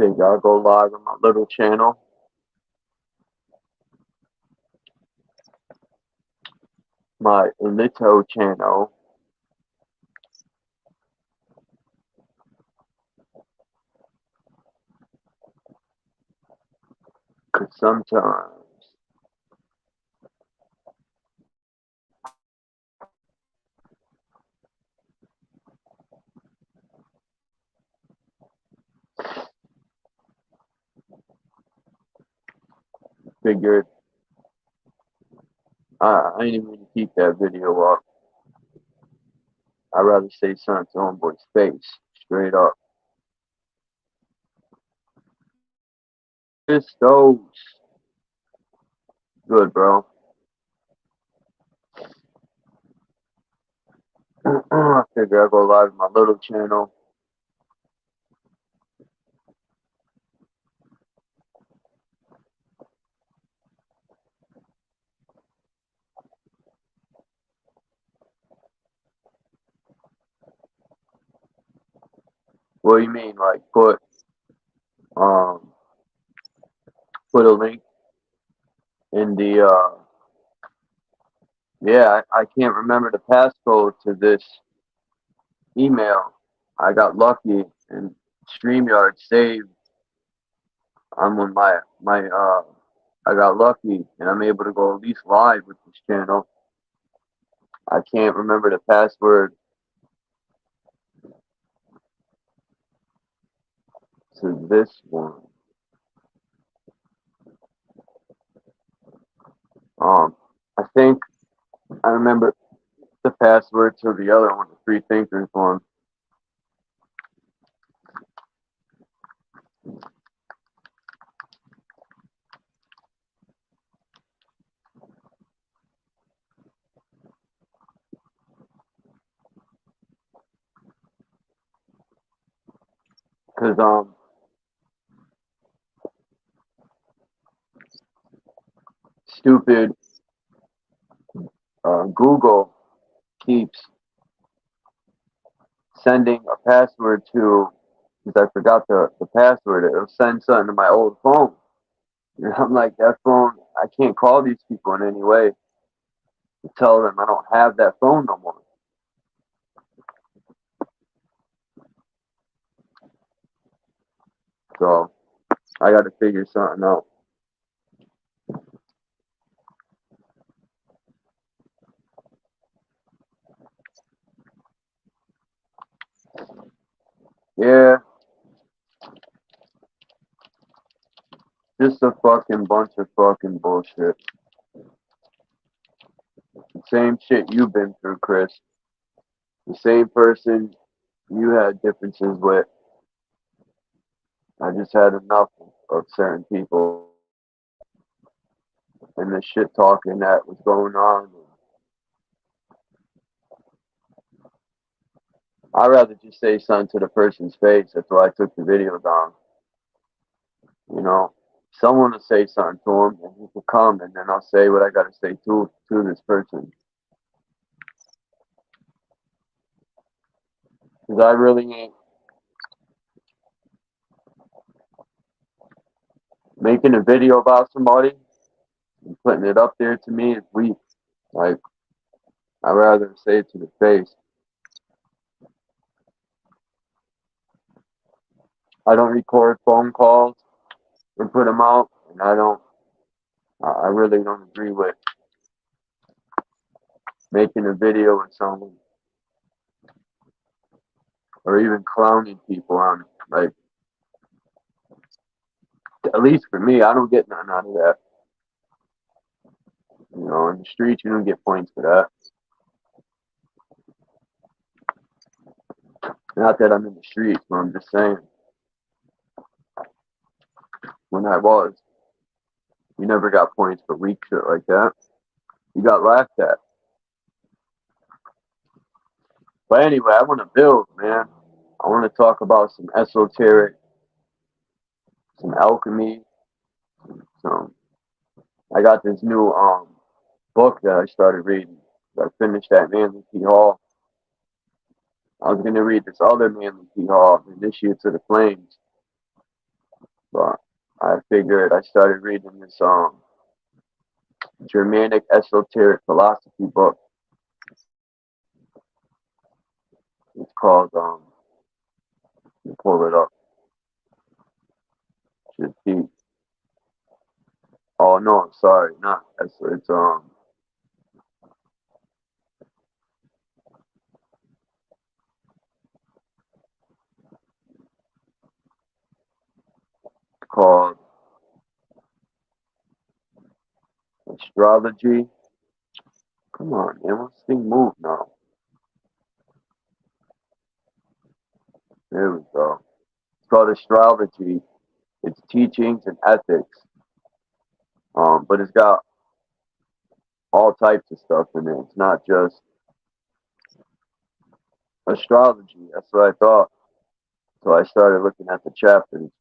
Figure I'll go live on my little channel. My little channel. Cause sometimes figured I ain't even gonna keep that video up. I'd rather say something to homeboy's face, straight up. It's those. Good, bro. I figure I'll go live on my little channel. What do you mean, like um put a link in the yeah, I can't remember the passcode to this email. I got lucky and StreamYard saved on when my I got lucky and I'm able to go at least live with this channel. I can't remember the password to this one. I think I remember the password to the other one, the Free Thinkers one. Cause stupid Google keeps sending a password to, because I forgot the password. It'll send something to my old phone. And I'm like, that phone, I can't call these people in any way to tell them I don't have that phone no more. So I got to figure something out. Yeah, just a fucking bunch of fucking bullshit. The same shit you've been through, Chris. The same person you had differences with. I just had enough of certain people and the shit talking that was going on. I'd rather just say something to the person's face. That's why I took the video down. You know, someone will say something to him, and he will come, and then I'll say what I got to say to this person. Because I really ain't making a video about somebody and putting it up there to me is weak. Like, I'd rather say it to the face. I don't record phone calls and put them out, and I really don't agree with making a video with someone or even clowning people on it. Like, at least for me, I don't get nothing out of that. You know, in the streets, you don't get points for that. Not that I'm in the streets, but I'm just saying, when I was, you never got points for weak shit like that. You got laughed at. But anyway, I want to build, man. I want to talk about some esoteric, some alchemy. Some. I got this new book that I started reading. I finished that Manly P. Hall. I was gonna read this other Manly P. Hall, Initiate to the Flames. But I figured I started reading this Germanic esoteric philosophy book. It's called you pull it up. Should be. Oh no, sorry, not it's called Astrology. Come on, man, what's this thing move now? There we go. It's called Astrology. It's teachings and ethics. But it's got all types of stuff in it. It's not just astrology. That's what I thought. So I started looking at the chapters.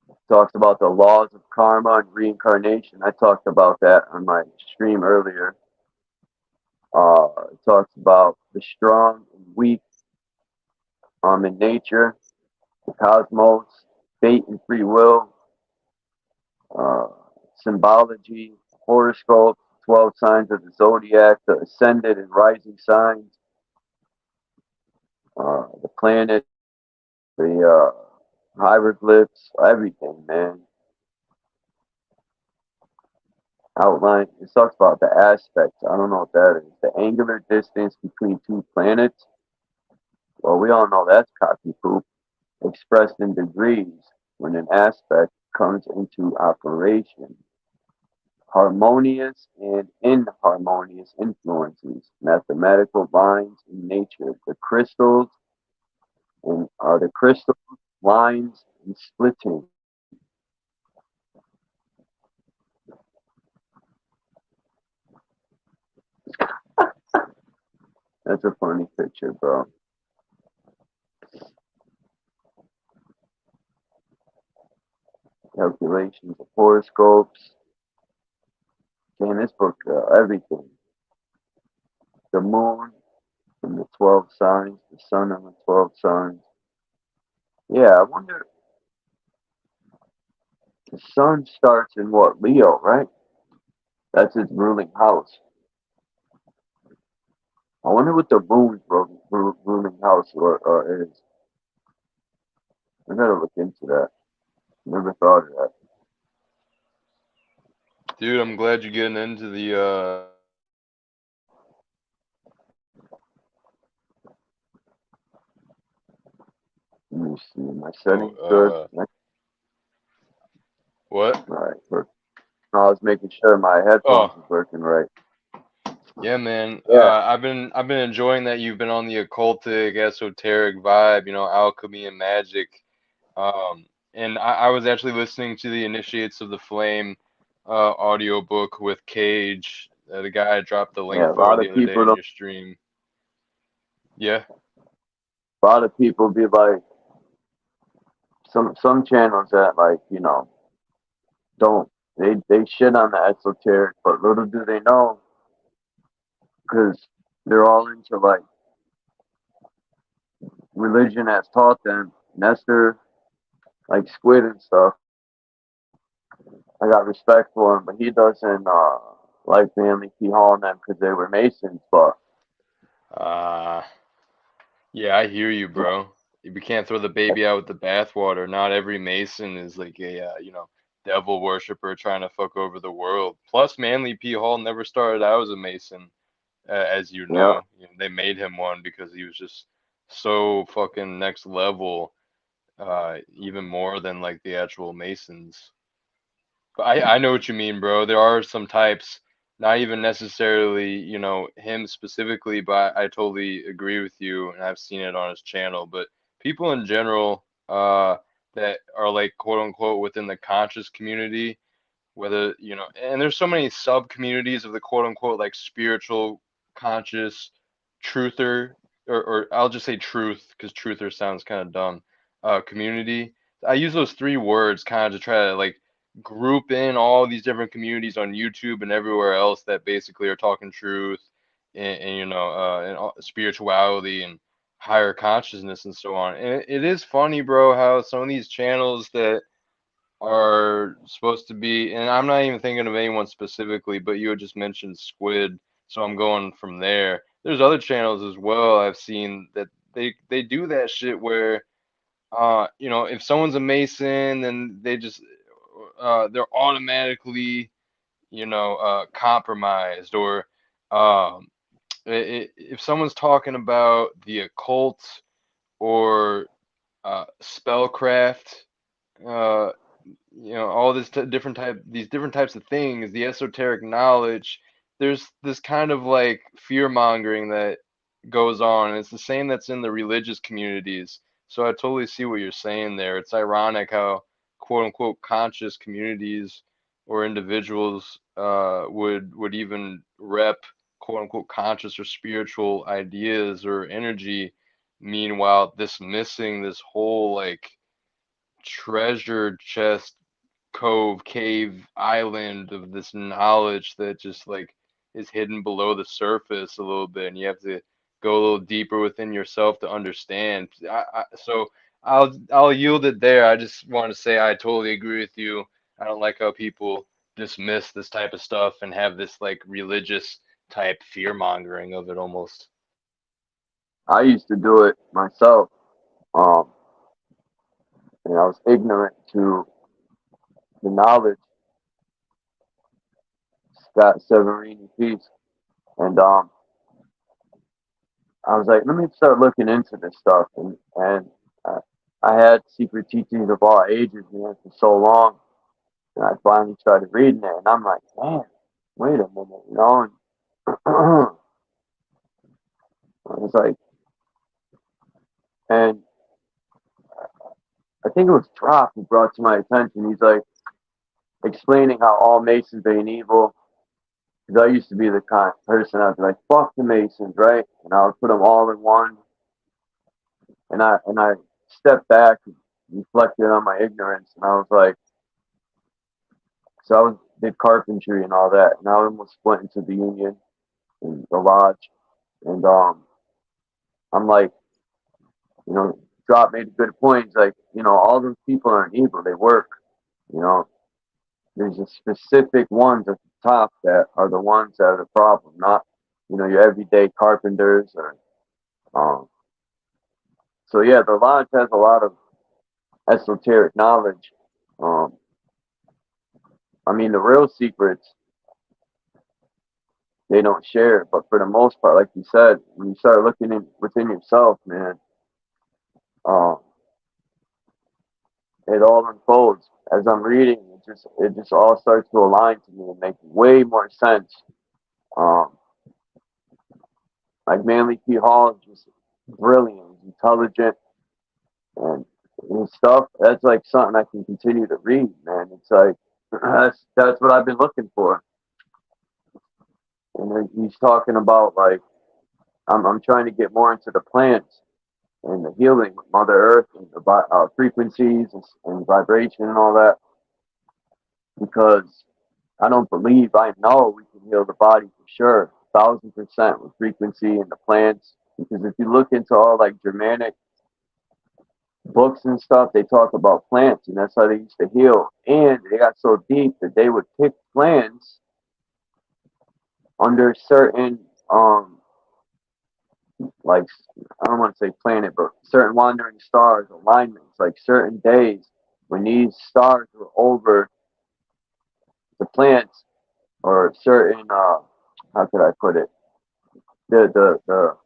It talks about the laws of karma and reincarnation. I talked about that on my stream earlier. It talks about the strong and weak in nature, the cosmos, fate and free will, uh, symbology, horoscope, 12 signs of the zodiac, the ascendant and rising signs, the planet, the hieroglyphs, everything, man. Outline. It talks about the aspects. I don't know what that is. The angular distance between two planets. Well, we all know that's cocky poop. Expressed in degrees when an aspect comes into operation. Harmonious and inharmonious influences. Mathematical lines in nature. The crystals, lines, and splitting. That's a funny picture, bro. Calculations of horoscopes. Man, this book, everything. The moon and the 12 signs, the sun and the 12 signs. Yeah, I wonder, the sun starts in what? Leo, right? That's its ruling house. I wonder what the moon's ruling house is. I gotta look into that. Never thought of that. Dude, I'm glad you're getting into the Let me see. My oh settings good. what? Right. I was making sure my headphones Oh, was working right. yeah, man. Yeah. I've been enjoying that you've been on the occultic, esoteric vibe, alchemy and magic. And I was actually listening to the Initiates of the Flame audiobook with Cage, the guy I dropped the link Yeah. A for lot the of other day people in don't. your stream. Yeah. A lot of people be like some channels that like don't they shit on the esoteric, but little do they know because they're all into like religion has taught them. Nestor, like Squid and stuff. I got respect for him, but he doesn't like Manly P. Hall and them because they were Masons. But Uh, yeah, I hear you, bro. We can't throw the baby out with the bathwater. Not every Mason is like a, devil worshiper trying to fuck over the world. Plus, Manly P. Hall never started out as a Mason, as you yeah, know. They made him one because he was just so fucking next level, even more than like the actual Masons. But I know what you mean, bro. There are some types, not even necessarily, him specifically, but I totally agree with you, and I've seen it on his channel. But people in general, that are like quote unquote within the conscious community, whether, and there's so many sub communities of the quote unquote like spiritual, conscious, truther, or I'll just say truth because truther sounds kind of dumb, community. I use those three words kind of to try to like group in all these different communities on YouTube and everywhere else that basically are talking truth and spirituality and higher consciousness and so on. And it is funny, bro, how some of these channels that are supposed to be, and I'm not even thinking of anyone specifically, but you had just mentioned Squid, so I'm going from there. There's other channels as well I've seen that they do that shit where you know, if someone's a Mason, then they're automatically, you know, compromised, or um if someone's talking about the occult or spellcraft, uh, you know, all this these different types of things, the esoteric knowledge, there's this kind of like fear mongering that goes on, and it's the same that's in the religious communities. So I totally see what you're saying there. It's ironic how quote unquote conscious communities or individuals would even rep quote unquote conscious or spiritual ideas or energy. Meanwhile, dismissing this whole like treasure chest, cove, cave, island of this knowledge that just like is hidden below the surface a little bit, and you have to go a little deeper within yourself to understand. So I'll yield it there. I just want to say I totally agree with you. I don't like how people dismiss this type of stuff and have this like religious type fear mongering of it almost. I used to do it myself, um, and I was ignorant to the knowledge. Scott Severini piece, and I was like, let me start looking into this stuff, and uh, I had Secret Teachings of All Ages, man, for so long, and I finally started reading it, and I'm like, man, wait a minute, you know, and I was like, and I think it was Trop who brought to my attention. He's like explaining how all Masons ain't evil. Because I used to be the kind of person I'd be like, fuck the Masons, right? And I would put them all in one. And I stepped back and reflected on my ignorance, and I was like, so I was did carpentry and all that, and I almost went into the union and the lodge, and I'm like, you know, Drop made a good point. He's like, you know, all those people aren't evil; they work. You know, there's a specific ones at the top that are the ones that are the problem, not, you know, your everyday carpenters or um. So yeah, the lodge has a lot of esoteric knowledge. Um, I mean, the real secrets they don't share, but for the most part, like you said, when you start looking in within yourself, man, um, it all unfolds. As I'm reading, it just all starts to align to me and make way more sense. Um, like Manly P. Hall is just brilliant, he's intelligent, and his stuff. That's like something I can continue to read, man. It's like that's what I've been looking for. And then he's talking about like I'm trying to get more into the plants and the healing with Mother Earth and the frequencies and vibration and all that, because I don't believe, I know we can heal the body for sure, 1,000% with frequency and the plants. Because if you look into all like Germanic books and stuff, they talk about plants, and that's how they used to heal. And they got so deep that they would pick plants under certain like, I don't want to say planet, but certain wandering stars, alignments, like certain days when these stars were over the plants, or certain how could I put it? The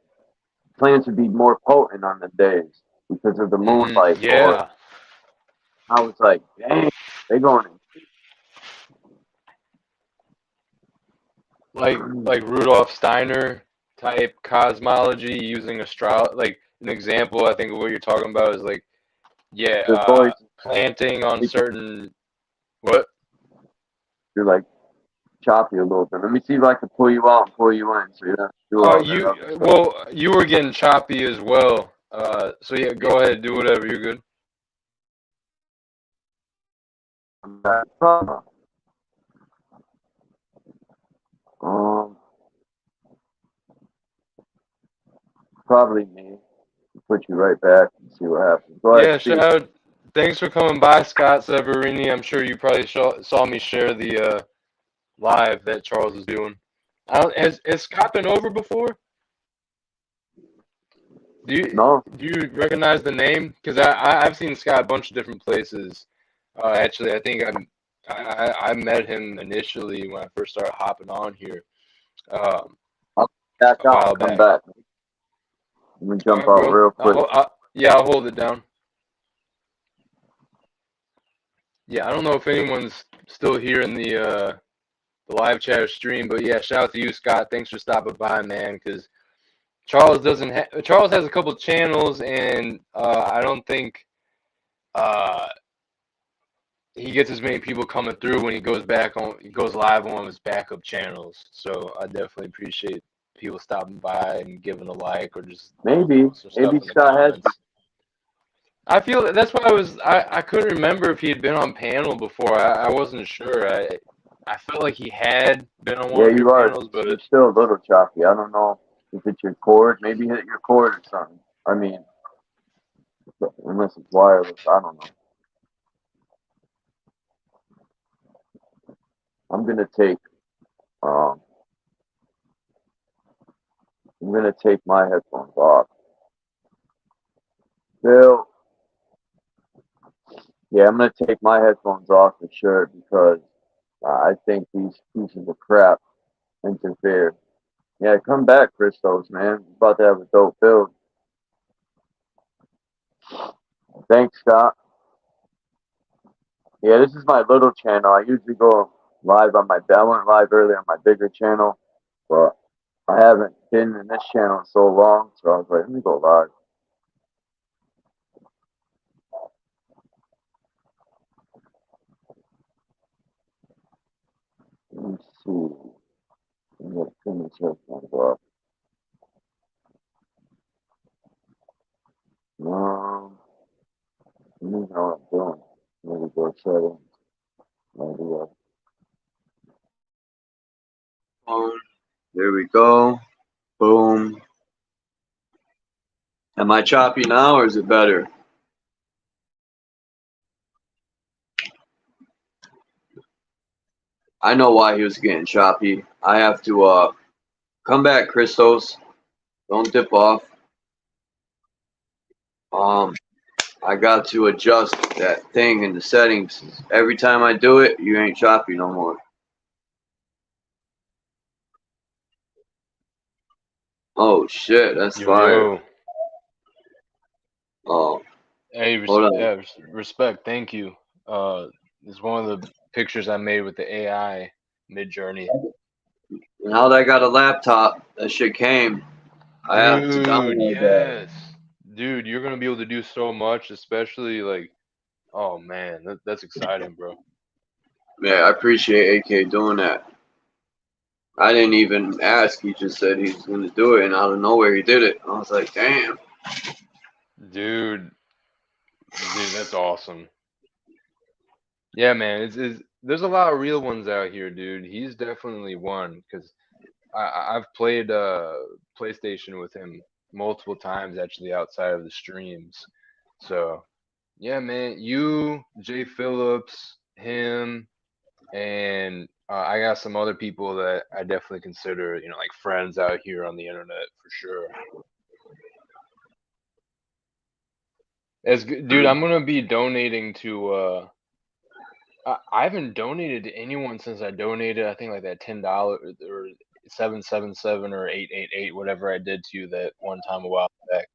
plants would be more potent on the days because of the moonlight. Or Yeah, I was like, dang, they going like Rudolf Steiner type cosmology using astro, like an example I think of what you're talking about is like, yeah, the voice. planting on certain what? You're like choppy a little bit. Let me see if I can pull you out and pull you in, so you don't have to do all that You other stuff. well, you were getting choppy as well. So yeah, go ahead, do whatever. You're good. Um, probably me. put you right back and see what happens. Go ahead, Yeah, speak. shout out. Thanks for coming by, Scott Severini. I'm sure you probably saw me share the live that Charles is doing. Has Scott been over before? Do you No, do you recognize the name? Because I've seen Scott a bunch of different places. Actually, I think I met him initially when I first started hopping on here I'll back a out while and come back. back. Let me All jump right, out bro. real quick. Yeah, I'll hold it down. Yeah, I don't know if anyone's still here in the live chat or stream, but yeah, shout out to you, Scott. Thanks for stopping by, man. Because Charles has a couple channels, and I don't think uh, he gets as many people coming through when he goes live on his backup channels. So I definitely appreciate people stopping by and giving a like or just Maybe, some maybe stuff in the Scott has. comments. I feel that's why I couldn't remember if he had been on panel before. I wasn't sure. I felt like he had been on one Yeah, of your you are. panels, but You're still a little choppy. I don't know if it's your cord. Maybe hit your cord or something. I mean, unless it's wireless, I don't know. I'm gonna take. Um, I'm gonna take my headphones off. Bill. Yeah, I'm gonna take my headphones off for sure because I think these pieces of crap interfere. Yeah, come back, Christos, man. We're about to have a dope build. Thanks, Scott. Yeah, this is my little channel. I usually go live on my. I went live earlier on my bigger channel, but I haven't been in this channel in so long, so I was like, let me go live. Let me see. I'm gonna turn this headphones off. Let me know what I'm doing. Maybe go settings. Maybe phone. There we go. Boom. Am I choppy now or is it better? I know why he was getting choppy. I have to come back, Christos. Don't dip off. I got to adjust that thing in the settings. Every time I do it, you ain't choppy no more. Oh shit, that's yo fire. yo, Oh, hey, hold on. yeah, respect. Thank you. It's one of the pictures I made with the AI Mid Journey. Now that I got a laptop, that shit came. I have to Dude, download that. yes. Dude, you're gonna be able to do so much, especially like, oh man, that's exciting, bro. Yeah, I appreciate AK doing that. I didn't even ask. He just said he was gonna do it, and out of nowhere he did it. I was like, damn. Dude, that's awesome. Yeah, man, it's there's a lot of real ones out here, dude. He's definitely one because I've played PlayStation with him multiple times actually outside of the streams. So yeah, man, you, Jay Phillips, him, and I got some other people that I definitely consider, like friends out here on the internet for sure. Dude, I'm gonna be donating to. I haven't donated to anyone since I donated. I think like that $10 or 777 or 888, whatever I did to you that one time a while back.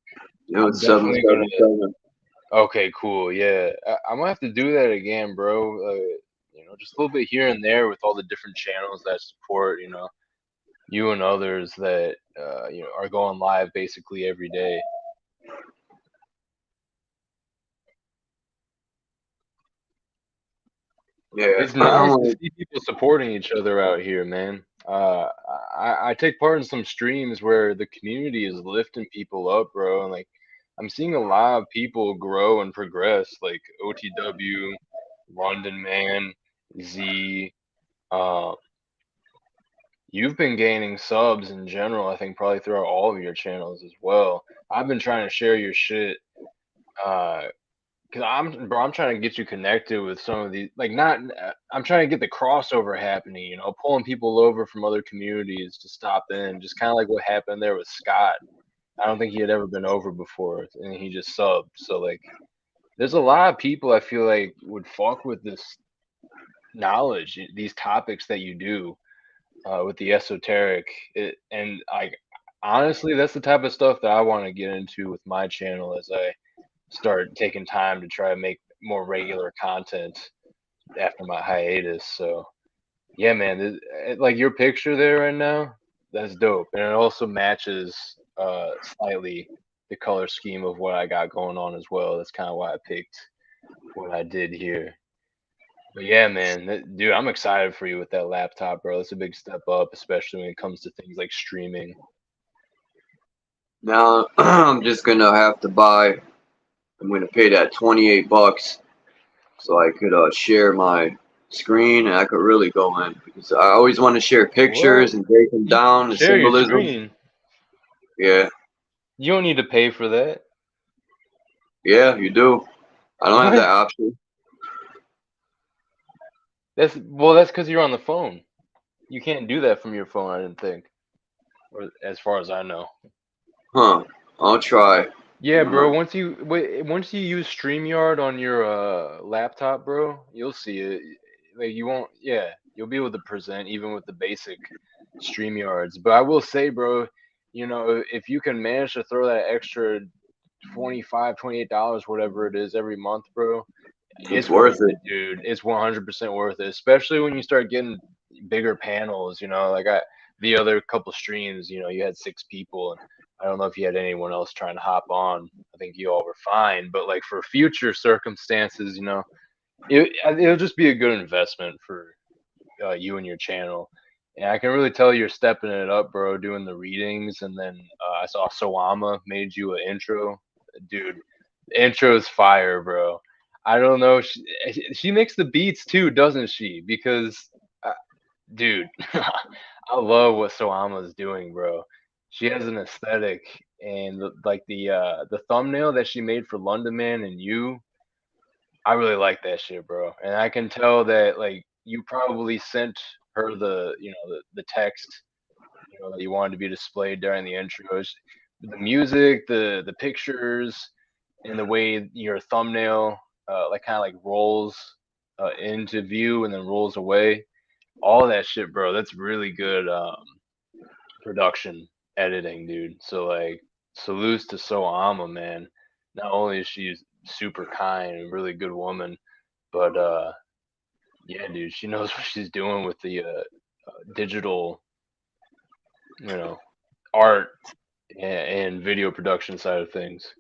I'm It's definitely gonna. 777. Okay, cool. Yeah, I'm gonna have to do that again, bro. Just a little bit here and there with all the different channels that support, you and others that are going live basically every day. Yeah. It's nice to see people supporting each other out here, man. I take part in some streams where the community is lifting people up, bro, and like I'm seeing a lot of people grow and progress, like OTW, London Man, Z, uh, you've been gaining subs in general, I think probably throughout all of your channels as well. I've been trying to share your shit, cause I'm trying to get you connected with some of these, like not, I'm trying to get the crossover happening, you know, pulling people over from other communities to stop in, just kind of like what happened there with Scott. I don't think he had ever been over before, and he just subbed. So like, there's a lot of people I feel like would fuck with this knowledge, these topics that you do with the esoteric, and like honestly, that's the type of stuff that I want to get into with my channel as I start taking time to try to make more regular content after my hiatus. So yeah, man, like your picture there right now, that's dope, and it also matches slightly the color scheme of what I got going on as well. That's kind of why I picked what I did here. But yeah, man, dude, I'm excited for you with that laptop, bro. That's a big step up, especially when it comes to things like streaming. Now I'm just gonna have to buy. I'm gonna pay that $28 so I could share my screen and I could really go in because I always want to share What? pictures and break them You down, the share your symbolism. screen. Yeah, You don't need to pay for that. yeah, you do. I don't have What? that option. That's because you're on the phone. You can't do that from your phone, I didn't think, or as far as I know. Huh? I'll try. Yeah, bro. Once you use StreamYard on your laptop, bro, you'll see it. Like you won't, yeah, you'll be able to present even with the basic StreamYards. But I will say, bro, you know, if you can manage to throw that extra $28, whatever it is, every month, bro, It's it's worth worth it. it, dude. It's 100% worth it, especially when you start getting bigger panels. You know, like the other couple streams, you know, you had 6 people, and I don't know if you had anyone else trying to hop on. I think you all were fine, but like for future circumstances, you know, it'll just be a good investment for you and your channel. And I can really tell you're stepping it up, bro, doing the readings. And then I saw Sawama made you an intro. Dude, the intro's fire, bro. I don't know. She makes the beats too, doesn't she? Because, dude, I love what Sawama's doing, bro. She has an aesthetic, and like the thumbnail that she made for London Man and you, I really like that shit, bro. And I can tell that like you probably sent her the text, you know, that you wanted to be displayed during the intros. The music, the pictures, and the way your thumbnail like kind of like rolls into view and then rolls away. All that shit, bro. That's really good production editing, dude. So like salutes to Soama, man. Not only is she super kind and really good woman, but yeah, dude, she knows what she's doing with the digital, you know, art and video production side of things.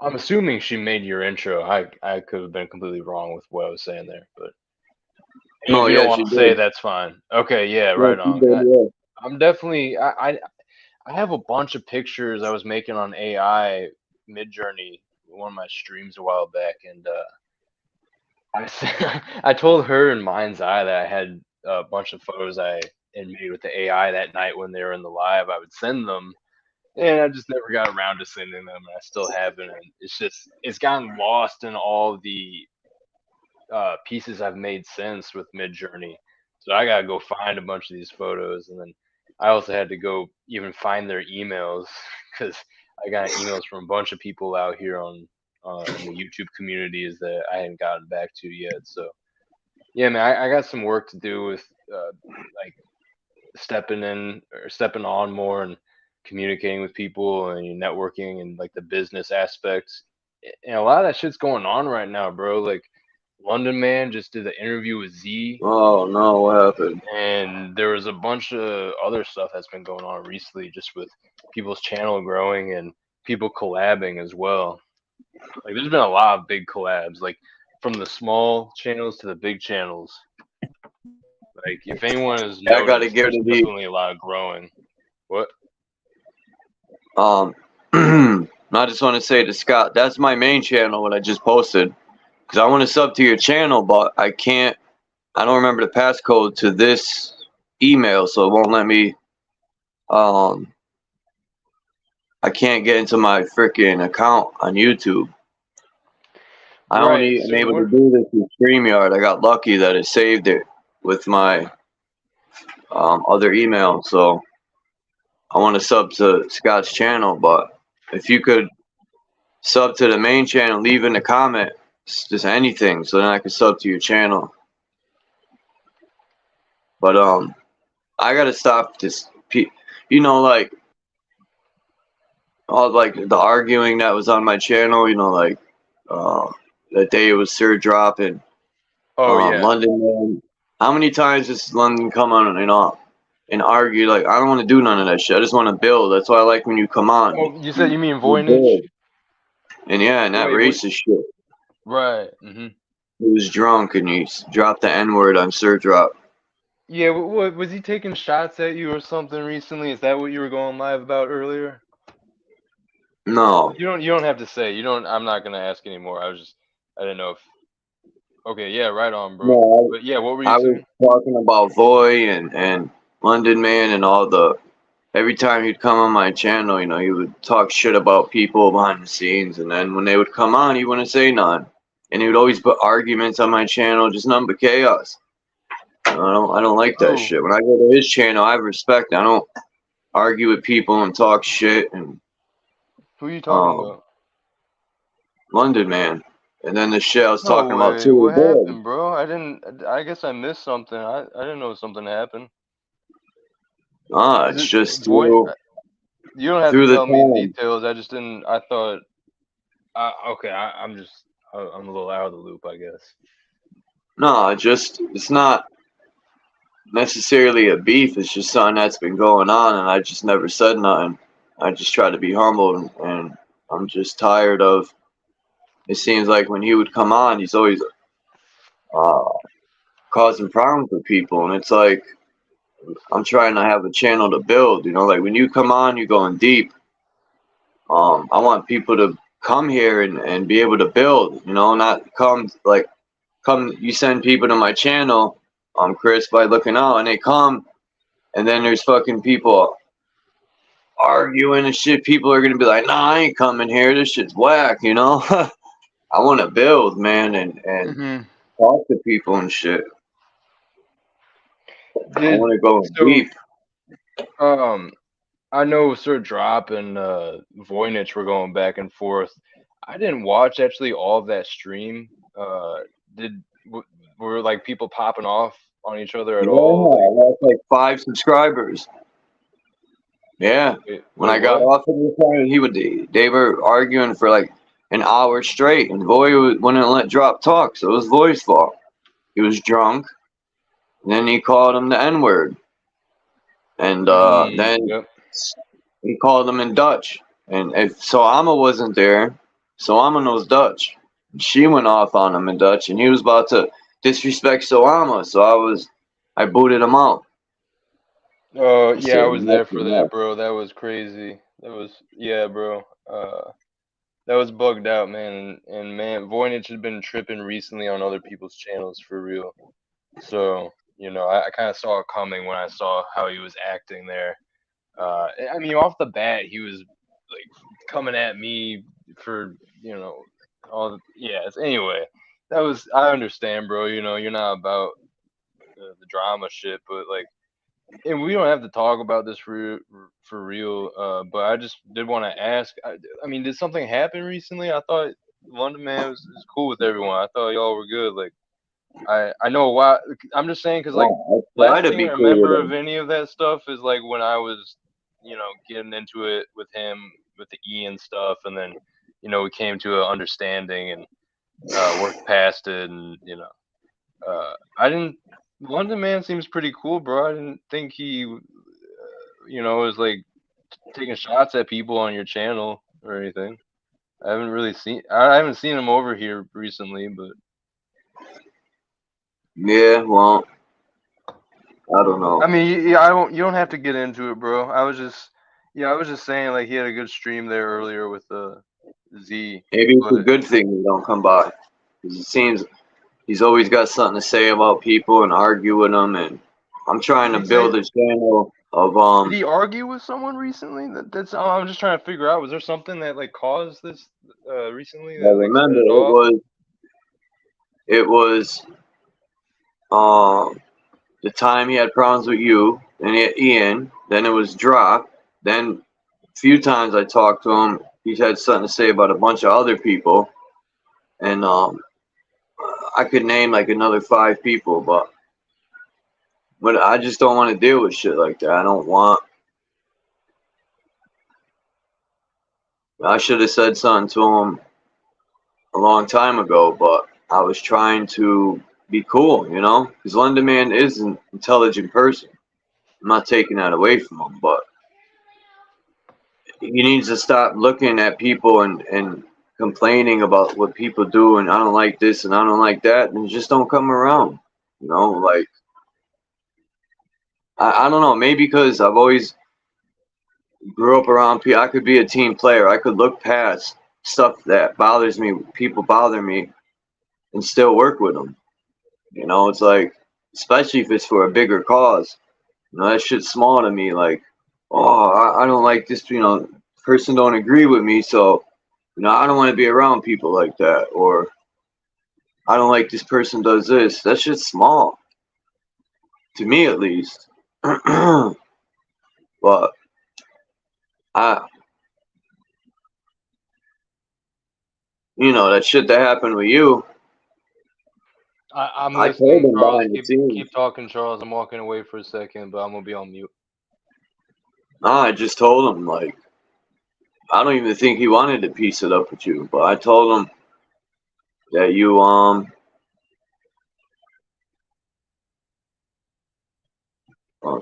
I'm assuming she made your intro. I could have been completely wrong with what I was saying there, but Oh if you don't yeah, want she to say, did. that's fine. Okay, yeah, Yeah, right she on. did. Yeah. I'm definitely I have a bunch of pictures I was making on AI Midjourney, one of my streams a while back, and I told her in Mind's Eye that I had a bunch of photos I had made with the AI that night when they were in the live. I would send them, and I just never got around to sending them, and I still haven't. And it's gotten lost in all the pieces I've made since with Midjourney. So I gotta go find a bunch of these photos, and then I also had to go even find their emails because I got emails from a bunch of people out here on in the YouTube communities that I hadn't gotten back to yet. So yeah, man, I got some work to do with like stepping in or stepping on more and communicating with people and networking and like the business aspects. And a lot of that shit's going on right now, bro. Like London Man just did an interview with Z, Oh no, what happened? and there was a bunch of other stuff that's been going on recently, just with people's channel growing and people collabing as well. Like there's been a lot of big collabs, like from the small channels to the big channels. Like if anyone has I gotta noticed, give there's it to the definitely a lot of growing. What? I just want to say to Scott, that's my main channel. What I just posted. because I want to sub to your channel, but I can't. I don't remember the passcode to this email, so it won't let me. I can't get into my freaking account on YouTube. I Right. only So am able to do this with StreamYard. I got lucky that it saved it with my other email, so I want to sub to Scott's channel. But if you could sub to the main channel, leave in the comment just anything, so then I can sub to your channel. But I gotta stop this. You know, like all like the arguing that was on my channel. You know, like that day it was Sir dropping oh yeah. London Man. How many times does London come on and argue? Like, I don't want to do none of that shit. I just want to build. That's why I like when you come on. Oh, you said you mean You Voynich? build. And yeah, and that Wait, what? racist shit. Right. Mm-hmm. He was drunk and he dropped the N word on Sir Drop. Yeah. What was he taking shots at you or something recently? Is that what you were going live about earlier? No. You don't have to say. You don't. I'm not gonna ask anymore. I didn't know if. Okay. Yeah. Right on, bro. No, But yeah, what were you I was saying? talking about Voy and London Man and all the. Every time he'd come on my channel, you know, he would talk shit about people behind the scenes, and then when they would come on, he wouldn't say none, and he would always put arguments on my channel, just nothing but chaos. I don't like that Oh, shit. When I go to his channel, I have respect. I don't argue with people and talk shit and who are you talking um, about? London Man. And then the shit I was No talking about way. too What with Boy. happened, bro? I didn't. I guess I missed something. I didn't know something happened. Is It's it just Voy? You don't have to through the tell me the time. details. I just didn't. I thought. Okay. I'm just. I'm a little out of the loop, I guess. No, it's not necessarily a beef. It's just something that's been going on, and I just never said nothing. I just try to be humble, and I'm just tired of. It seems like when he would come on, he's always uh, causing problems with people, and it's like I'm trying to have a channel to build. You know, like when you come on, you're going deep. I want people to come here and be able to build. You know, not come like come. You send people to my channel, Chris, by looking out, and they come, and then there's fucking people arguing and shit. People are gonna be like, "Nah, I ain't coming here. This shit's whack." You know, I want to build, man, and Mm-hmm. talk to people and shit. I Did want to go so. deep. I know Sir Drop and Voynich were going back and forth. I didn't watch actually all of that stream. Did were like people popping off on each other at Yeah, all? Like, I lost like 5 subscribers. Yeah, when wait, I got what? off of this one, they were arguing for like an hour straight, and Voy wouldn't let Drop talk, so it was Voy's fault. He was drunk, and then he called him the N word, and then Yep. he called him in Dutch. And if Soama wasn't there, Soama knows Dutch. She went off on him in Dutch, and he was about to disrespect Soama, so I booted him out. Oh I yeah, I said, was there for that, bro. That was crazy. Yeah, bro. That was bugged out, man. And man, Voynich had been tripping recently on other people's channels for real. So, I kind of saw it coming when I saw how he was acting there. I mean, off the bat, he was like coming at me for, yes. Anyway, I understand, bro. You're not about the drama shit, but like, and we don't have to talk about this for real. But I just did want to ask. I mean, did something happen recently? I thought London Man was cool with everyone. I thought y'all were good. Like, I know why. I'm just saying because like I try last to thing be I cool with remember of him. any of that stuff is like when I was, getting into it with him with the Ian stuff, and then we came to an understanding and worked past it, and I didn't. London Man seems pretty cool, bro. I didn't think he, was like taking shots at people on your channel or anything. I haven't seen him over here recently, but Yeah, well, I don't know. I mean, yeah, you don't have to get into it, bro. I was just saying like he had a good stream there earlier with Z. Maybe it's a But good thing you don't come by. 'Cause it seems he's always got something to say about people and argue with them. And I'm trying Did to he say? build a channel of Did he argue with someone recently? That's I'm just trying to figure out. Was there something that like caused this recently I that like set remember it off? it was the time he had problems with you and Ian. Then it was Drop. Then a few times I talked to him, he's had something to say about a bunch of other people, and I could name like another 5 people, but I just don't want to deal with shit like that. I don't want. I should have said something to him a long time ago, but I was trying to be cool, you know, because Lenderman is an intelligent person. I'm not taking that away from him, but he needs to stop looking at people and complaining about what people do and I don't like this and I don't like that and just don't come around. You know, like I don't know, maybe because I've always grew up around people. I could be a team player. I could look past stuff that bothers me, people bother me, and still work with them. You know, it's like, especially if it's for a bigger cause. You know, that shit's small to me. Like, oh, I don't like this. You know, person don't agree with me, so you know, I don't want to be around people like that. Or I don't like this person does this. That shit's small to me, at least. But I, you know, that shit that happened with you. I'm I told listening, him Charles. behind the Keep scenes. talking, Charles. I'm walking away for a second, but I'm gonna be on mute. No, I just told him like I don't even think he wanted to piece it up with you, but I told him that you well,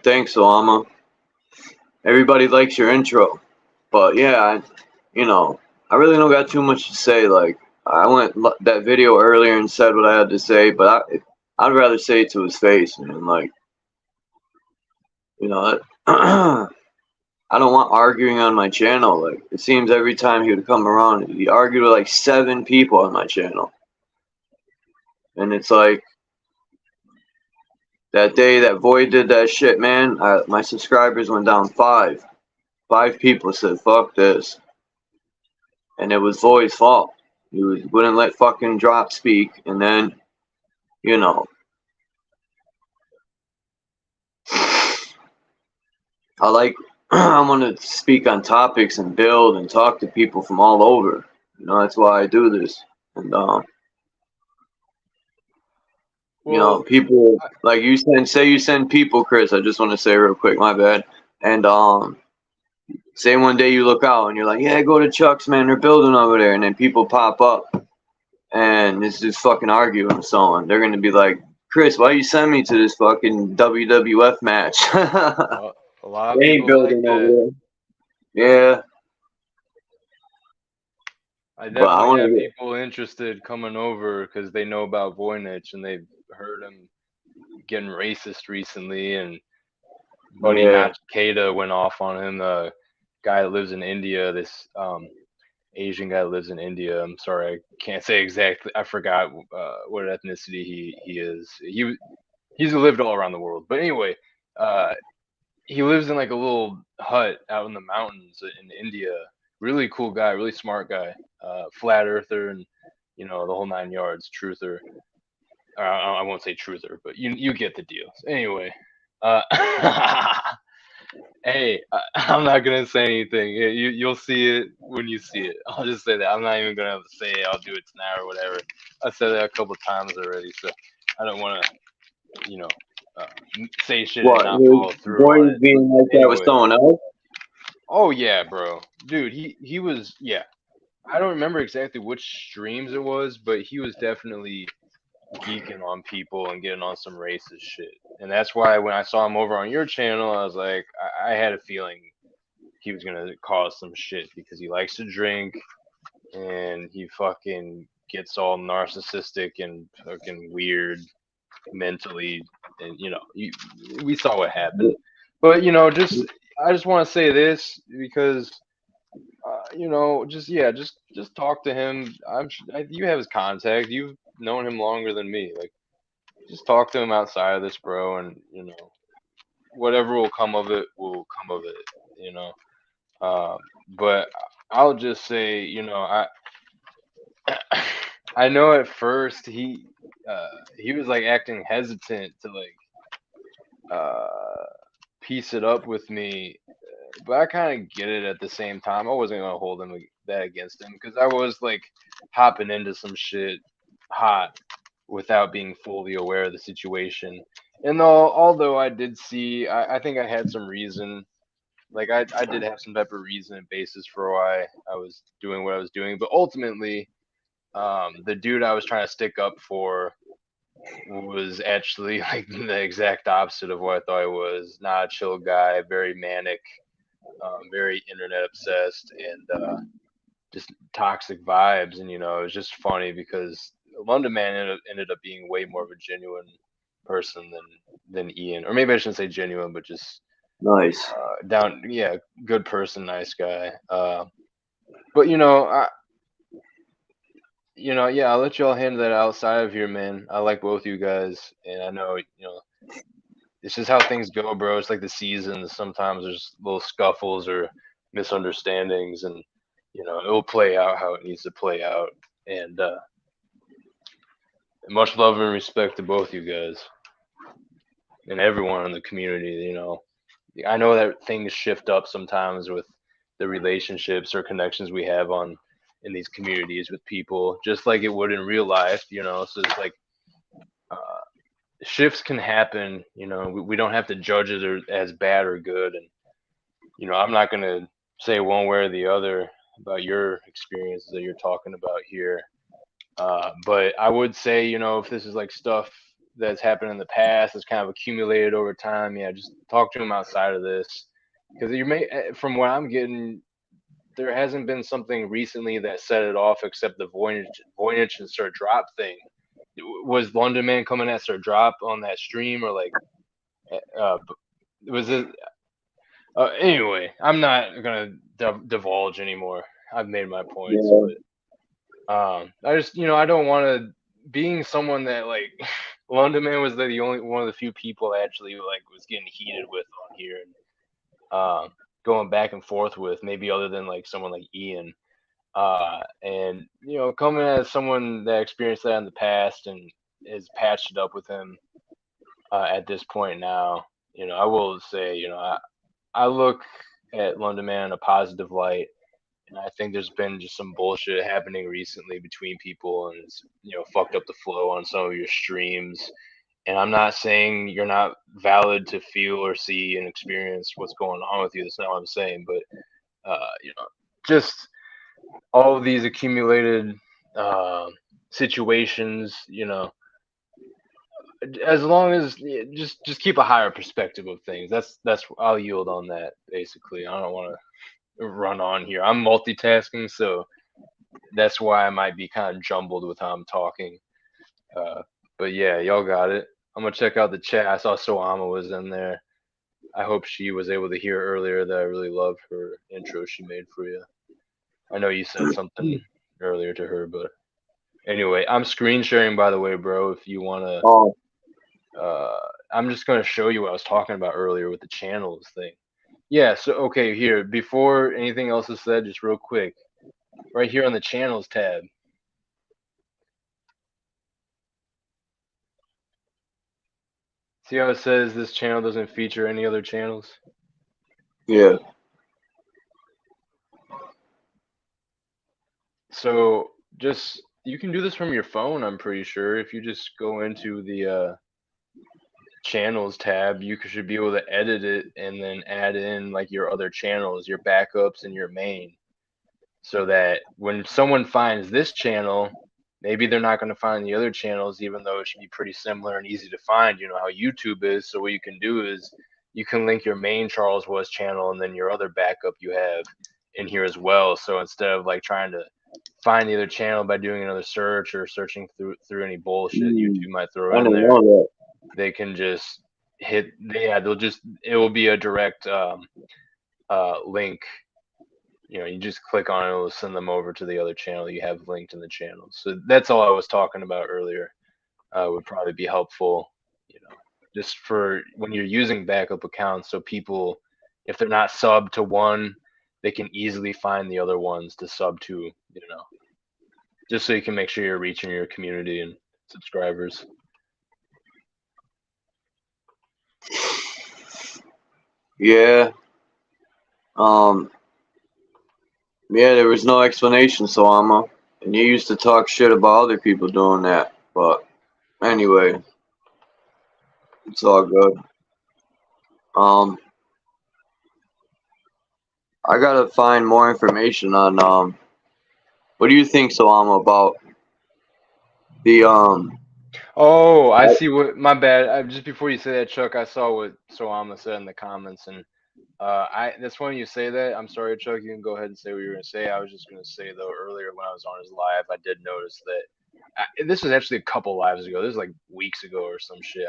thanks, Alama. Everybody likes your intro, but yeah, you know, I really don't got too much to say. Like I went that video earlier and said what I had to say, but I'd rather say it to his face, man. Like you know, I don't want arguing on my channel. Like it seems every time he would come around, he argued with like 7 people on my channel, and it's like that day that Void did that shit, man. My subscribers went down 5. 5 people said fuck this, and it was Void's fault. Wouldn't let fucking Drop speak, and then you know, I like I want to speak on topics and build and talk to people from all over. You know, that's why I do this, and you know, Well, people like you say you send people, Chris. I just want to say real quick, my bad. And say one day you look out and you're like, yeah, go to Chuck's, man. They're building over there, and then people pop up and it's just fucking arguing with someone. They're gonna be like, Chris, why you send me to this fucking WWF match? a lot of They ain't people like building that. over there. Yeah, I but I definitely want have to. people interested coming over because they know about Voynich and they've heard him getting racist recently. And Buddy Yeah, Match Kata went off on him. The guy that lives in India, this Asian guy that lives in India. I'm sorry, I can't say exactly. I forgot what ethnicity he is. He's lived all around the world. But anyway, uh, he lives in like a little hut out in the mountains in India. Really cool guy, really smart guy, flat earther, and you know the whole 9 yards, truther. I won't say truther, but you get the deal. Anyway, uh, hey, I'm not gonna say anything. You'll see it when you see it. I'll just say that. I'm not even gonna say it. I'll do it tonight or whatever. I said that a couple times already, so I don't want to, you know, uh, say shit and what? not His follow through boy on is it. being like that with Anyway, someone else? oh yeah, bro, dude, he was yeah. I don't remember exactly which streams it was, but he was definitely geeking on people and getting on some racist shit. And that's why when I saw him over on your channel, I was like, I had a feeling he was gonna cause some shit because he likes to drink and he fucking gets all narcissistic and fucking weird mentally, and you know, we saw what happened. But you know, I just want to say this because you know, just yeah, just talk to him. You have his contact. You've known him longer than me. Like, just talk to him outside of this, bro, and whatever will come of it will come of it. You know. But I'll just say, I know at first he was like acting hesitant to like piece it up with me, but I kind of get it at the same time. I wasn't gonna hold that against him because I was like hopping into some shit hot without being fully aware of the situation. And although I did see, I think I had some reason. Like I did have some type of reason and basis for why I was doing what I was doing, but ultimately, the dude I was trying to stick up for was actually like the exact opposite of what I thought he was. Not a chill guy, very manic, very internet obsessed, and just toxic vibes. And it was just funny because London Man ended up being way more of a genuine person than Ian, or maybe I shouldn't say genuine, but just Nice. good person, nice guy. But yeah, I'll let y'all handle that outside of here, man. I like both you guys, and I know, it's just how things go, bro. It's like the seasons. Sometimes there's little scuffles or misunderstandings, and it'll play out how it needs to play out. And much love and respect to both you guys and everyone in the community. I know that things shift up sometimes with the relationships or connections we have in these communities with people, just like it would in real life. So it's like shifts can happen. We don't have to judge it as bad or good, and I'm not gonna say one way or the other about your experiences that you're talking about here. But I would say, if this is like stuff that's happened in the past, that's kind of accumulated over time, yeah, just talk to him outside of this. Because from what I'm getting, there hasn't been something recently that set it off except the Voynich and Sir Drop thing. Was London Man coming at Sir Drop on that stream, or like, was it? Anyway, I'm not gonna divulge anymore. I've made my points, Yeah. but I just I don't want to. Being someone that like London Man was the only one of the few people actually like was getting heated with on here, and going back and forth with, maybe other than like someone like Ian. And coming as someone that experienced that in the past and has patched it up with him at this point now, I will say, I look at London Man in a positive light, and I think there's been just some bullshit happening recently between people, and it's fucked up the flow on some of your streams. And I'm not saying you're not valid to feel or see and experience what's going on with you. That's not what I'm saying, but just all of these accumulated situations, as long as just keep a higher perspective of things. That's I'll yield on that. Basically, I don't want to run on here. I'm multitasking, so that's why I might be kind of jumbled with how I'm talking. But yeah, y'all got it. I'm gonna check out the chat. I saw Soama was in there. I hope she was able to hear earlier that I really loved her intro she made for you. I know you said something earlier to her, but anyway, I'm screen sharing, by the way, bro. If you wanna, I'm just gonna show you what I was talking about earlier with the channels thing. Yeah. So okay, here before anything else is said, just real quick, right here on the channels tab. See how it says this channel doesn't feature any other channels? Yeah. So just you can do this from your phone, I'm pretty sure. If you just go into the channels tab, you should be able to edit it and then add in like your other channels, your backups, and your main. So that when someone finds this channel, maybe they're not going to find the other channels, even though it should be pretty similar and easy to find. You know how YouTube is. So what you can do is you can link your main Charles Was channel and then your other backup you have in here as well. So instead of like trying to find the other channel by doing another search or searching through any bullshit YouTube might throw in there, they can just it will be a direct link you just click on it, it'll send them over to the other channel you have linked in the channel. So that's all I was talking about earlier. Would probably be helpful, just for when you're using backup accounts, so people, if they're not subbed to one, they can easily find the other ones to sub to, just so you can make sure you're reaching your community and subscribers. Yeah. Yeah, there was no explanation, Salama. And you used to talk shit about other people doing that. But anyway, it's all good. I gotta find more information on what do you think, Salama, about the Oh, I see what. My bad. Just before you say that, Chuck, I saw what Soama said in the comments, and that's when you say that. I'm sorry, Chuck. You can go ahead and say what you're gonna say. I was just gonna say though, earlier when I was on his live, I did notice that. This was actually a couple lives ago. This was like weeks ago or some shit.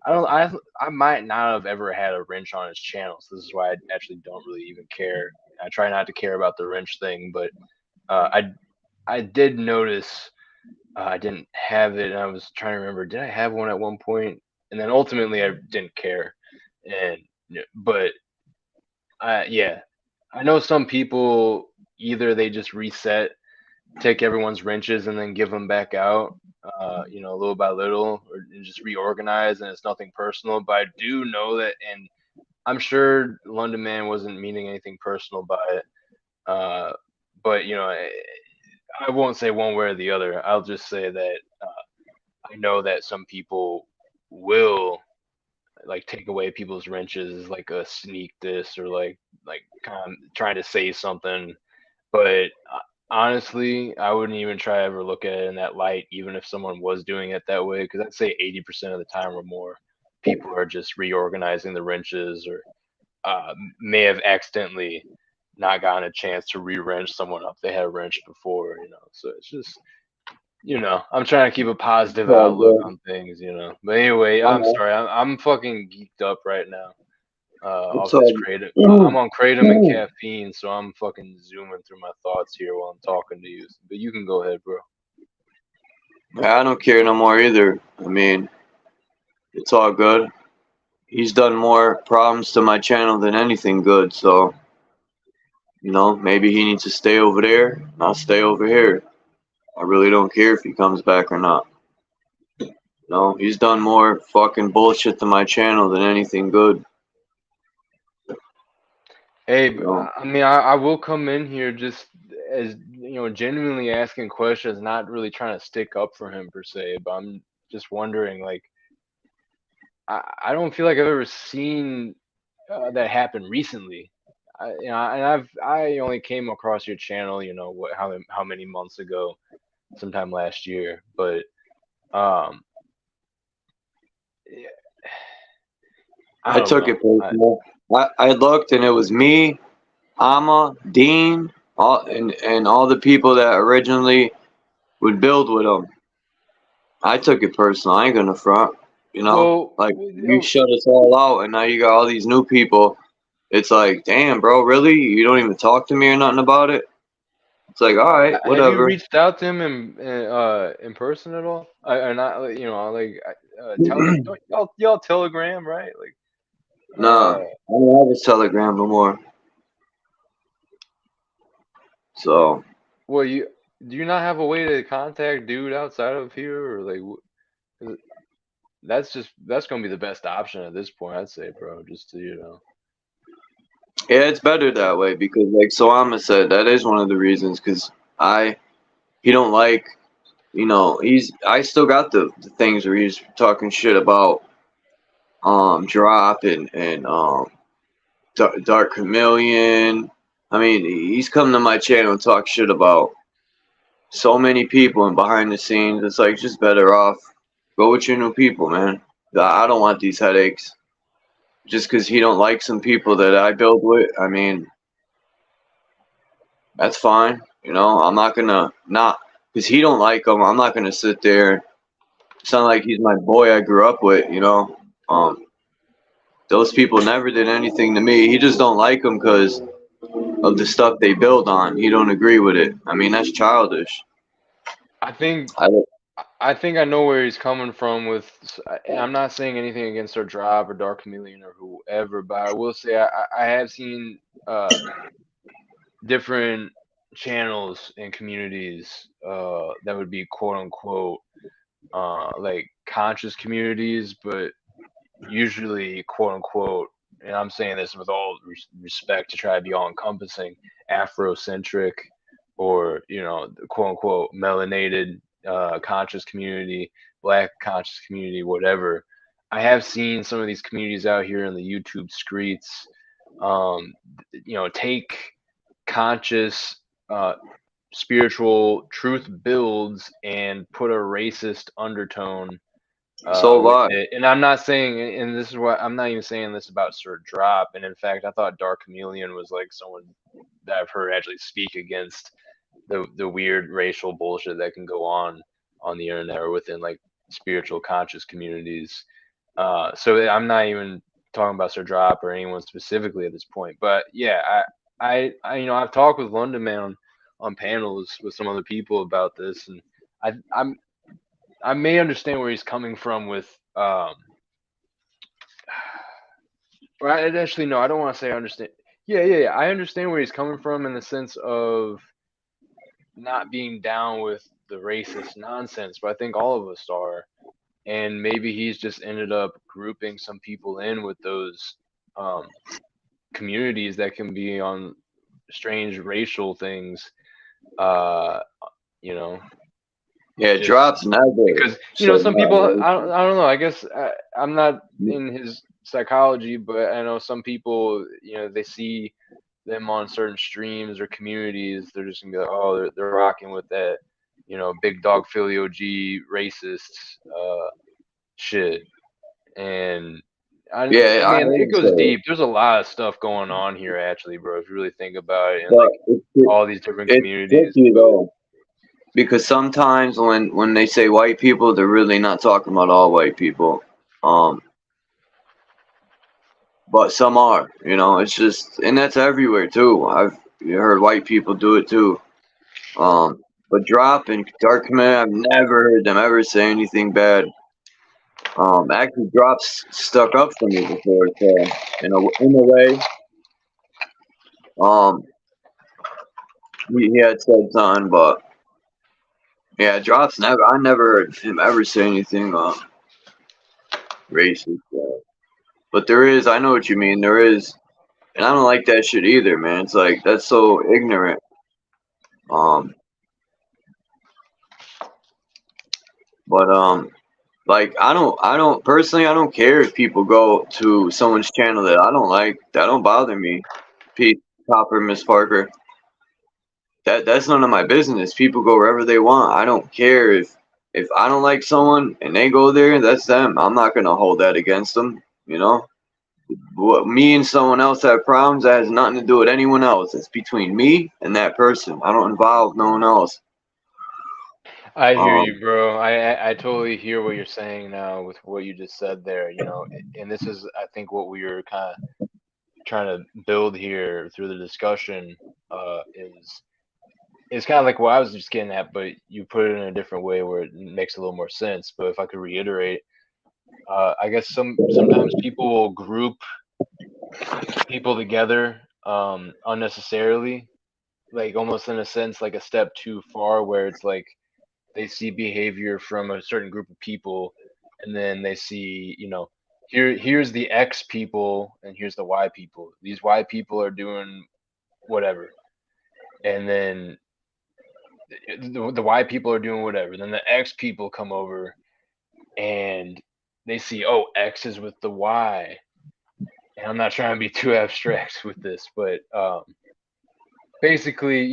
I might not have ever had a wrench on his channel, so this is why I actually don't really even care. I try not to care about the wrench thing, but I did notice. I didn't have it, and I was trying to remember. Did I have one at one point? And then ultimately, I didn't care. But yeah, I know some people either they just reset, take everyone's wrenches, and then give them back out, little by little, or just reorganize, and it's nothing personal. But I do know that, and I'm sure London Man wasn't meaning anything personal by it. But I won't say one way or the other. I'll just say that I know that some people will like take away people's wrenches as like a sneak diss or like kind of trying to say something. But honestly, I wouldn't even try to ever look at it in that light, even if someone was doing it that way, because I'd say 80% of the time or more, people are just reorganizing the wrenches or may have accidentally not gotten a chance to re-wrench someone up they had wrenched before, So it's just, I'm trying to keep a positive outlook on things, But anyway, I'm sorry, I'm fucking geeked up right now. Off this kratom. I'm on kratom and caffeine, so I'm fucking zooming through my thoughts here while I'm talking to you. But you can go ahead, bro. I don't care no more either. I mean, it's all good. He's done more problems to my channel than anything good, so maybe he needs to stay over there, and I'll stay over here. I really don't care if he comes back or not. He's done more fucking bullshit to my channel than anything good. Hey, I mean, I will come in here just as, genuinely asking questions, not really trying to stick up for him per se, but I'm just wondering, like, I don't feel like I've ever seen that happen recently. I only came across your channel, how many months ago, sometime last year, but yeah, I took it personal. I looked and it was me, Ama, Dean, and all the people that originally would build with him. I took it personal. I ain't gonna front. You shut us all out, and now you got all these new people. It's like, damn, bro, really? You don't even talk to me or nothing about it? It's like, all right, whatever. Have you reached out to him in person at all? Or not, y'all Telegram, right? Like, no, I don't have a Telegram no more. So. Well, do you not have a way to contact dude outside of here, or like? That's gonna be the best option at this point, I'd say, bro. Just to Yeah, it's better that way because, like Salama said, that is one of the reasons. Because he don't like, I still got the things where he's talking shit about, Drop and Dark Chameleon. I mean, he's come to my channel and talk shit about so many people and behind the scenes. It's like just better off go with your new people, man. I don't want these headaches. Just because he don't like some people that I build with, I mean, that's fine. I'm not gonna because he don't like them. I'm not gonna sit there. Sound like he's my boy I grew up with. Those people never did anything to me. He just don't like them because of the stuff they build on. He don't agree with it. I mean, that's childish. I think I I think I know where he's coming from with. I'm not saying anything against Sir Drop or Dark Chameleon or whoever, but I will say I have seen different channels and communities that would be quote unquote like conscious communities, but usually quote unquote, and I'm saying this with all respect to try to be all encompassing, Afrocentric or quote unquote melanated conscious community, black conscious community, whatever. I have seen some of these communities out here in the YouTube streets, um, take conscious spiritual truth builds and put a racist undertone so with have I. it. And I'm not saying, and this is what I'm not even saying this about Sir Drop. And in fact, I thought Dark Chameleon was like someone that I've heard actually speak against the weird racial bullshit that can go on the internet or within like spiritual conscious communities. So I'm not even talking about Sir Drop or anyone specifically at this point. But yeah, I've talked with London Man on panels with some other people about this, and I may understand where he's coming from with or actually no, I don't want to say I understand. Yeah. I understand where he's coming from in the sense of not being down with the racist nonsense, but I think all of us are. And maybe he's just ended up grouping some people in with those um, communities that can be on strange racial things. Uh, you know, Yeah, just Drops never because said some people that. I don't know. I guess I'm not in his psychology, but I know some people they see them on certain streams or communities, they're just gonna be like, oh, they're rocking with that big dog Philly OG racist shit. And Yeah, I I mean, it heard goes so, deep. There's a lot of stuff going on here, actually, bro. If you really think about it, and but like all these different it's communities. tricky though because sometimes when they say white people, they're really not talking about all white people. Um, but some are. It's just, and that's everywhere too. I've heard white people do it too. But Drop and Dark Command, I've never heard them ever say anything bad. Actually, Drop's stuck up for me before, so in a way, um, he had said something, but yeah, Drop's never. I never heard him ever say anything racist. But there is. I know what you mean. There is, and I don't like that shit either, man. It's like that's so ignorant. Um, but like I don't personally. I don't care if people go to someone's channel that I don't like. That don't bother me. Pete, Copper, Miss Parker. That's none of my business. People go wherever they want. I don't care if I don't like someone and they go there. That's them. I'm not gonna hold that against them. What me and someone else have problems, that has nothing to do with anyone else. It's between me and that person. I don't involve no one else. I hear Um, you, bro. I totally hear what you're saying now with what you just said there. And this is, I think, what we were kind of trying to build here through the discussion. Is kind of like what I was just getting at, but you put it in a different way where it makes a little more sense. But if I could reiterate, I guess sometimes people will group people together unnecessarily, like almost in a sense like a step too far, where it's like they see behavior from a certain group of people, and then they see, here's the X people and here's the Y people. These Y people are doing whatever, and then the Y people are doing whatever. Then the X people come over and they see, oh, X is with the Y. And I'm not trying to be too abstract with this, but basically,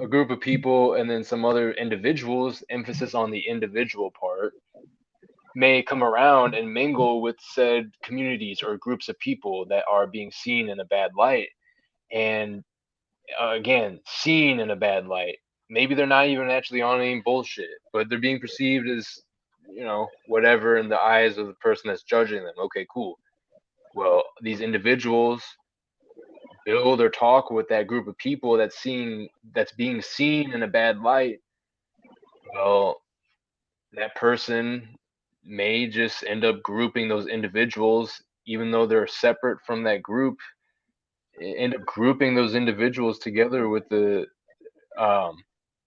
a group of people and then some other individuals, emphasis on the individual part, may come around and mingle with said communities or groups of people that are being seen in a bad light. And again, seen in a bad light. Maybe they're not even actually on any bullshit, but they're being perceived as, whatever in the eyes of the person that's judging them. Okay, cool. Well, these individuals build or talk with that group of people that's being seen in a bad light, well, that person may just end up grouping those individuals, even though they're separate from that group, end up grouping those individuals together with the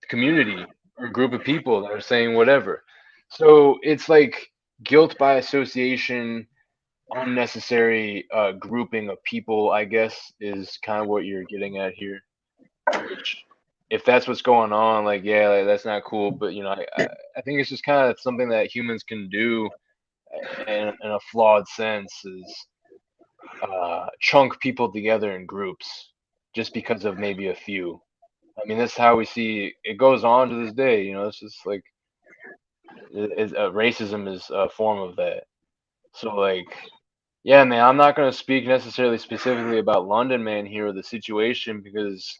community or group of people that are saying whatever. So it's like guilt by association, unnecessary grouping of people, I guess, is kind of what you're getting at here. Which, if that's what's going on, like, yeah, like, that's not cool. But I think it's just kind of something that humans can do in a flawed sense, is chunk people together in groups just because of maybe a few. I mean, that's how we see it goes on to this day. It's just like racism is a form of that. So, like, yeah, man, I'm not gonna speak necessarily specifically about London Man here or the situation, because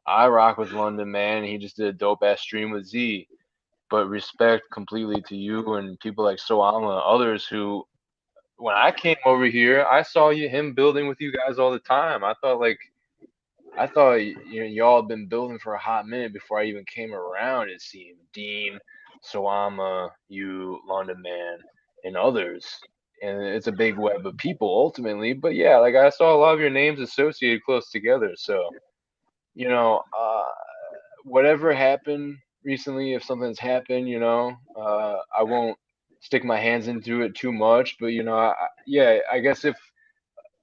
I rock with London Man. He just did a dope ass stream with Z. But respect completely to you and people like Soama and others who, when I came over here, I saw him building with you guys all the time. I thought y'all had been building for a hot minute before I even came around. It seemed Dean, Soama, you, London Man, and others. And it's a big web of people ultimately. But yeah, like, I saw a lot of your names associated close together. So, whatever happened recently, if something's happened, I won't stick my hands into it too much. But I guess if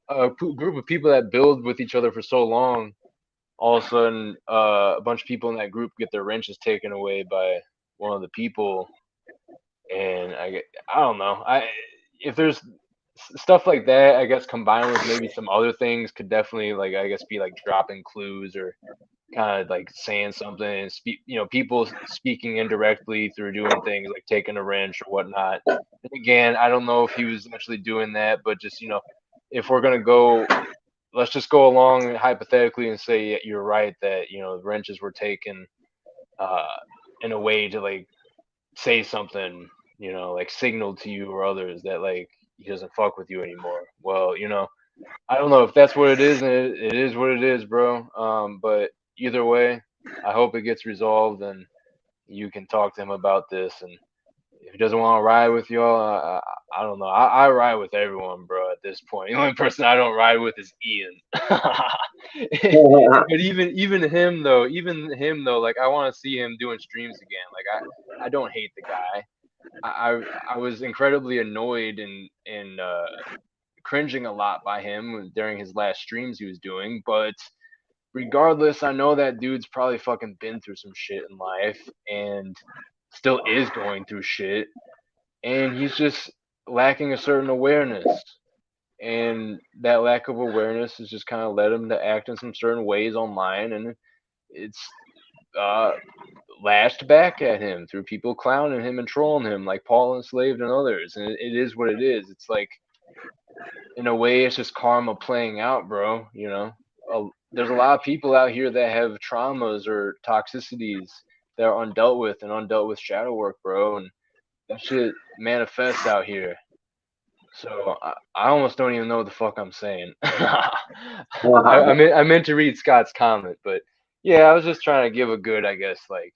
a group of people that build with each other for so long, all of a sudden a bunch of people in that group get their wrenches taken away by one of the people, and I don't know. If there's stuff like that, I guess combined with maybe some other things, could definitely, like, I guess, be like dropping clues or kind of like saying something, and people speaking indirectly through doing things like taking a wrench or whatnot. And again, I don't know if he was actually doing that, but just if we're gonna go, let's just go along hypothetically and say you're right that the wrenches were taken in a way to, like, say something, like signal to you or others that, like, he doesn't fuck with you anymore. Well, I don't know if that's what it is, and it is what it is, bro. But either way, I hope it gets resolved and you can talk to him about this. And if he doesn't want to ride with y'all, I don't know. I ride with everyone, bro. At this point, the only person I don't ride with is Ian. But even him though, like, I want to see him doing streams again. Like, I don't hate the guy. I was incredibly annoyed and cringing a lot by him during his last streams he was doing, but regardless, I know that dude's probably fucking been through some shit in life and still is going through shit, and he's just lacking a certain awareness, and that lack of awareness has just kind of led him to act in some certain ways online, and it's lashed back at him through people clowning him and trolling him like Paul Enslaved and others, and it is what it is. It's like, in a way, it's just karma playing out, bro. There's a lot of people out here that have traumas or toxicities that are undealt with shadow work, bro, and that shit manifests out here. So I almost don't even know what the fuck I'm saying. I meant to read Scott's comment, but yeah, I was just trying to give a good, I guess, like,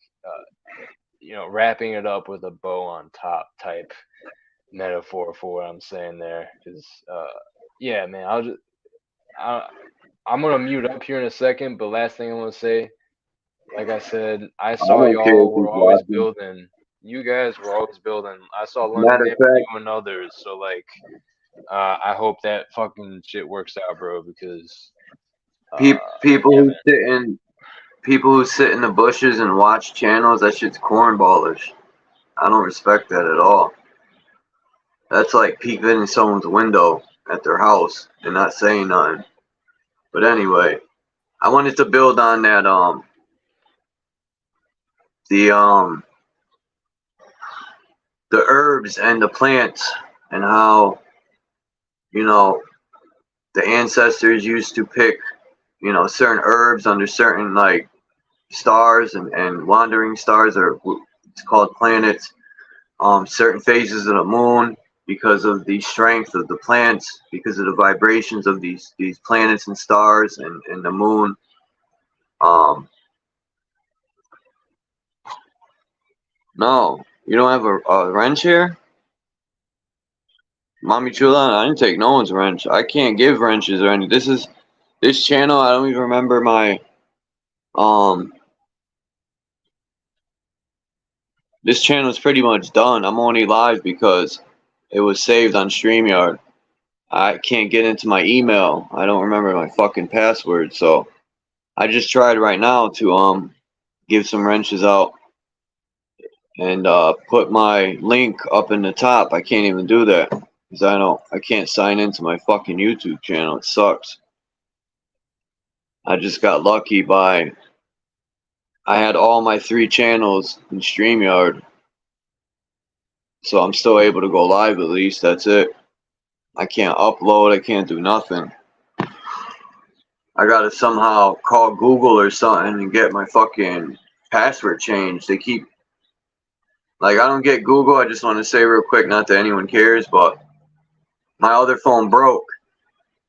wrapping it up with a bow on top type metaphor for what I'm saying there. Because yeah, man, I'm gonna mute up here in a second, but last thing I want to say, like I said, I saw y'all were always building. You guys were always building. I saw London and others. So, like, I hope that fucking shit works out, bro. Because people who sit in the bushes and watch channels, that shit's cornballish. I don't respect that at all. That's like peeking in someone's window at their house and not saying nothing. But anyway, I wanted to build on that the herbs and the plants, and how the ancestors used to pick certain herbs under certain, like, stars and wandering stars, or it's called planets, certain phases of the moon, because of the strength of the plants, because of the vibrations of these planets and stars and the moon. No, you don't have a wrench here? Mommy Chula, I didn't take no one's wrench. I can't give wrenches or anything. This channel, I don't even remember my this channel is pretty much done. I'm only live because it was saved on StreamYard. I can't get into my email. I don't remember my fucking password, so I just tried right now to give some wrenches out and put my link up in the top. I can't even do that because I can't sign into my fucking YouTube channel. It sucks. I just got lucky by I had all my 3 channels in StreamYard, so I'm still able to go live at least. That's it. I can't upload. I can't do nothing. I gotta somehow call Google or something and get my fucking password changed. They keep, like, I don't get Google. I just want to say real quick, not that anyone cares, but my other phone broke.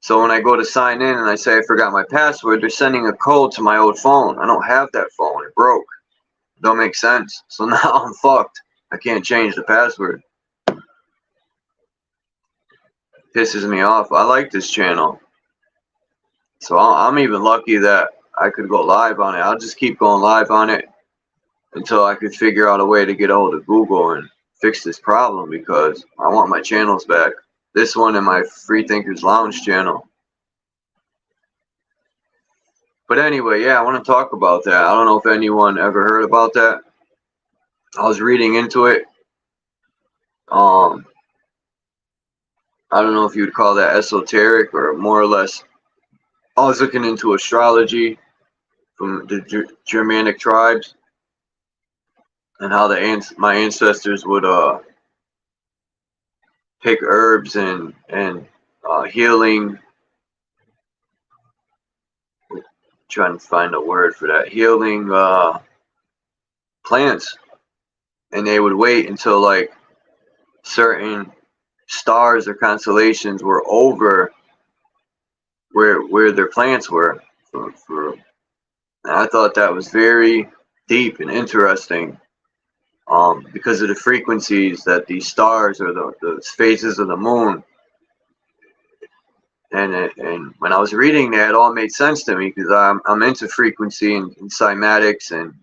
So when I go to sign in and I say I forgot my password, they're sending a code to my old phone. I don't have that phone. It broke. Don't make sense. So now I'm fucked. I can't change the password. Pisses me off. I like this channel. So I'm even lucky that I could go live on it. I'll just keep going live on it until I could figure out a way to get a hold of Google and fix this problem, because I want my channels back. This one and my Freethinkers Lounge channel. But anyway, yeah, I want to talk about that. I don't know if anyone ever heard about that. I was reading into it. I don't know if you would call that esoteric or more or less. I was looking into astrology from the Germanic tribes and how my ancestors would pick herbs and healing. Trying to find a word for that. Healing plants, and they would wait until like certain stars or constellations were over where their plants were. And I thought that was very deep and interesting, because of the frequencies that these stars or the phases of the moon. And when I was reading that, it all made sense to me, because I'm into frequency and cymatics and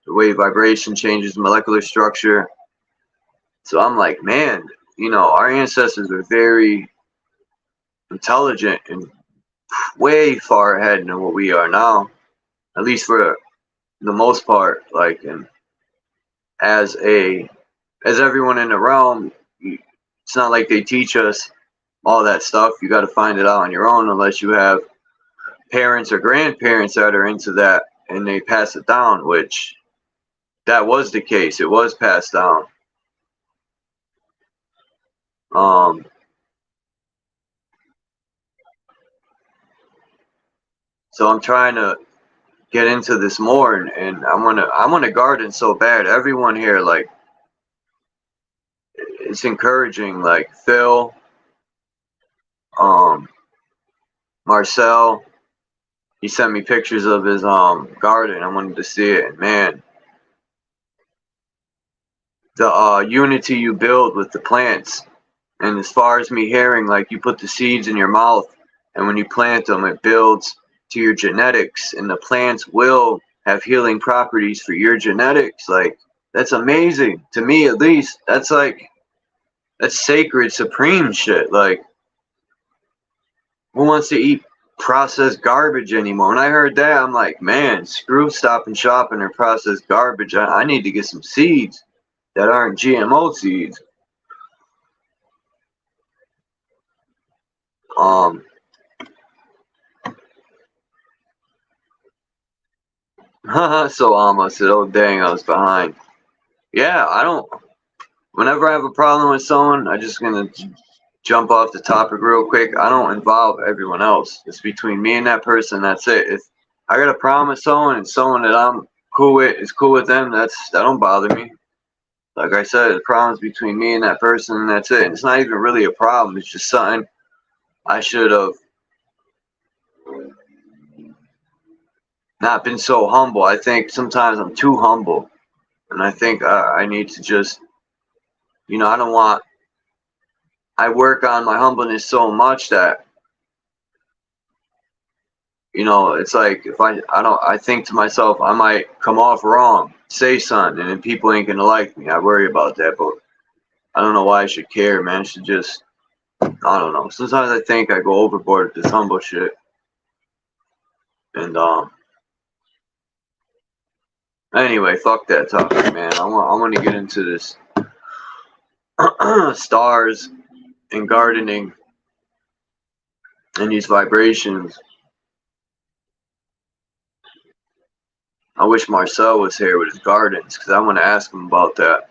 the way vibration changes molecular structure. So I'm like, man, our ancestors are very intelligent and way far ahead than what we are now, at least for the most part. Like, and as everyone in the realm, it's not like they teach us all that stuff. You got to find it out on your own, unless you have parents or grandparents that are into that and they pass it down, which that was the case. It was passed down. So I'm trying to get into this more, and I want to garden so bad. Everyone here, like, it's encouraging. Like Phil, Marcel, he sent me pictures of his garden. I wanted to see it, and man, the unity you build with the plants. And as far as me hearing, like, you put the seeds in your mouth, and when you plant them, it builds to your genetics, and the plants will have healing properties for your genetics. Like, that's amazing to me, at least. That's sacred, supreme shit. Like, who wants to eat processed garbage anymore? When I heard that, I'm like, man, screw Stop and Shopping or processed garbage. I need to get some seeds that aren't GMO seeds. So I said, oh dang, I was behind. Yeah, whenever I have a problem with someone, I'm just gonna jump off the topic real quick. I don't involve everyone else. It's between me and that person. That's it. If I got a problem with someone and someone that I'm cool with is cool with them, that don't bother me. Like I said, the problem's between me and that person, and that's it. And it's not even really a problem. It's just something I should have not been so humble. I think sometimes I'm too humble, and I think I need to just, I don't want. I work on my humbleness so much that it's like if I think to myself, I might come off wrong, say something, and then people ain't gonna like me. I worry about that, but I don't know why I should care, man. I should just, I don't know. Sometimes I think I go overboard with this humble shit, and anyway, fuck that topic, man. I want to get into this stars and gardening and these vibrations. I wish Marcel was here with his gardens because I want to ask him about that.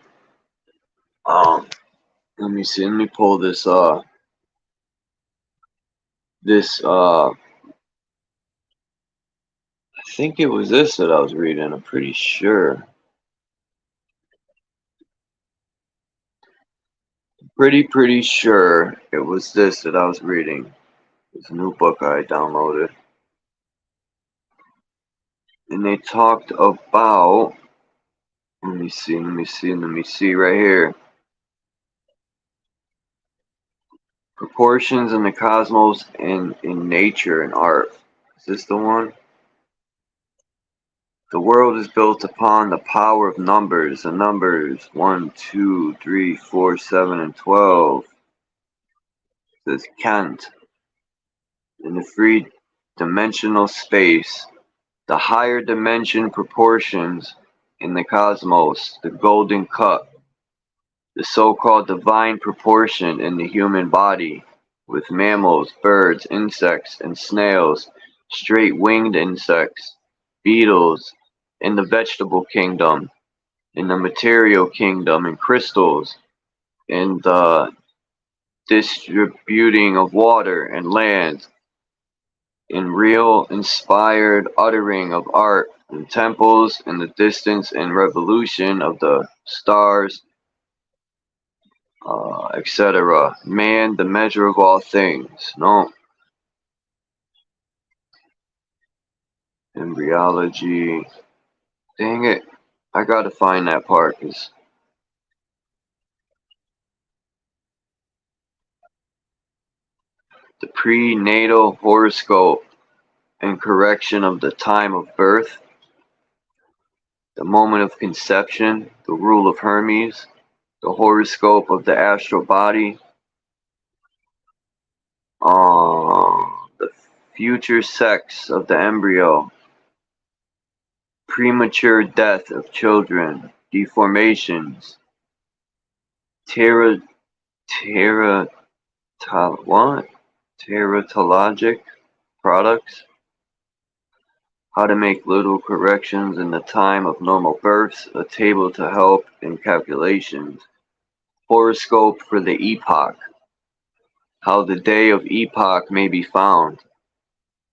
Let me see. Let me pull this. I think it was this that I was reading. I'm pretty sure. Pretty sure it was this that I was reading. It's a new book I downloaded. And they talked about, let me see right here. Proportions in the cosmos and in nature and art. Is this the one? The world is built upon the power of numbers. The numbers 1, 2, 3, 4, 7, and 12. It says Kant. In the three-dimensional space, the higher dimension proportions in the cosmos, the golden cup, the so-called divine proportion in the human body, with mammals, birds, insects, and snails, straight-winged insects, beetles, in the vegetable kingdom, in the material kingdom, in crystals, in the distributing of water and land, in real inspired uttering of art and temples, in the distance and revolution of the stars, etc. Man, the measure of all things. No. Embryology. Dang it. I gotta find that part, because the prenatal horoscope and correction of the time of birth, the moment of conception, the rule of Hermes, the horoscope of the astral body, the future sex of the embryo, premature death of children, deformations, teratologic products, how to make little corrections in the time of normal births, a table to help in calculations, horoscope for the epoch, how the day of epoch may be found,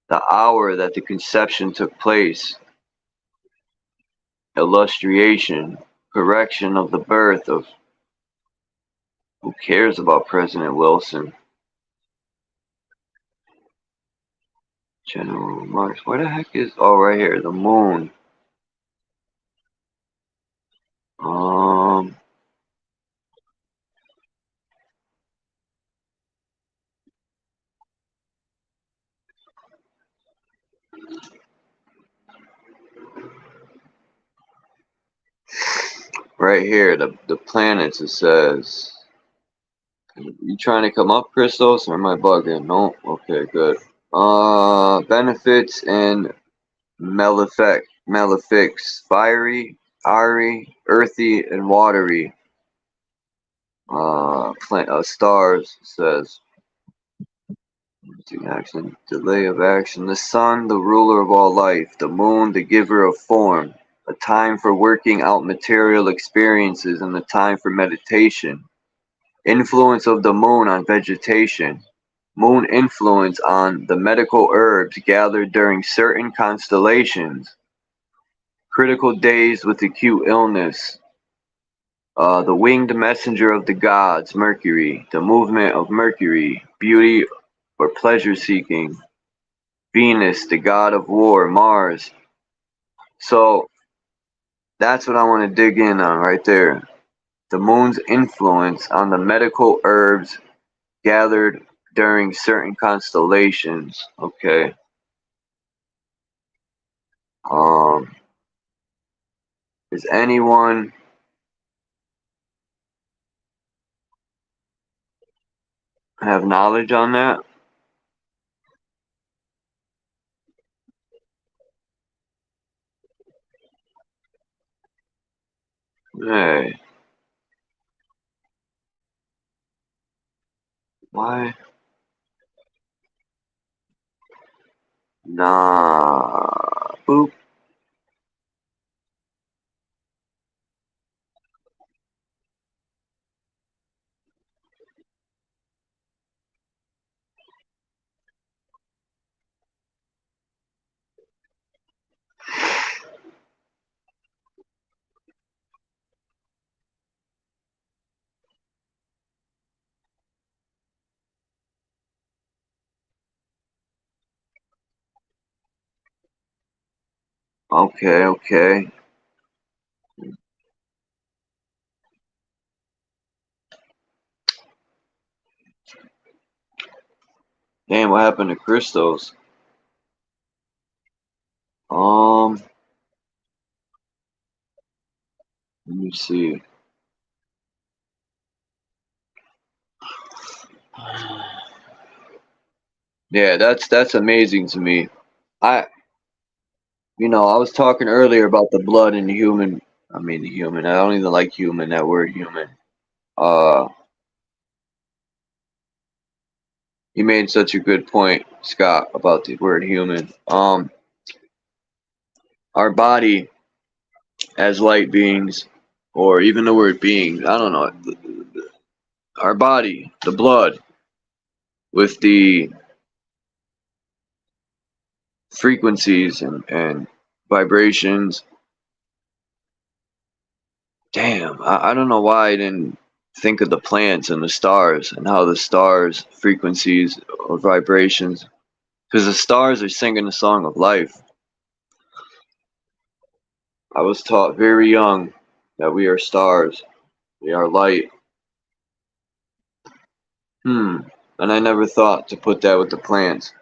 the hour that the conception took place, illustration, correction of the birth of, who cares about President Wilson? General remarks. Where the heck is, oh, right here, the moon. Right here, the planets, it says. You trying to come up, Christos, or am I bugging? No? Okay, good. Benefits and malefics. Fiery, airy, earthy, and watery. Stars, says. Action, delay of action. The sun, the ruler of all life. The moon, the giver of form. A time for working out material experiences and the time for meditation. Influence of the moon on vegetation. Moon influence on the medical herbs gathered during certain constellations. Critical days with acute illness. The winged messenger of the gods, Mercury. The movement of Mercury, beauty or pleasure seeking. Venus, the god of war, Mars. So that's what I want to dig in on right there. The moon's influence on the medical herbs gathered during certain constellations. Okay. Um, does anyone have knowledge on that? Hey, why? Nah. Boop. Okay, okay. Damn, what happened to crystals? Let me see. Yeah, that's amazing to me. I, I was talking earlier about the blood in the human. I mean, the human. I don't even like human. That word, human. Uh, you made such a good point, Scott, about the word human. Our body as light beings, or even the word being. I don't know. Our body, the blood, with the frequencies and vibrations. Damn, I don't know why I didn't think of the plants and the stars and how the stars frequencies or vibrations, because the stars are singing the song of life. I was taught very young that we are stars, we are light. And I never thought to put that with the plants.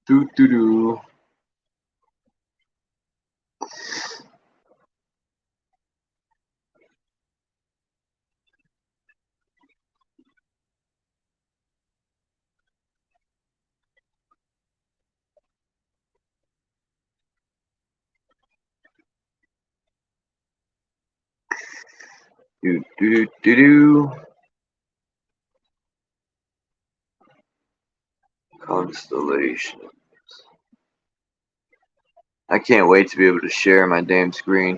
Doo doo doo. Doo doo doo doo. Constellation. I can't wait to be able to share my damn screen.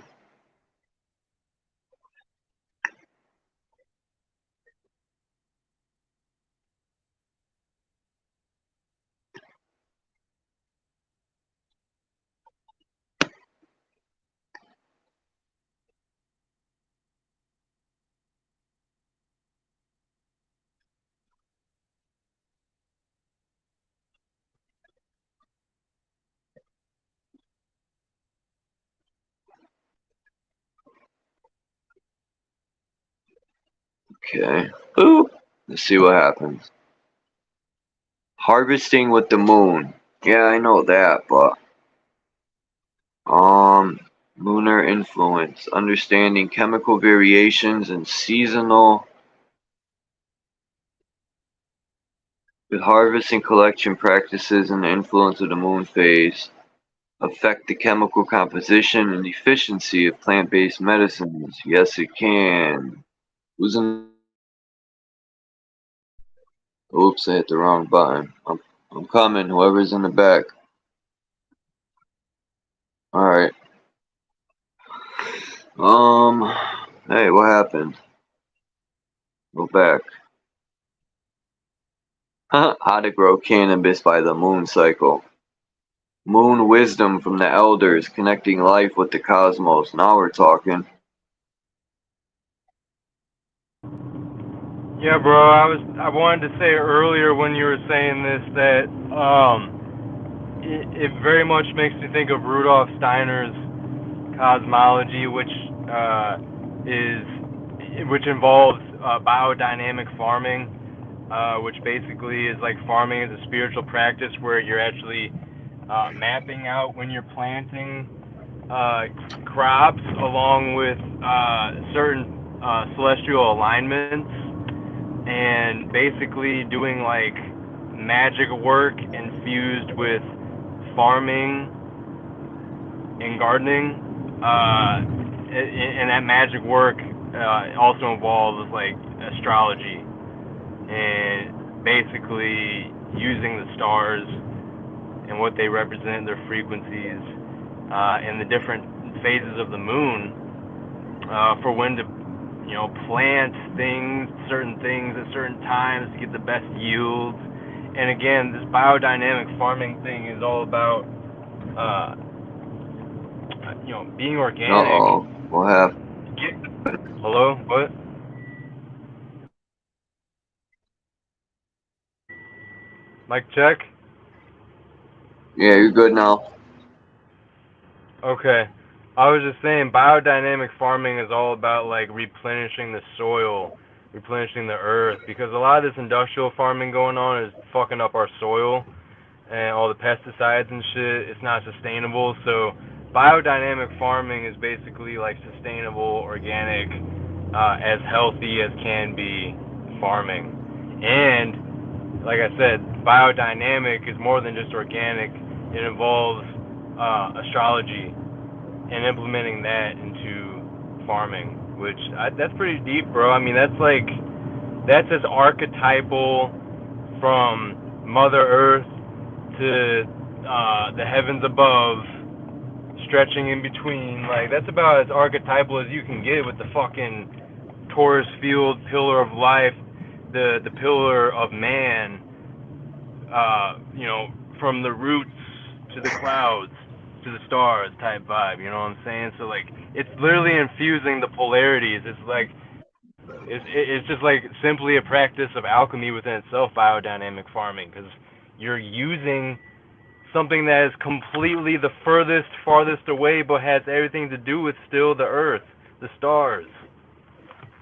Okay. Boop. Let's see what happens. Harvesting with the moon. Yeah, I know that, but um lunar influence, understanding chemical variations and seasonal with harvest and collection practices and the influence of the moon phase affect the chemical composition and efficiency of plant-based medicines. Yes, it can. Who's in? Oops, I hit the wrong button. I'm coming. Whoever's in the back. All right. Hey, what happened? Go back. How to grow cannabis by the moon cycle. Moon wisdom from the elders, connecting life with the cosmos. Now we're talking. Yeah, bro. I wanted to say earlier when you were saying this that it very much makes me think of Rudolf Steiner's cosmology, is which involves biodynamic farming, which basically is like farming is a spiritual practice where you're actually mapping out when you're planting uh, crops along with certain celestial alignments, and basically doing like magic work infused with farming and gardening. And that magic work also involves like astrology and basically using the stars and what they represent, their frequencies, and the different phases of the moon for when to, plant things, certain things at certain times to get the best yields. And again, this biodynamic farming thing is all about, uh, being organic. Uh-oh. What happened? Get, hello, what? Mic check. Yeah, you're good now. Okay. I was just saying biodynamic farming is all about like replenishing the soil, replenishing the earth, because a lot of this industrial farming going on is fucking up our soil and all the pesticides and shit. It's not sustainable. So biodynamic farming is basically like sustainable, organic, as healthy as can be farming. And like I said, biodynamic is more than just organic. It involves astrology and implementing that into farming, which that's pretty deep, bro. I mean, that's as archetypal from Mother Earth to the heavens above, stretching in between. Like that's about as archetypal as you can get with the fucking Taurus field pillar of life, the pillar of man. From the roots to the clouds to the stars type vibe. You know what I'm saying? So like, it's literally infusing the polarities. It's just like simply a practice of alchemy within itself, biodynamic farming, because you're using something that is completely the farthest away, but has everything to do with still the earth, the stars.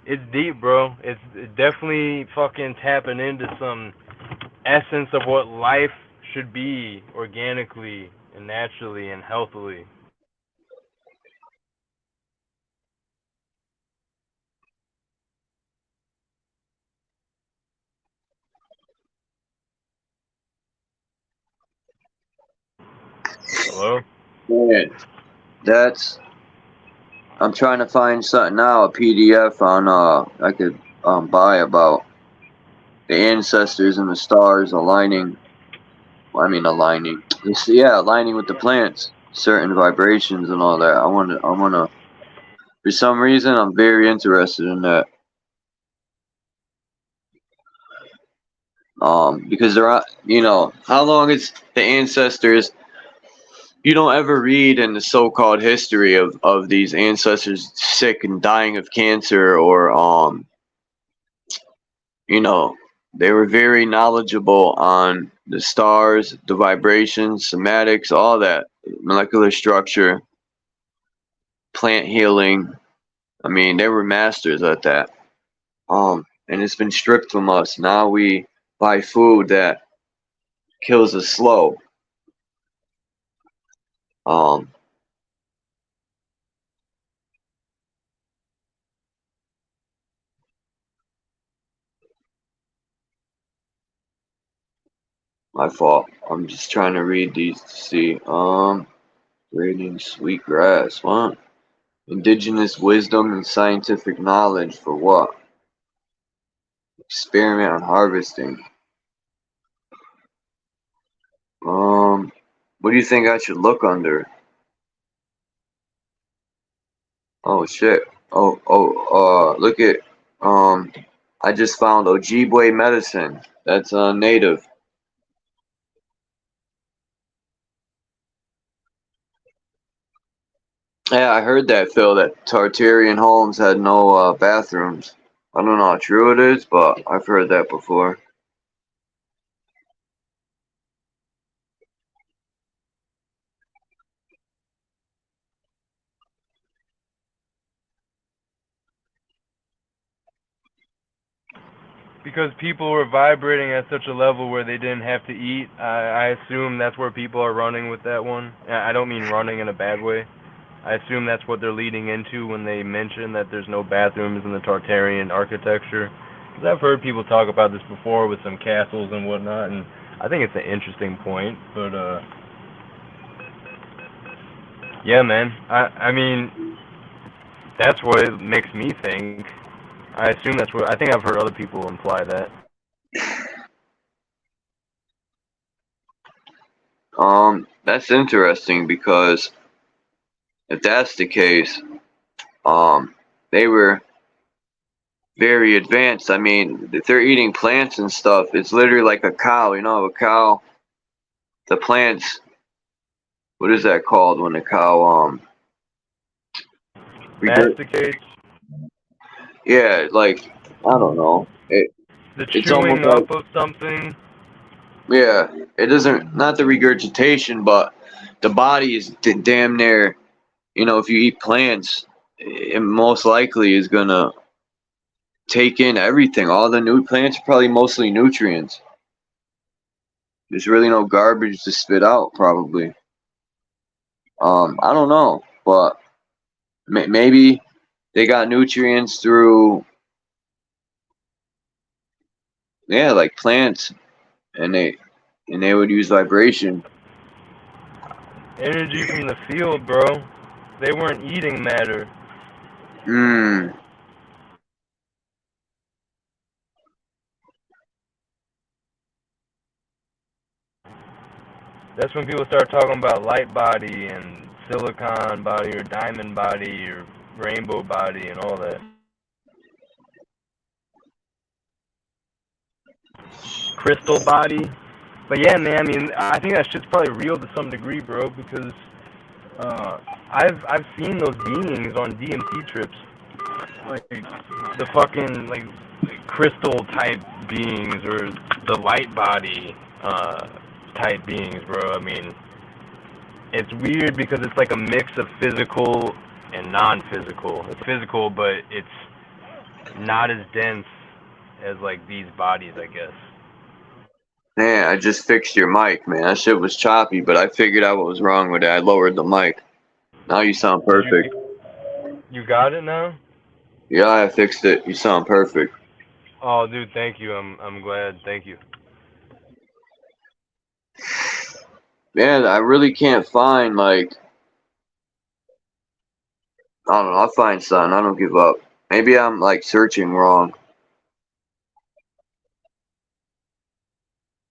It's deep, bro. It's definitely fucking tapping into some essence of what life should be organically and naturally and healthily. Hello? Man, that's I'm trying to find something now, a PDF on I could buy about the ancestors and the stars aligning. I mean aligning. Yeah, aligning with the plants, certain vibrations and all that. I wanna for some reason I'm very interested in that. Because there are, how long it's the ancestors. You don't ever read in the so-called history of these ancestors sick and dying of cancer, or you know they were very knowledgeable on the stars, the vibrations, somatics, all that, molecular structure, plant healing. I mean, they were masters at that. And it's been stripped from us. Now we buy food that kills us slow. um my fault. I'm just trying to read these to see. Breeding sweetgrass. What? Indigenous wisdom and scientific knowledge for what? Experiment on harvesting. Um, what do you think I should look under? Oh shit. Look at um. I just found Ojibwe medicine. That's native. Yeah, I heard that, Phil. That Tartarian homes had no bathrooms. I don't know how true it is, but I've heard that before. Because people were vibrating at such a level where they didn't have to eat. I assume that's where people are running with that one. I don't mean running in a bad way. I assume that's what they're leading into when they mention that there's no bathrooms in the Tartarian architecture. Because I've heard people talk about this before with some castles and whatnot, and I think it's an interesting point. But yeah, man. I mean, that's what it makes me think. I assume that's what I think. I've heard other people imply that. That's interesting because if that's the case, they were very advanced. I mean, if they're eating plants and stuff, it's literally like a cow. You know, a cow, the plants. What is that called when a cow Masticates. Yeah, like I don't know. The It's chewing almost up of something. Yeah, it doesn't, not the regurgitation, but the body is damn near, if you eat plants, it most likely is gonna take in everything. All the new plants are probably mostly nutrients. There's really no garbage to spit out, probably. I don't know, but maybe they got nutrients through, yeah, like plants, and they would use vibration. Energy from the field, bro. They weren't eating matter. Hmm. That's when people start talking about light body and silicon body or diamond body or rainbow body and all that. Crystal body. But yeah, man, I mean, I think that shit's probably real to some degree, bro, because I've seen those beings on DMT trips, like the fucking like crystal type beings or the light body type beings, bro. I mean, it's weird because it's like a mix of physical and non-physical. It's physical, but it's not as dense as like these bodies, I guess. Man, I just fixed your mic, man. That shit was choppy, but I figured out what was wrong with it. I lowered the mic. Now you sound perfect. You got it now? Yeah, I fixed it. You sound perfect. Oh, dude, thank you. I'm glad. Thank you. Man, I really can't find, like, I don't know. I'll find something. I don't give up. Maybe I'm, like, searching wrong.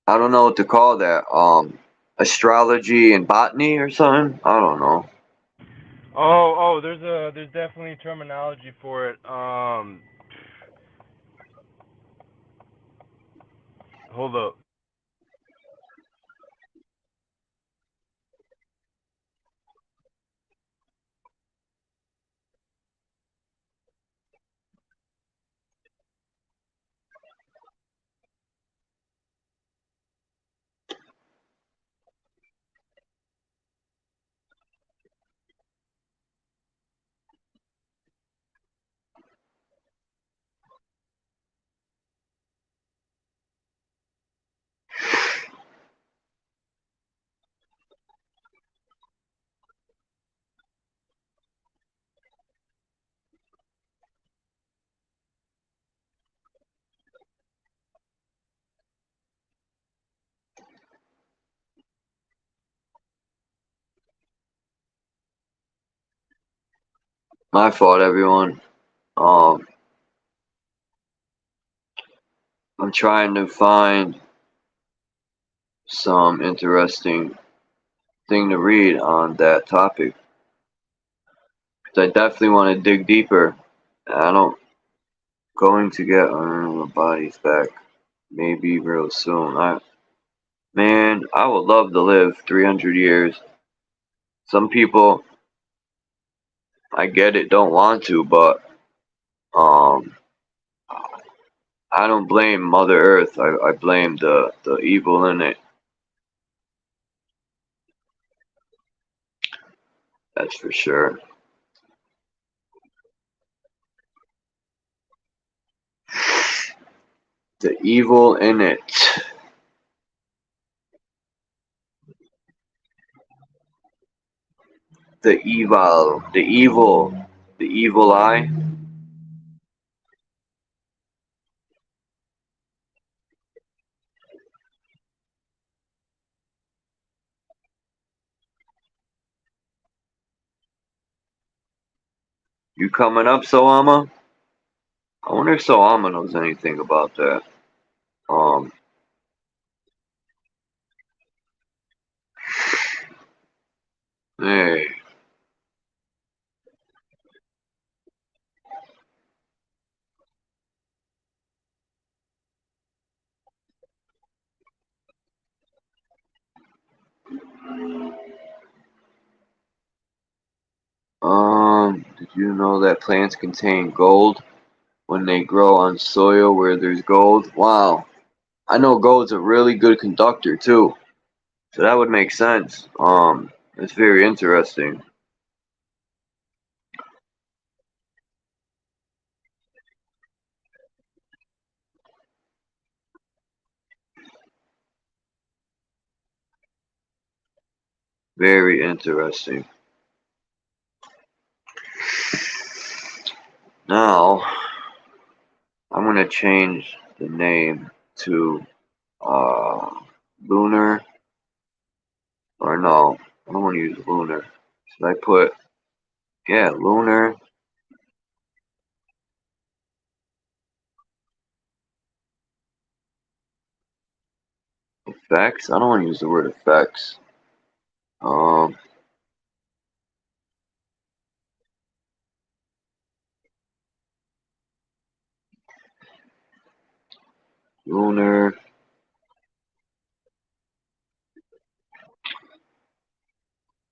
I don't know what to call that. Astrology and botany or something? I don't know. Oh, there's definitely terminology for it. Hold up. My fault, everyone. Um, I'm trying to find some interesting thing to read on that topic. 'Cause I definitely want to dig deeper. I don't going to get our bodies back maybe real soon. Man, I would love to live 300 years. Some people, I get it, don't want to, but um, I don't blame Mother Earth. I blame the evil in it. That's for sure. The evil in it. The evil. The evil. The evil eye. You coming up, Soama? I wonder if Soama knows anything about that. Hey. Did you know that plants contain gold when they grow on soil where there's gold? Wow. I know gold's a really good conductor too. So that would make sense. It's very interesting. Very interesting. Now, I'm gonna change the name to Lunar. Or no, I don't want to use Lunar. Should I put, yeah, Lunar effects? I don't want to use the word effects. Lunar.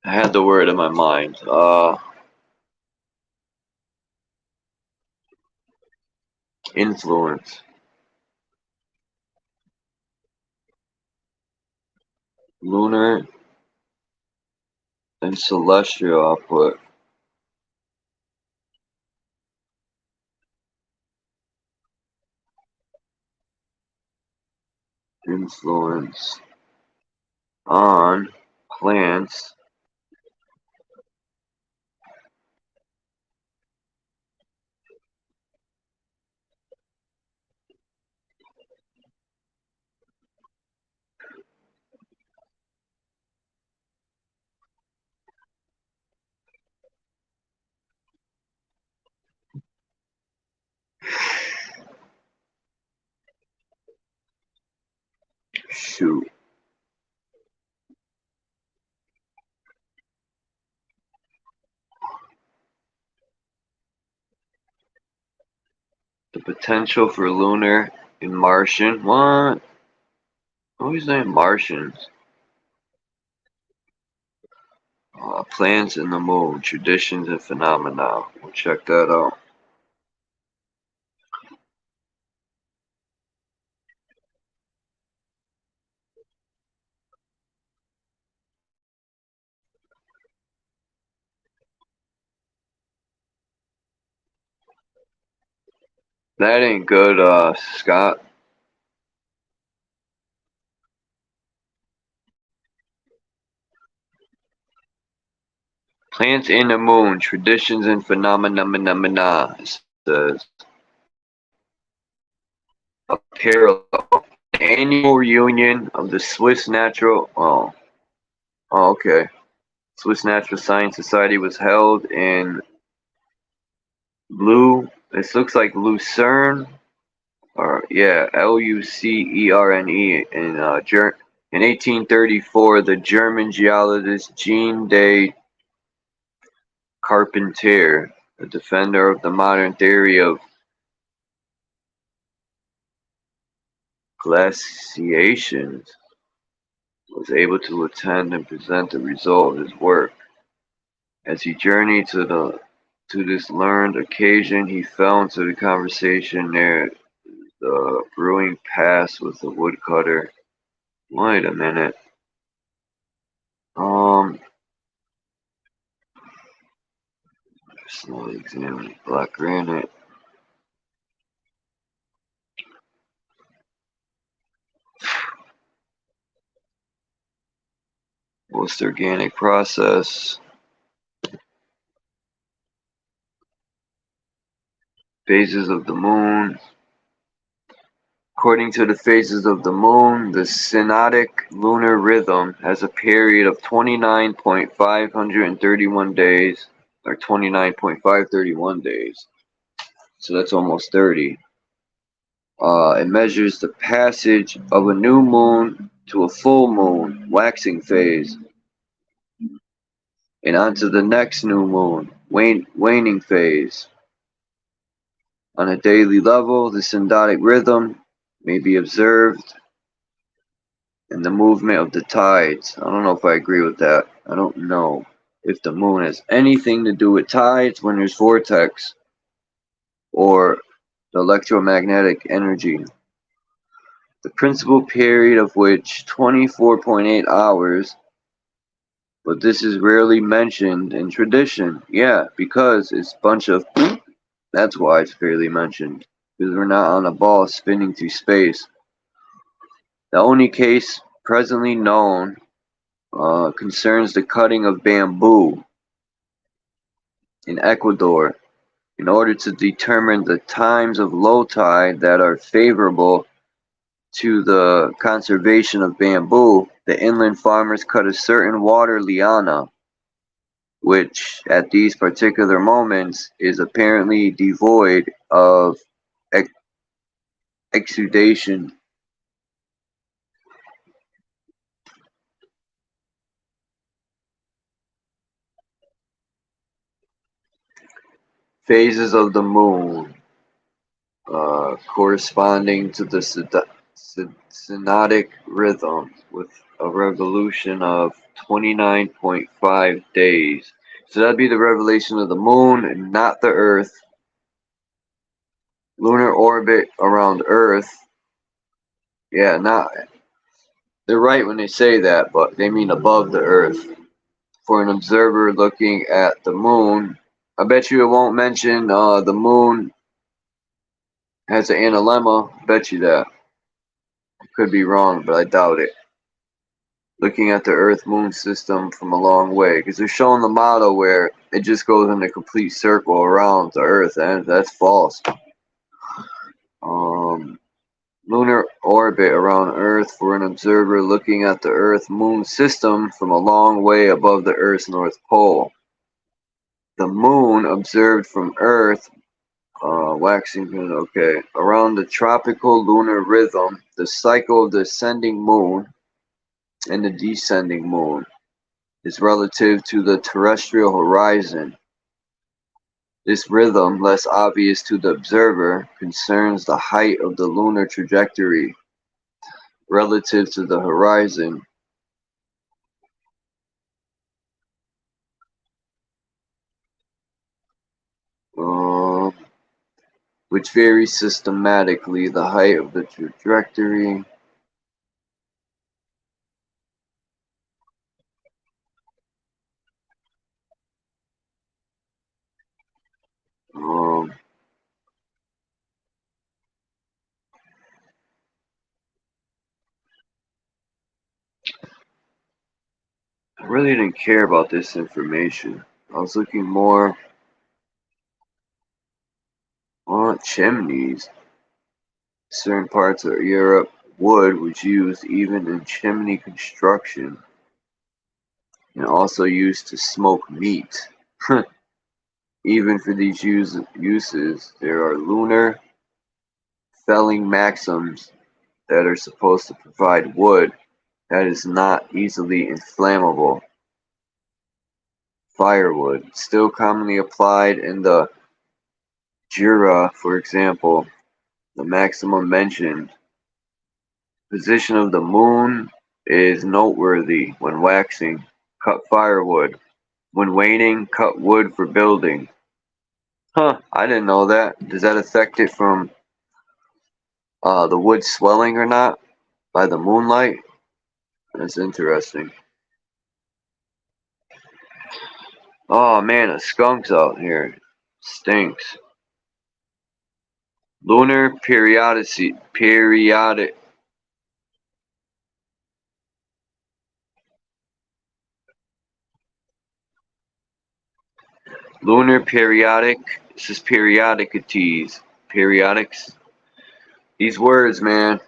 I had the word in my mind. Influence. Lunar and celestial. I'll put influence on plants shoot. The potential for lunar and Martian. What? Always name Martians. Plants in the moon, traditions and phenomena. We'll check that out. That ain't good, Scott. Plants in the moon, traditions and phenomena. It says a parallel. The annual reunion of the Swiss Natural. Okay. Swiss Natural Science Society was held in This looks like Lucerne, or yeah, Lucerne in 1834. The German geologist Jean de Carpentier, a defender of the modern theory of glaciations, was able to attend and present the result of his work. As he journeyed to this learned occasion, he fell into the conversation the brewing pass with the woodcutter. Wait a minute. Slowly examine black granite. Most organic process. Phases of the moon. According to the phases of the moon, the synodic lunar rhythm has a period of 29.531 days, or 29.531 days. So that's almost 30. It measures the passage of a new moon to a full moon, waxing phase, and onto the next new moon, waning phase. On a daily level, the synodic rhythm may be observed in the movement of the tides. I don't know if I agree with that. I don't know if the moon has anything to do with tides when there's vortex or the electromagnetic energy. The principal period of which 24.8 hours, but this is rarely mentioned in tradition. Yeah, because it's a bunch of that's why it's barely mentioned. Because we're not on a ball spinning through space. The only case presently known concerns the cutting of bamboo in Ecuador in order to determine the times of low tide that are favorable to the conservation of bamboo. The inland farmers cut a certain water liana, which at these particular moments is apparently devoid of exudation. Phases of the moon, corresponding to the synodic rhythm, with a revolution of 29.5 days. So that'd be the revolution of the moon and not the Earth. Lunar orbit around Earth. Yeah, not. They're right when they say that, but they mean above the Earth. For an observer looking at the moon, I bet you it won't mention the moon has an analemma. Bet you that. I could be wrong, but I doubt it. Looking at the Earth-Moon system from a long way, because they're showing the model where it just goes in a complete circle around the Earth, and that's false. Lunar orbit around Earth for an observer looking at the Earth-Moon system from a long way above the Earth's North Pole. The Moon observed from Earth, waxing, okay, around the tropical lunar rhythm, the cycle of the ascending moon and the descending moon is relative to the terrestrial horizon. This rhythm, less obvious to the observer, concerns the height of the lunar trajectory relative to the horizon. Which varies systematically. The height of the trajectory I really didn't care about this information. I was looking more on chimneys. Certain parts of Europe, wood was used even in chimney construction and also used to smoke meat. Even for these uses, there are lunar felling maxims that are supposed to provide wood that is not easily inflammable. Firewood, still commonly applied in the Jura, for example. The maximum mentioned. Position of the moon is noteworthy when waxing. Cut firewood. When waning, cut wood for building. Huh, I didn't know that. Does that affect it from the wood swelling or not by the moonlight. That's interesting. Oh man, a skunk's out here. Stinks. Lunar periodic. This is periodicities. Periodics. These words, man.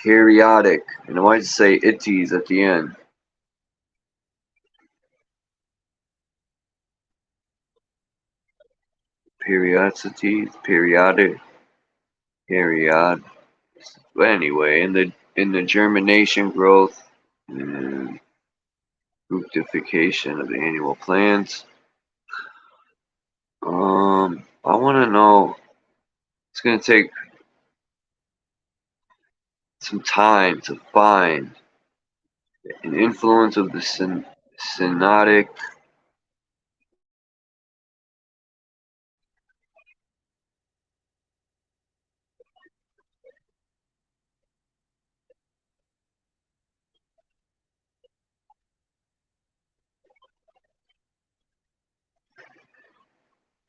Periodic. And why does it say ities at the end? Periodicities. Periodic. Period. But anyway, in the germination, growth, and fructification of the annual plants. I want to know. It's gonna take some time to find an influence of the synodic.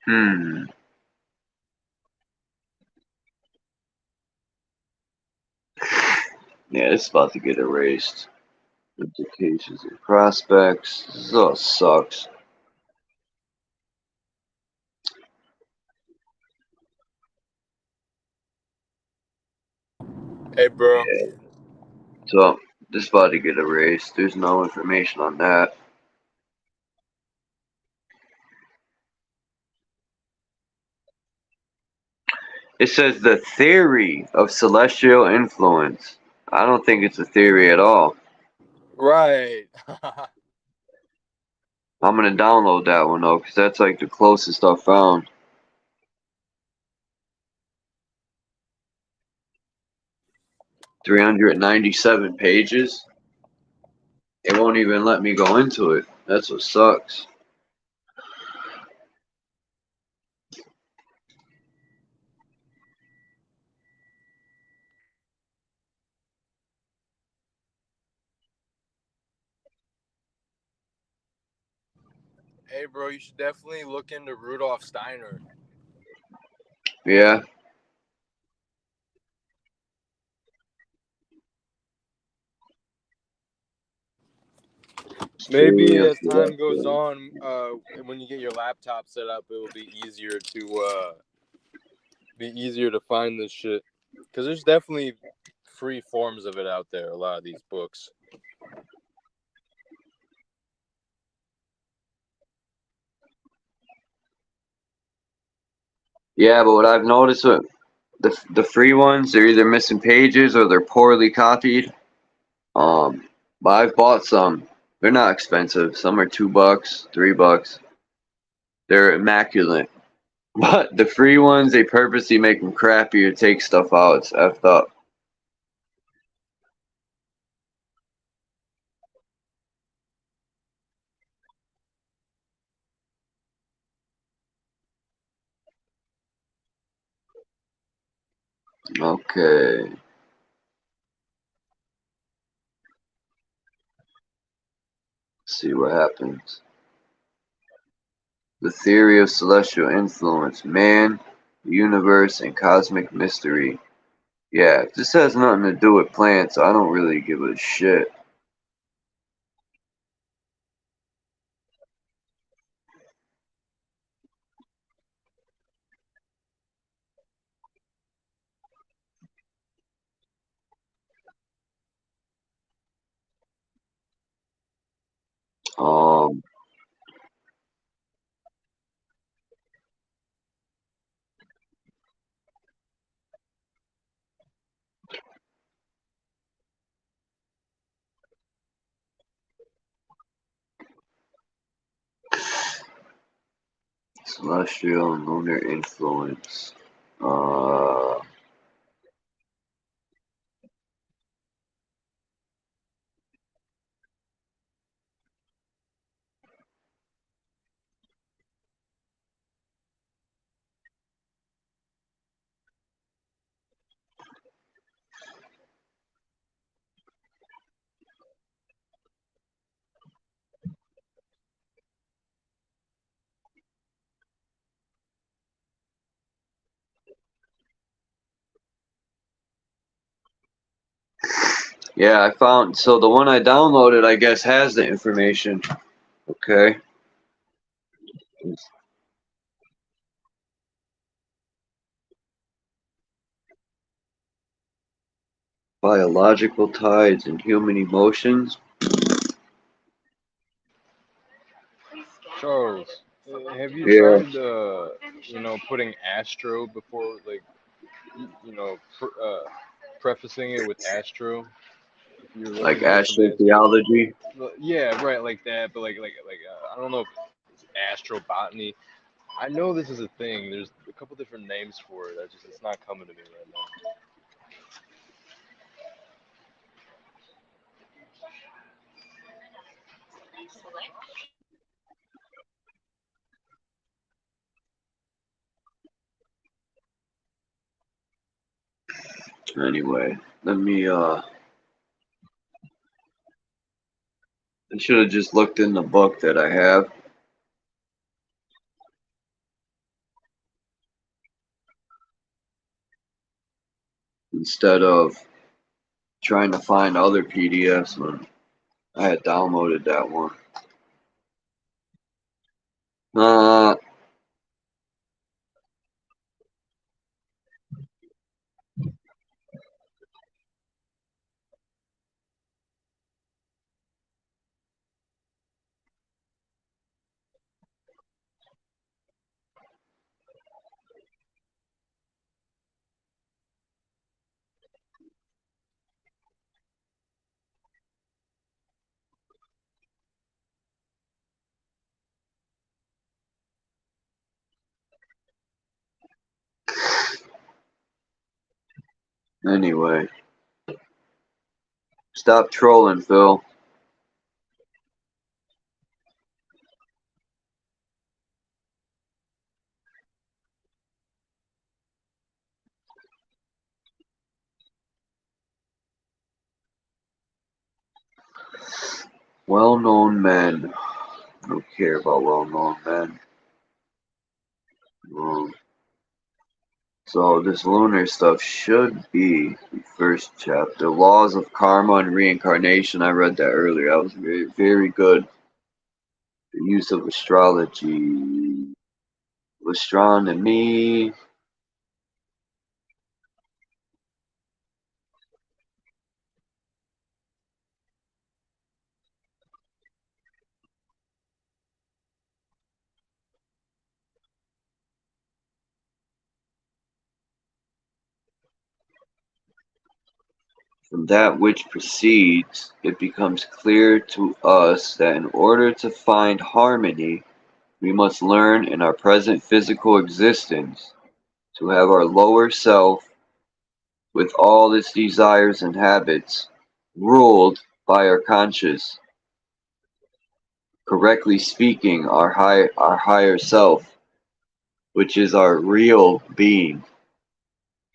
Hmm. Yeah, it's about to get erased. Implications and prospects. This all sucks. Hey, bro. So this about to get erased. There's no information on that. It says the theory of celestial influence. I don't think it's a theory at all. Right. I'm gonna download that one though, because that's like the closest I found. 397 pages. It won't even let me go into it. That's what sucks. Hey, bro, you should definitely look into Rudolf Steiner. Yeah. Maybe as time goes on, when you get your laptop set up, it will be easier to find this shit. Because there's definitely free forms of it out there. A lot of these books. Yeah, but what I've noticed with the free ones, they're either missing pages or they're poorly copied. But I've bought some. They're not expensive. Some are $2, $3. They're immaculate. But the free ones, they purposely make them crappy or take stuff out. It's effed up. Okay. Let's see what happens. The theory of celestial influence, man, the universe, and cosmic mystery. Yeah, this has nothing to do with plants, so I don't really give a shit. Um, Celestial and lunar influence. Uh, Yeah, I found, so the one I downloaded, I guess, has the information. Okay. Biological tides and human emotions. Charles, have you Yeah. tried, putting Astro before, like, prefacing it with Astro? If you're Like looking for some answers. astrotheology. Well, yeah, right, like that. But I don't know if it's astrobotany. I know this is a thing. There's a couple different names for it. It's not coming to me right now. Anyway, let me, I should have just looked in the book that I have instead of trying to find other PDFs when I had downloaded that one. Uh, anyway, stop trolling, Phil. Well-known men. I don't care about well-known men. So this lunar stuff should be the first chapter. Laws of Karma and Reincarnation. I read that earlier. That was very, very good. The use of astrology. Astronomy. From that which precedes, it becomes clear to us that in order to find harmony, we must learn in our present physical existence to have our lower self, with all its desires and habits, ruled by our conscious. Correctly speaking, our higher self, which is our real being.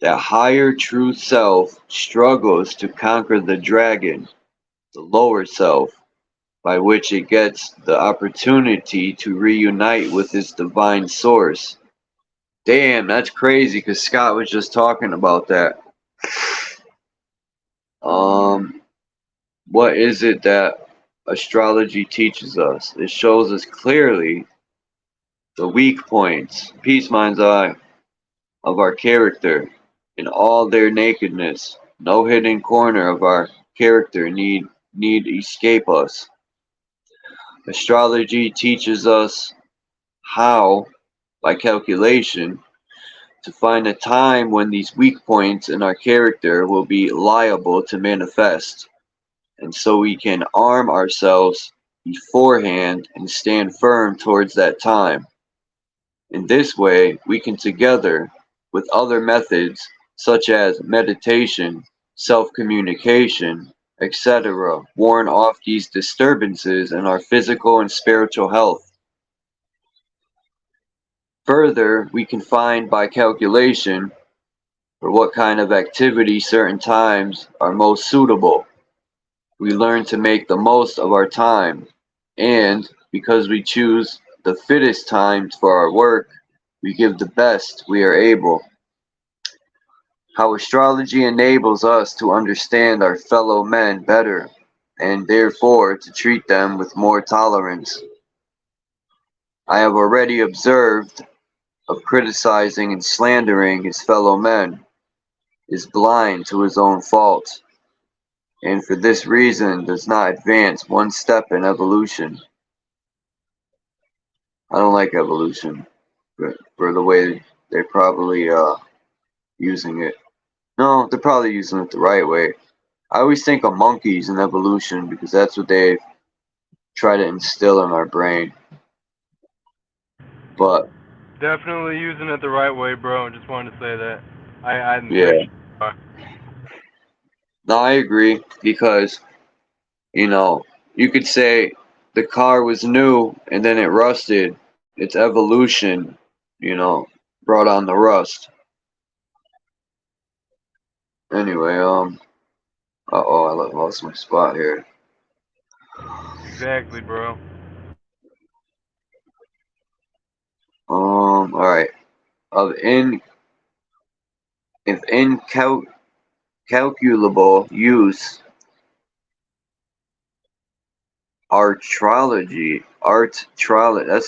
That higher true self struggles to conquer the dragon, the lower self, by which it gets the opportunity to reunite with its divine source. Damn, that's crazy because Scott was just talking about that. What is it that astrology teaches us? It shows us clearly the weak points, peace mind's eye, of our character in all their nakedness. No hidden corner of our character need escape us. Astrology teaches us how, by calculation, to find a time when these weak points in our character will be liable to manifest, and so we can arm ourselves beforehand and stand firm towards that time. In this way, we can, together with other methods such as meditation, self-communication, etc., warn off these disturbances in our physical and spiritual health. Further, we can find by calculation for what kind of activity certain times are most suitable. We learn to make the most of our time, and because we choose the fittest times for our work, we give the best we are able. how astrology enables us to understand our fellow men better, and therefore to treat them with more tolerance. I have already observed of criticizing and slandering his fellow men is blind to his own faults, and for this reason does not advance one step in evolution. I don't like evolution, but for the way they're probably using it. No, they're probably using it the right way. I always think of monkeys and evolution because that's what they try to instill in our brain. But Definitely using it the right way, bro. Just wanted to say that. I'm yeah, sure. no, I agree because you could say the car was new and then it rusted. Its evolution, brought on the rust. Anyway, I lost my spot here. Exactly, bro. All right. If incalculable use, that's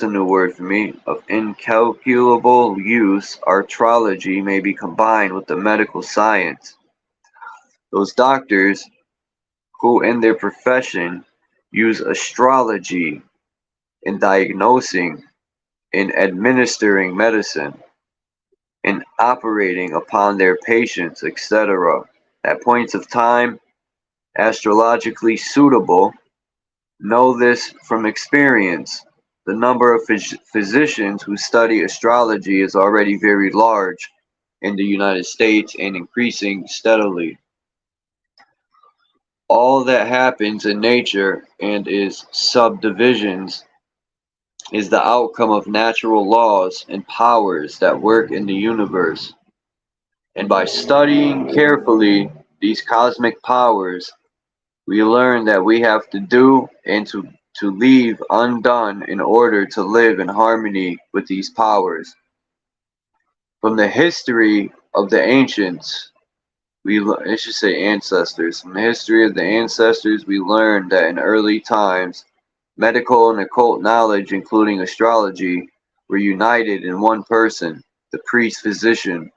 a new word for me. Of incalculable use, artrology may be combined with the medical science. Those doctors who in their profession use astrology in diagnosing, in administering medicine, in operating upon their patients, etc., at points of time astrologically suitable, know this from experience. The number of physicians who study astrology is already very large in the United States and increasing steadily. All that happens in nature and is subdivisions is the outcome of natural laws and powers that work in the universe. And by studying carefully these cosmic powers, we learn that we have to do and to leave undone in order to live in harmony with these powers. From the history of the ancients, I should say ancestors. From the history of the ancestors, we learned that in early times, medical and occult knowledge, including astrology, were united in one person, the priest-physician.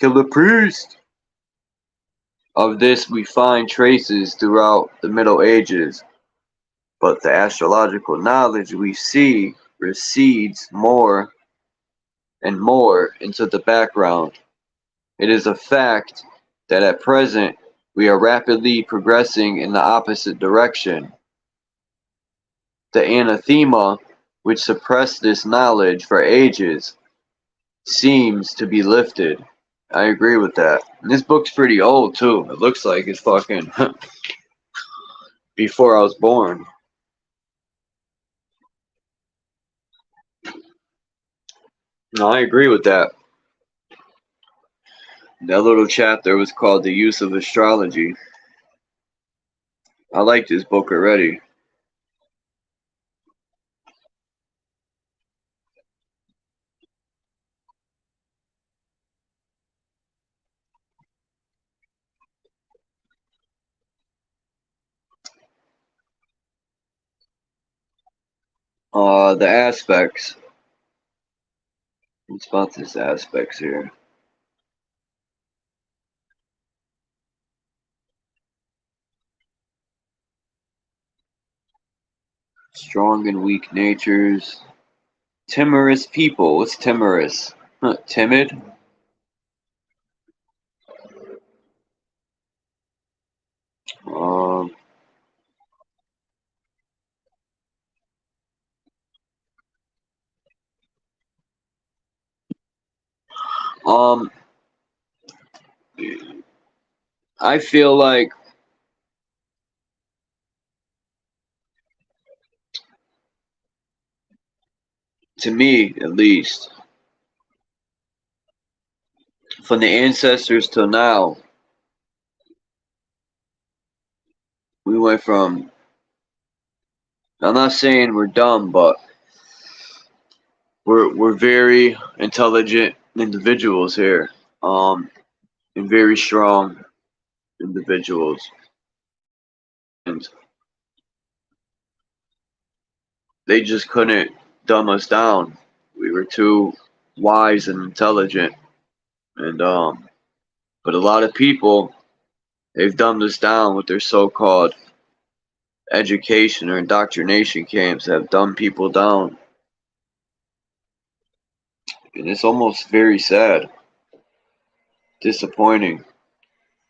Kill the priest! Of this we find traces throughout the Middle Ages, but the astrological knowledge we see recedes more and more into the background. It is a fact that at present we are rapidly progressing in the opposite direction. The anathema, which suppressed this knowledge for ages, seems to be lifted. I agree with that. And this book's pretty old too. It looks like it's fucking before I was born. No, I agree with that. That little chapter was called The Use of Astrology. I like this book already. The aspects. What's about this aspects here? Strong and weak natures. Timorous people. What's timorous? Timid? Um, um, I feel like to me at least, from the ancestors till now, we went from, I'm not saying we're dumb, but we're very intelligent individuals here. and very strong individuals. And they just couldn't dumb us down. We were too wise and intelligent. And but a lot of people, they've dumbed us down with their so-called education or indoctrination camps that have dumbed people down. And it's almost very sad, disappointing.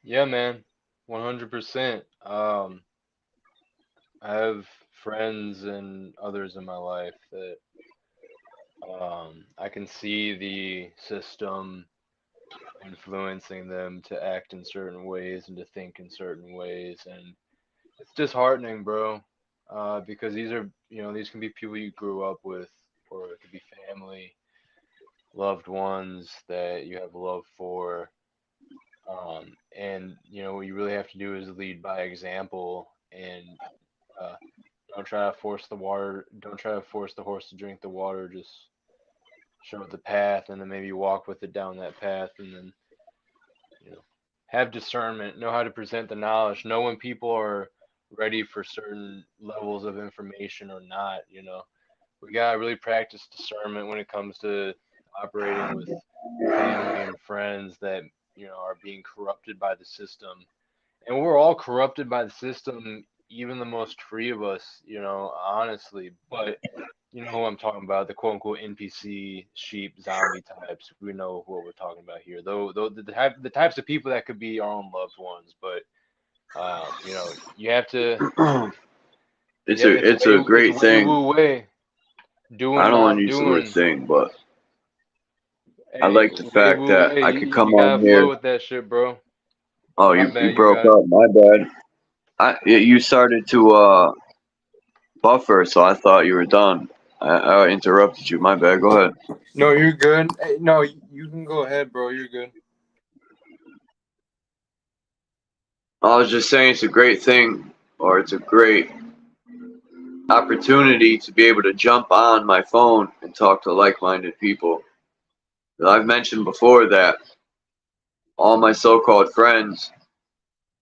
Yeah, man, 100%. I have friends and others in my life that I can see the system influencing them to act in certain ways and to think in certain ways, and it's disheartening, bro. Because these are, these can be people you grew up with, or it could be family, loved ones that you have love for. And what you really have to do is lead by example, and uh, don't try to force the horse to drink the water. Just show it the path, and then maybe walk with it down that path, and then you know have discernment, know how to present the knowledge, know when people are ready for certain levels of information or not. We gotta really practice discernment when it comes to operating with family and friends that are being corrupted by the system. And we're all corrupted by the system, even the most free of us, honestly. But you know who I'm talking about, the quote unquote NPC sheep zombie types. We know what we're talking about here. Though the types of people that could be our own loved ones. But you have to, It's yeah, a it's a it's great way thing. woo way, I doing don't want to not use the word doing. thing, but I Hey, like the way fact woo that way. I You could come you on gotta flow here. with that shit, bro. Oh, My you bad, you broke got it. up. My bad. You started to buffer, so I thought you were done. I interrupted you. My bad. Go ahead. No, you're good. Hey, no, you can go ahead, bro. You're good. I was just saying it's a great thing, or it's a great opportunity to be able to jump on my phone and talk to like-minded people. I've mentioned before that all my so-called friends,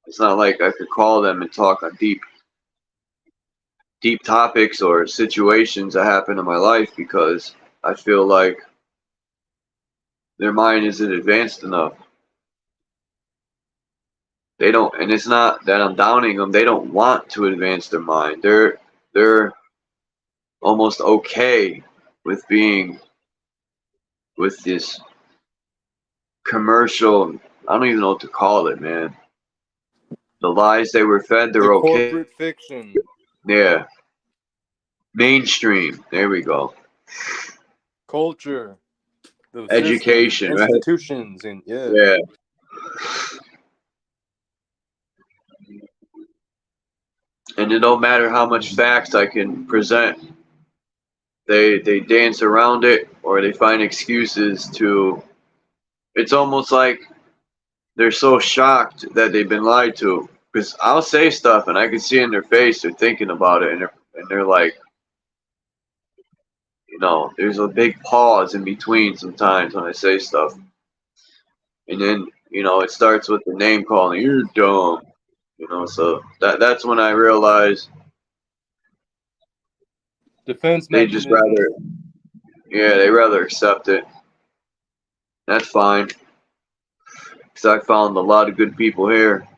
it's not like I could call them and talk on deep topics or situations that happen in my life because I feel like their mind isn't advanced enough. They don't, and it's not that I'm downing them. They don't want to advance their mind. They're almost okay with being with this commercial. I don't even know what to call it, man. The lies they were fed, The they're okay. corporate fiction, Yeah, mainstream. There we go. culture, the system, Education, right? institutions, and yeah. Yeah. And it don't matter how much facts I can present, they dance around it or they find excuses to. It's almost like they're so shocked that they've been lied to. Because I'll say stuff and I can see in their face they're thinking about it, and they're like, there's a big pause in between sometimes when I say stuff, and then it starts with the name calling. You're dumb. So that's when I realize Defense they just mechanism. rather, yeah, they rather accept it. That's fine, because I found a lot of good people here.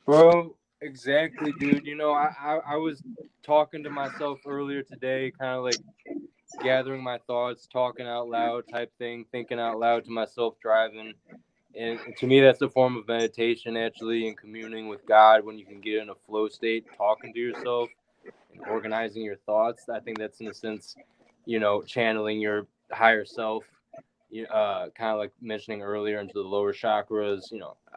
Bro, exactly, dude. I was talking to myself earlier today, kind of like gathering my thoughts, talking out loud type thing, thinking out loud to myself driving. And to me, that's a form of meditation, actually, and communing with God when you can get in a flow state, talking to yourself and organizing your thoughts. I think that's, in a sense, channeling your higher self, kind of like mentioning earlier, into the lower chakras,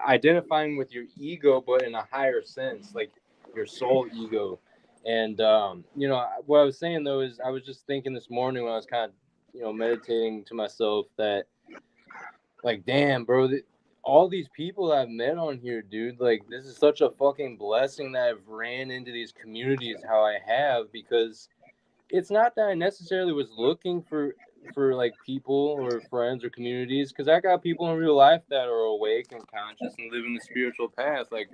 identifying with your ego, but in a higher sense, like your soul ego. And, what I was saying, though, is I was just thinking this morning when I was kind of, meditating to myself that, like, damn, bro, all these people I've met on here, dude, like, this is such a fucking blessing that I've ran into these communities how I have, because it's not that I necessarily was looking for for like people or friends or communities, because I got people in real life that are awake and conscious and living the spiritual path. Like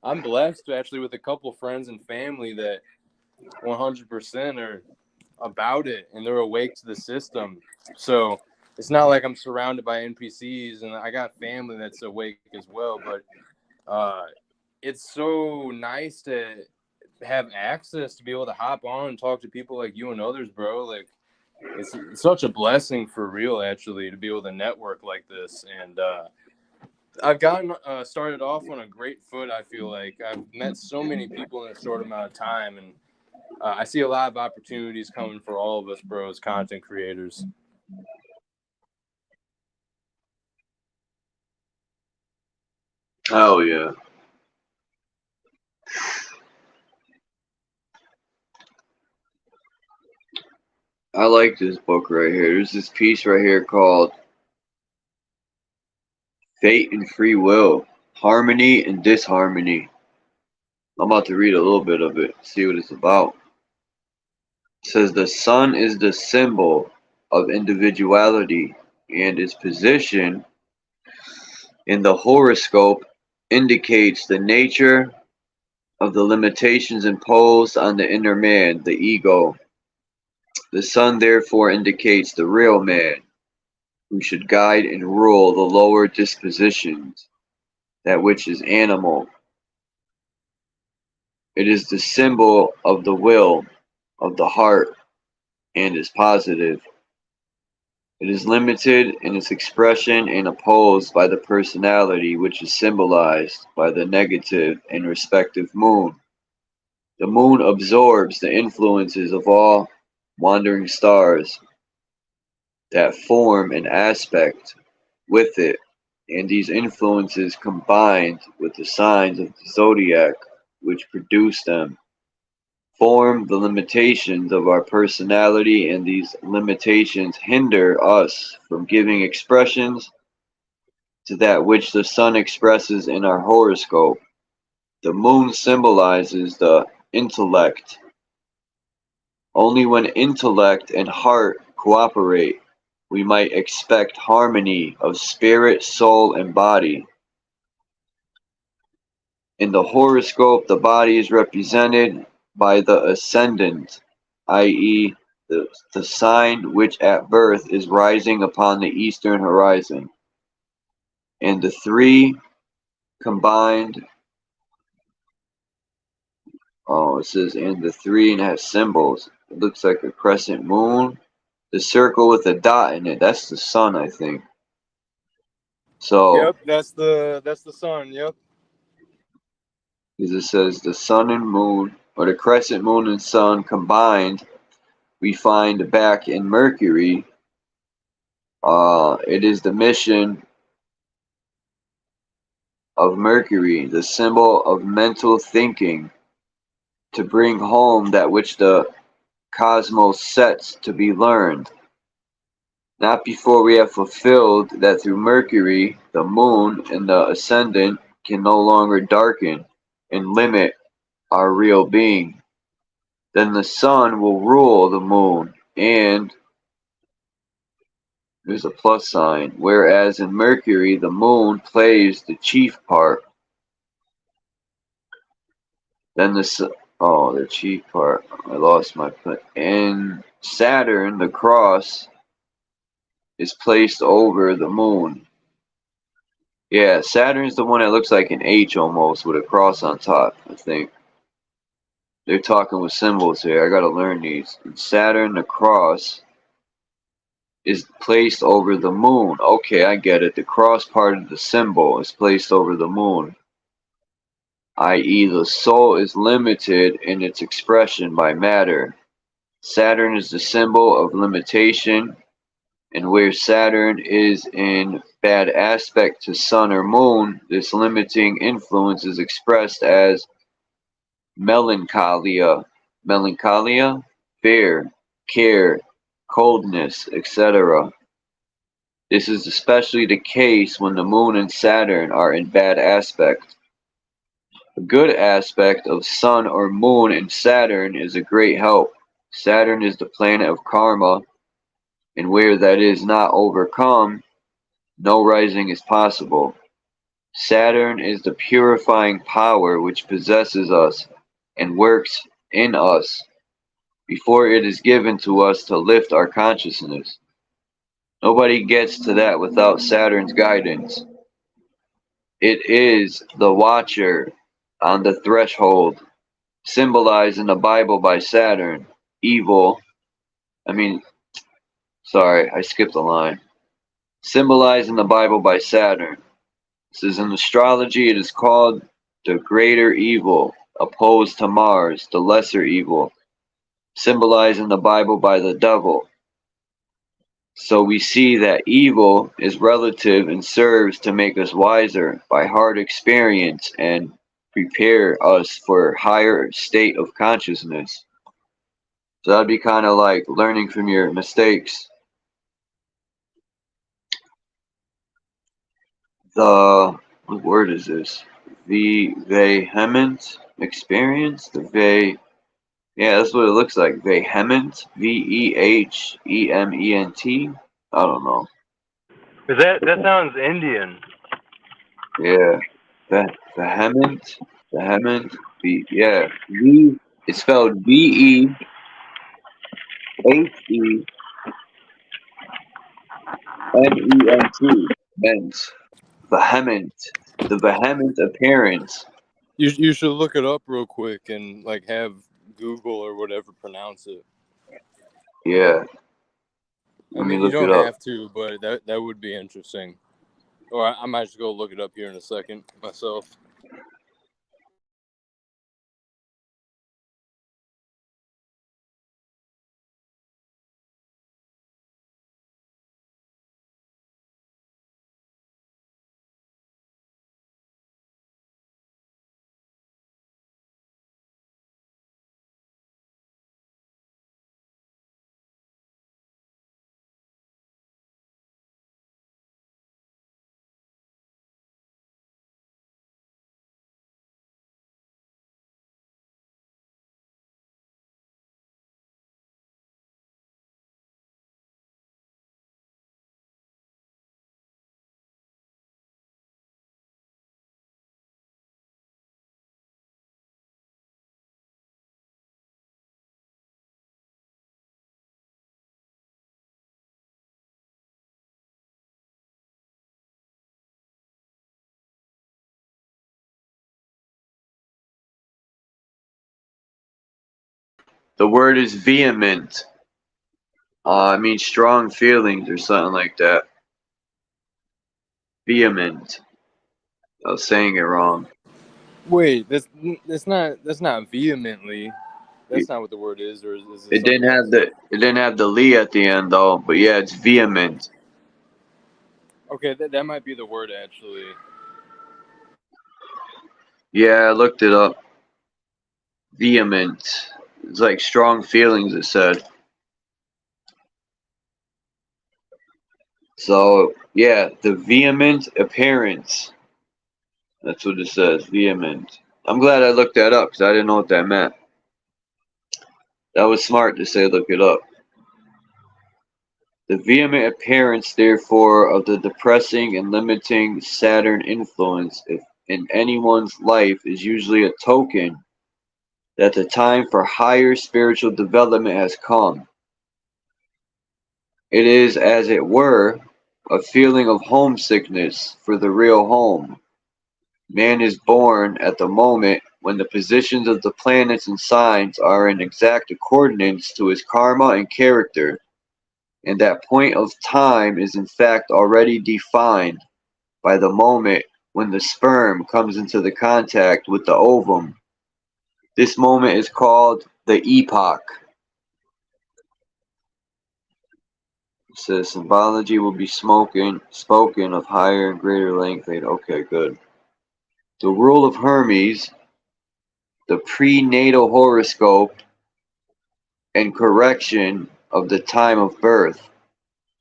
I'm blessed actually with a couple friends and family that 100% are about it and they're awake to the system. So it's not like I'm surrounded by NPCs, and I got family that's awake as well. But it's so nice to have access to be able to hop on and talk to people like you and others, bro. Like it's such a blessing for real, actually, to be able to network like this. And I've gotten started off on a great foot. I feel like I've met so many people in a short amount of time, and I see a lot of opportunities coming for all of us, bro, as content creators. Hell yeah. I like this book right here. There's this piece right here called Fate and Free Will, Harmony and Disharmony. I'm about to read a little bit of it, see what it's about. It says the sun is the symbol of individuality, and its position in the horoscope indicates the nature of the limitations imposed on the inner man, the ego. The sun therefore indicates the real man, who should guide and rule the lower dispositions, that which is animal. It is the symbol of the will, of the heart, and is positive. It is limited in its expression and opposed by the personality, which is symbolized by the negative and respective moon. The moon absorbs the influences of all wandering stars that form an aspect with it, and these influences combined with the signs of the zodiac which produce them form the limitations of our personality, and these limitations hinder us from giving expressions to that which the sun expresses in our horoscope. The moon symbolizes the intellect. Only when intellect and heart cooperate, we might expect harmony of spirit, soul, and body. In the horoscope, the body is represented by the ascendant, i.e., the sign which at birth is rising upon the eastern horizon, and the three combined. Oh, it says and the three and it has symbols. It looks like a crescent moon. The circle with a dot in it, that's the sun, I think. So, Yep, that's the sun. Yep. as it says, the sun and moon, or the crescent moon and sun combined, we find back in Mercury. It is the mission of Mercury, the symbol of mental thinking, to bring home that which the cosmos sets to be learned. Not before we have fulfilled that through Mercury, the moon and the ascendant can no longer darken and limit our real being. Then the sun will rule the moon, and there's a plus sign, whereas in Mercury the moon plays the chief part. Then the chief part. I lost my point. In Saturn, the cross is placed over the moon. Yeah, Saturn's the one that looks like an H almost with a cross on top, I think. They're talking with symbols here. I gotta learn these. In Saturn, the cross is placed over the moon. Okay, I get it. The cross part of the symbol is placed over the moon, i.e., the soul is limited in its expression by matter. Saturn is the symbol of limitation, and where Saturn is in bad aspect to Sun or Moon, this limiting influence is expressed as melancholia, fear, care, coldness, etc. This is especially the case when the Moon and Saturn are in bad aspect. A good aspect of Sun or Moon and Saturn is a great help. Saturn is the planet of karma, and where that is not overcome, no rising is possible. Saturn is the purifying power which possesses us and works in us before it is given to us to lift our consciousness. Nobody gets to that without Saturn's guidance. It is the watcher on the threshold, symbolized in the Bible by Saturn. Evil, sorry, I skipped a line. Symbolized in the Bible by Saturn. This is in astrology, it is called the greater evil, opposed to Mars, the lesser evil, symbolized in the Bible by the devil. So we see that evil is relative and serves to make us wiser by hard experience and prepare us for higher state of consciousness. So that'd be kind of like learning from your mistakes. What word is this? Vehement experience? Yeah, that's what it looks like. Vehement. Vehement. I don't know. That sounds Indian. Yeah. Vehement. Yeah. It's spelled Vehement. Ment. Vehement. The vehement appearance. You should look it up real quick and like have Google or whatever pronounce it. Yeah. I mean, you don't have to, but that would be interesting. Or I might just go look it up here in a second myself. The word is vehement. It means strong feelings or something like that. Vehement. I was saying it wrong. Wait, that's not vehemently. That's not what the word is, or is it? It didn't have the li at the end though, but yeah, it's vehement. Okay, that might be the word actually. Yeah, I looked it up. Vehement. It's like strong feelings, it said. So, yeah, the vehement appearance. That's what it says, vehement. I'm glad I looked that up because I didn't know what that meant. That was smart to say look it up. The vehement appearance, therefore, of the depressing and limiting Saturn influence in anyone's life is usually a token that the time for higher spiritual development has come. It is, as it were, a feeling of homesickness for the real home. Man is born at the moment when the positions of the planets and signs are in exact accordance to his karma and character, and that point of time is in fact already defined by the moment when the sperm comes into the contact with the ovum. This moment is called the epoch. It says symbology will be spoken of higher and greater length. Okay, good. The rule of Hermes, the prenatal horoscope, and correction of the time of birth,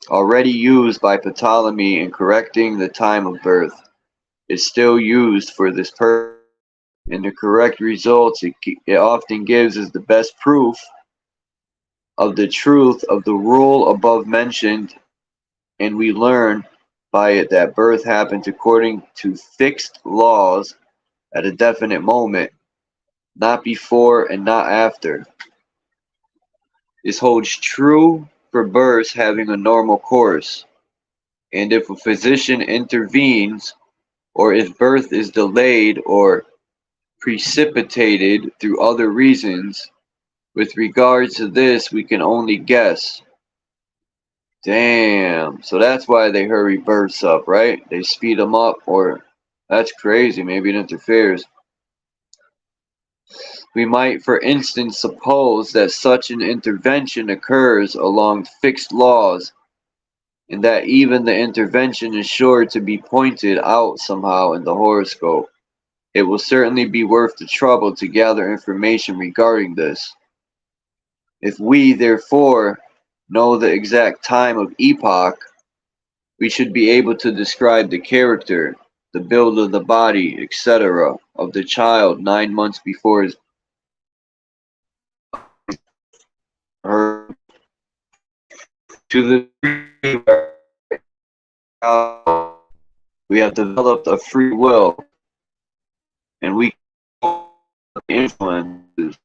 already used by Ptolemy in correcting the time of birth, is still used for this purpose, and the correct results it often gives is the best proof of the truth of the rule above mentioned, and we learn by it that birth happens according to fixed laws at a definite moment, not before and not after. This holds true for births having a normal course, and if a physician intervenes, or if birth is delayed or precipitated through other reasons, with regard to this we can only guess. Damn, so that's why they hurry births up, right? They speed them up, or that's crazy, maybe it interferes. We might, for instance, suppose that such an intervention occurs along fixed laws, and that even the intervention is sure to be pointed out somehow in the horoscope. It will certainly be worth the trouble to gather information regarding this. If we, therefore, know the exact time of epoch, we should be able to describe the character, the build of the body, etc., of the child 9 months before his birth. To the degree where we have developed a free will, and we influences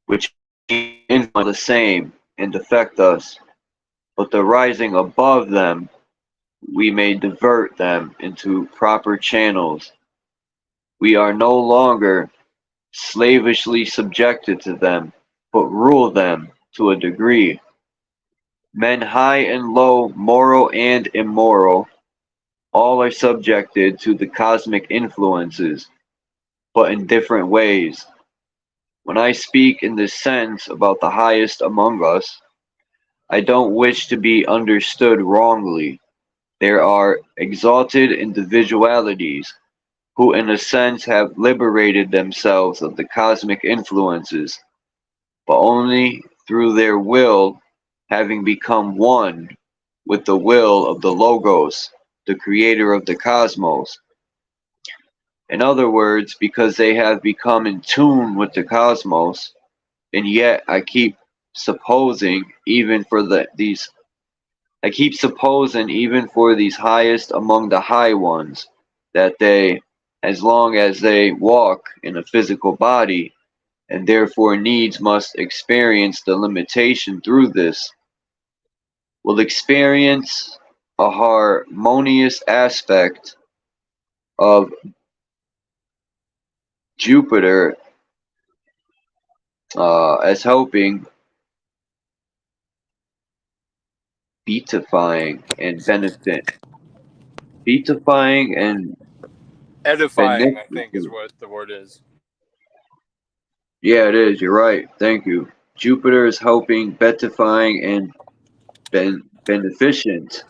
which influence the same and affect us, but the rising above them, we may divert them into proper channels. We are no longer slavishly subjected to them, but rule them to a degree. Men high and low, moral and immoral, all are subjected to the cosmic influences, but in different ways. When I speak in this sense about the highest among us, I don't wish to be understood wrongly. There are exalted individualities who in a sense have liberated themselves of the cosmic influences, but only through their will having become one with the will of the Logos, the creator of the cosmos. In other words, because they have become in tune with the cosmos, and yet I keep supposing even for these highest among the high ones, that they, as long as they walk in a physical body, and therefore needs must experience the limitation through this, will experience a harmonious aspect of Jupiter as helping, beatifying, and Edifying, I think, is beneficent. what the word is. Yeah, it is. You're right. Thank you. Jupiter is helping, beatifying, and beneficent.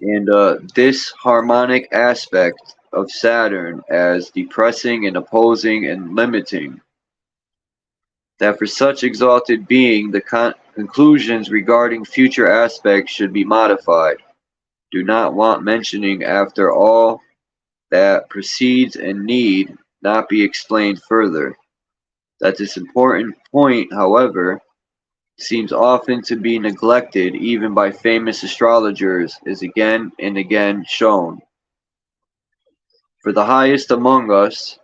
And this harmonic aspect of Saturn as depressing and opposing and limiting, that for such exalted being the conclusions regarding future aspects should be modified, do not want mentioning after all that precedes and need not be explained further. That this important point, however, seems often to be neglected even by famous astrologers is again and again shown. For the highest among us,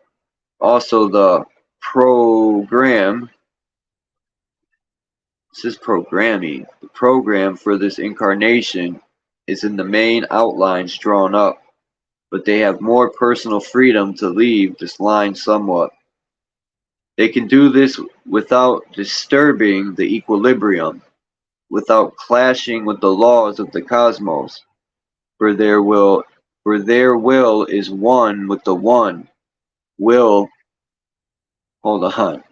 also the program, this is programming, the program for this incarnation is in the main outlines drawn up, but they have more personal freedom to leave this line somewhat. They can do this without disturbing the equilibrium, without clashing with the laws of the cosmos, for their will is one with the one will. Hold on.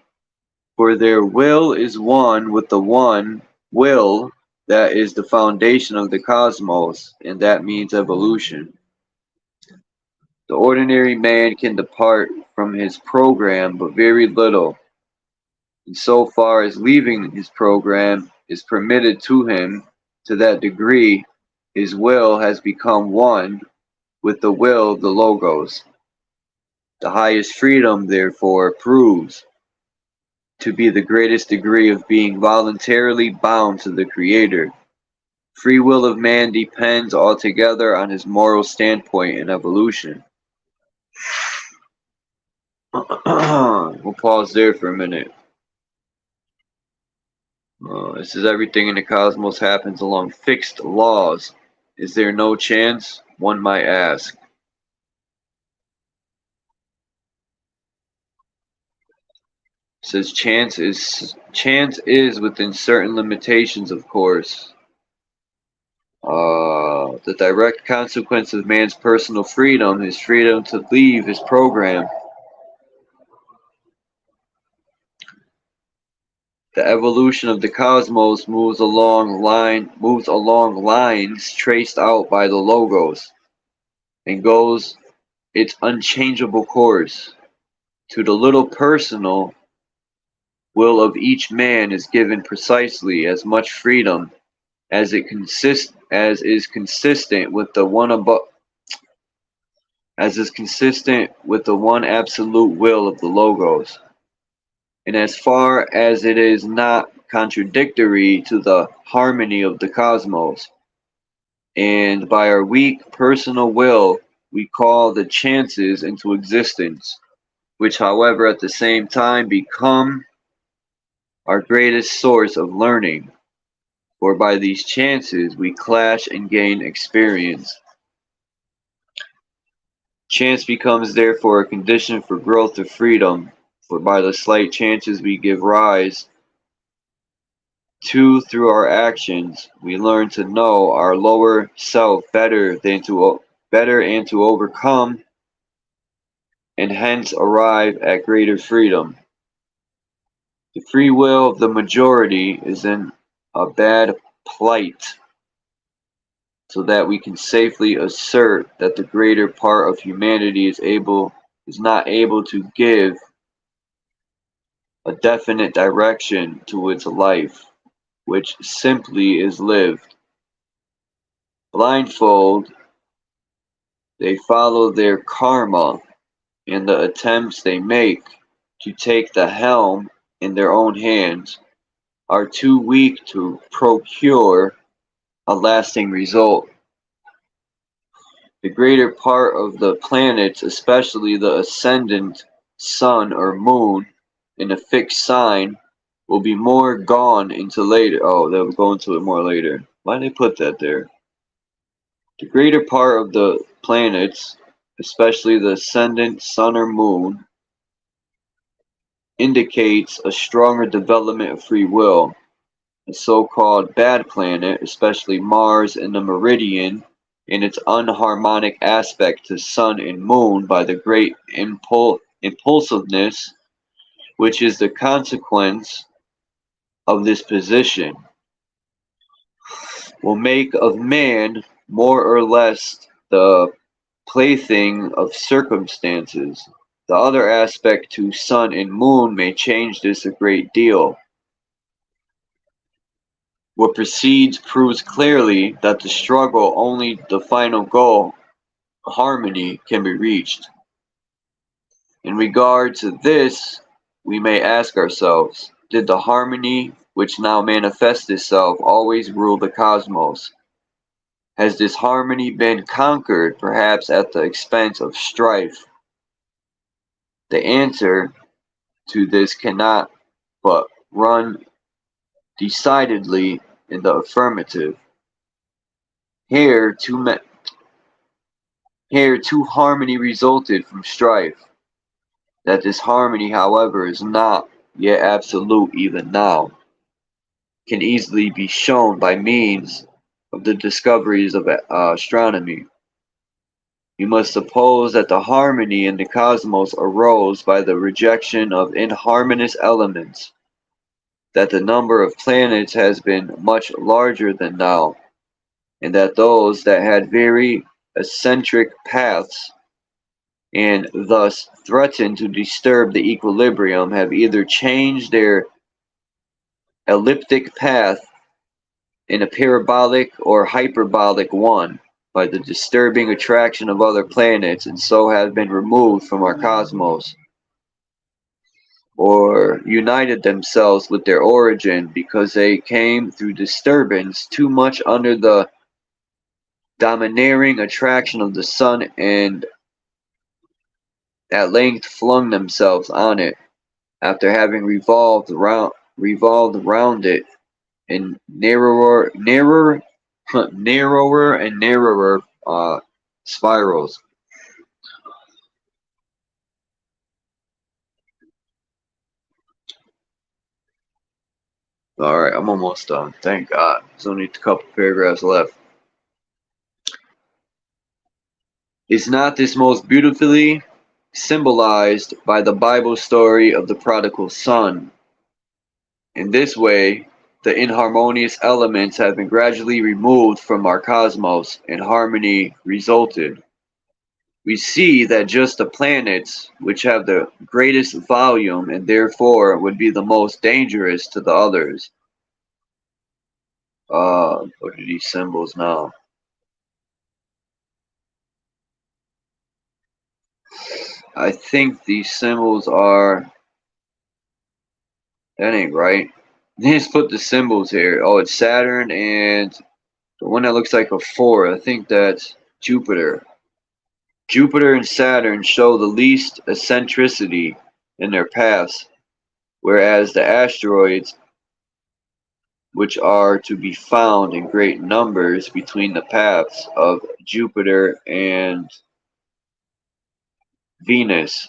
For their will is one with the one will that is the foundation of the cosmos, and that means evolution. The ordinary man can depart from his program but very little, and so far as leaving his program is permitted to him, to that degree his will has become one with the will of the Logos. The highest freedom, therefore, proves to be the greatest degree of being voluntarily bound to the Creator. Free will of man depends altogether on his moral standpoint in evolution. We'll pause there for a minute. It says everything in the cosmos happens along fixed laws. Is there no chance? One might ask. It says chance is within certain limitations, of course. The direct consequence of man's personal freedom, his freedom to leave his program. The evolution of the cosmos moves along lines traced out by the Logos, and goes its unchangeable course. To the little personal will of each man is given precisely as much freedom as is consistent with the one absolute will of the Logos, and as far as it is not contradictory to the harmony of the cosmos. And by our weak personal will, we call the chances into existence, which, however, at the same time become our greatest source of learning. For by these chances we clash and gain experience. Chance becomes therefore a condition for growth of freedom, for by the slight chances we give rise to through our actions, we learn to know our lower self better and to overcome, and hence arrive at greater freedom. The free will of the majority is in a bad plight, so that we can safely assert that the greater part of humanity is not able to give a definite direction to its life, which simply is lived. Blindfold, they follow their karma, and the attempts they make to take the helm in their own hands are too weak to procure a lasting result. The greater part of the planets, especially the ascendant sun or moon in a fixed sign, will be more gone into later. Oh, they'll go into it more later. Why did they put that there? The greater part of the planets, especially the ascendant sun or moon, indicates a stronger development of free will. The so-called bad planet, especially Mars in the meridian, in its unharmonic aspect to sun and moon by the great impulsiveness which is the consequence of this position, will make of man more or less the plaything of circumstances. The other aspect to sun and moon may change this a great deal. What precedes proves clearly that the struggle, only the final goal, harmony, can be reached. In regard to this, we may ask ourselves, did the harmony which now manifests itself always rule the cosmos? Has this harmony been conquered, perhaps at the expense of strife? The answer to this cannot but run decidedly in the affirmative. Here, two harmony resulted from strife. That this harmony, however, is not yet absolute even now, can easily be shown by means of the discoveries of astronomy. You must suppose that the harmony in the cosmos arose by the rejection of inharmonious elements, that the number of planets has been much larger than now, and that those that had very eccentric paths and thus threatened to disturb the equilibrium have either changed their elliptic path in a parabolic or hyperbolic one by the disturbing attraction of other planets, and so have been removed from our cosmos. or united themselves with their origin because they came through disturbance too much under the domineering attraction of the sun and at length flung themselves on it after having revolved round it in narrower and narrower spirals. All right, I'm almost done. Thank God. There's only a couple paragraphs left. Is not this most beautifully symbolized by the Bible story of the prodigal son? In this way, the inharmonious elements have been gradually removed from our cosmos and harmony resulted. We see that just the planets, which have the greatest volume and therefore would be the most dangerous to the others. What are these symbols now? I think these symbols are. That ain't right. They just put the symbols here. Oh, it's Saturn and the one that looks like a 4. I think that's Jupiter. Jupiter and Saturn show the least eccentricity in their paths, whereas the asteroids, which are to be found in great numbers between the paths of Jupiter and Venus,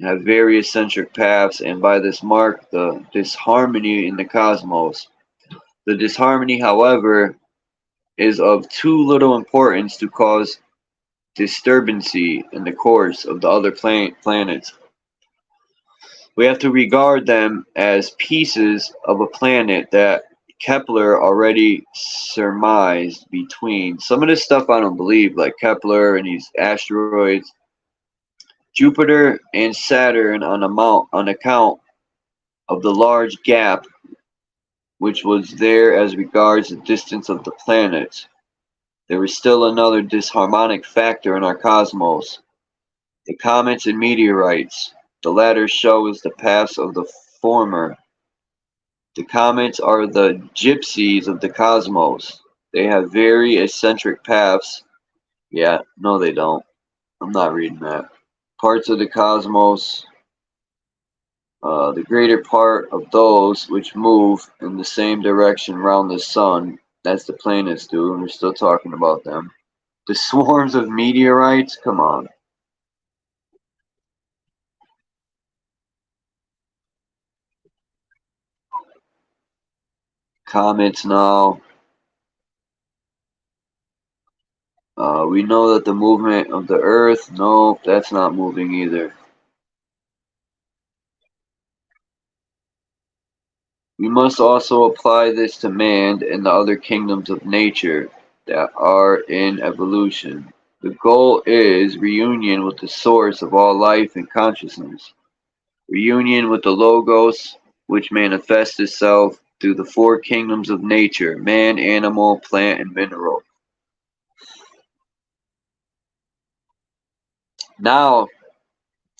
have very eccentric paths, and by this mark the disharmony in the cosmos. The disharmony, however, is of too little importance to cause disturbancy in the course of the other planets. We have to regard them as pieces of a planet that Kepler already surmised between. Some of this stuff I don't believe, like Kepler and these asteroids. Jupiter and Saturn on account of the large gap which was there as regards the distance of the planets. There is still another disharmonic factor in our cosmos, the comets and meteorites. The latter shows the paths of the former. The comets are the gypsies of the cosmos. They have very eccentric paths. Yeah, no they don't. I'm not reading that. Parts of the cosmos, the greater part of those which move in the same direction round the sun as the planets do, and we're still talking about them. The swarms of meteorites, come on. Comets now. We know that the movement of the Earth, no, that's not moving either. We must also apply this to man and the other kingdoms of nature that are in evolution. The goal is reunion with the source of all life and consciousness, reunion with the Logos, which manifests itself through the four kingdoms of nature: man, animal, plant, and mineral. Now,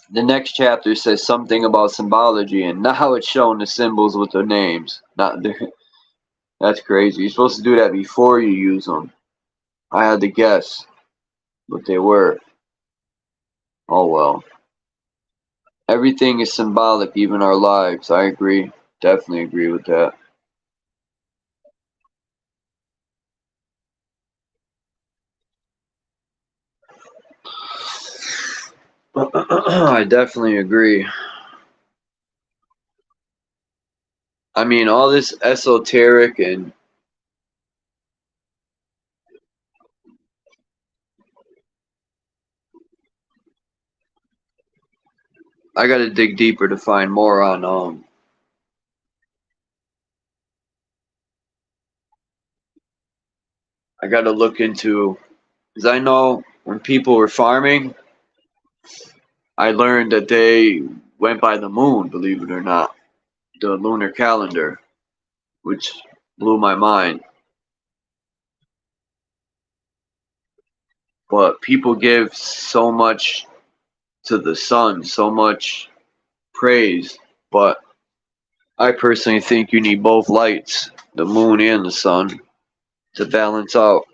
the next chapter says something about symbology, and now it's showing the symbols with the names. That's crazy. You're supposed to do that before you use them. I had to guess what they were. Oh well. Everything is symbolic, even our lives. I agree. Definitely agree with that. I definitely agree. I mean, all this esoteric and I gotta dig deeper to find more on I gotta look into, because I know when people were farming, I learned that they went by the moon, believe it or not, the lunar calendar, which blew my mind. But people give so much to the sun, so much praise. But I personally think you need both lights, the moon and the sun, to balance out.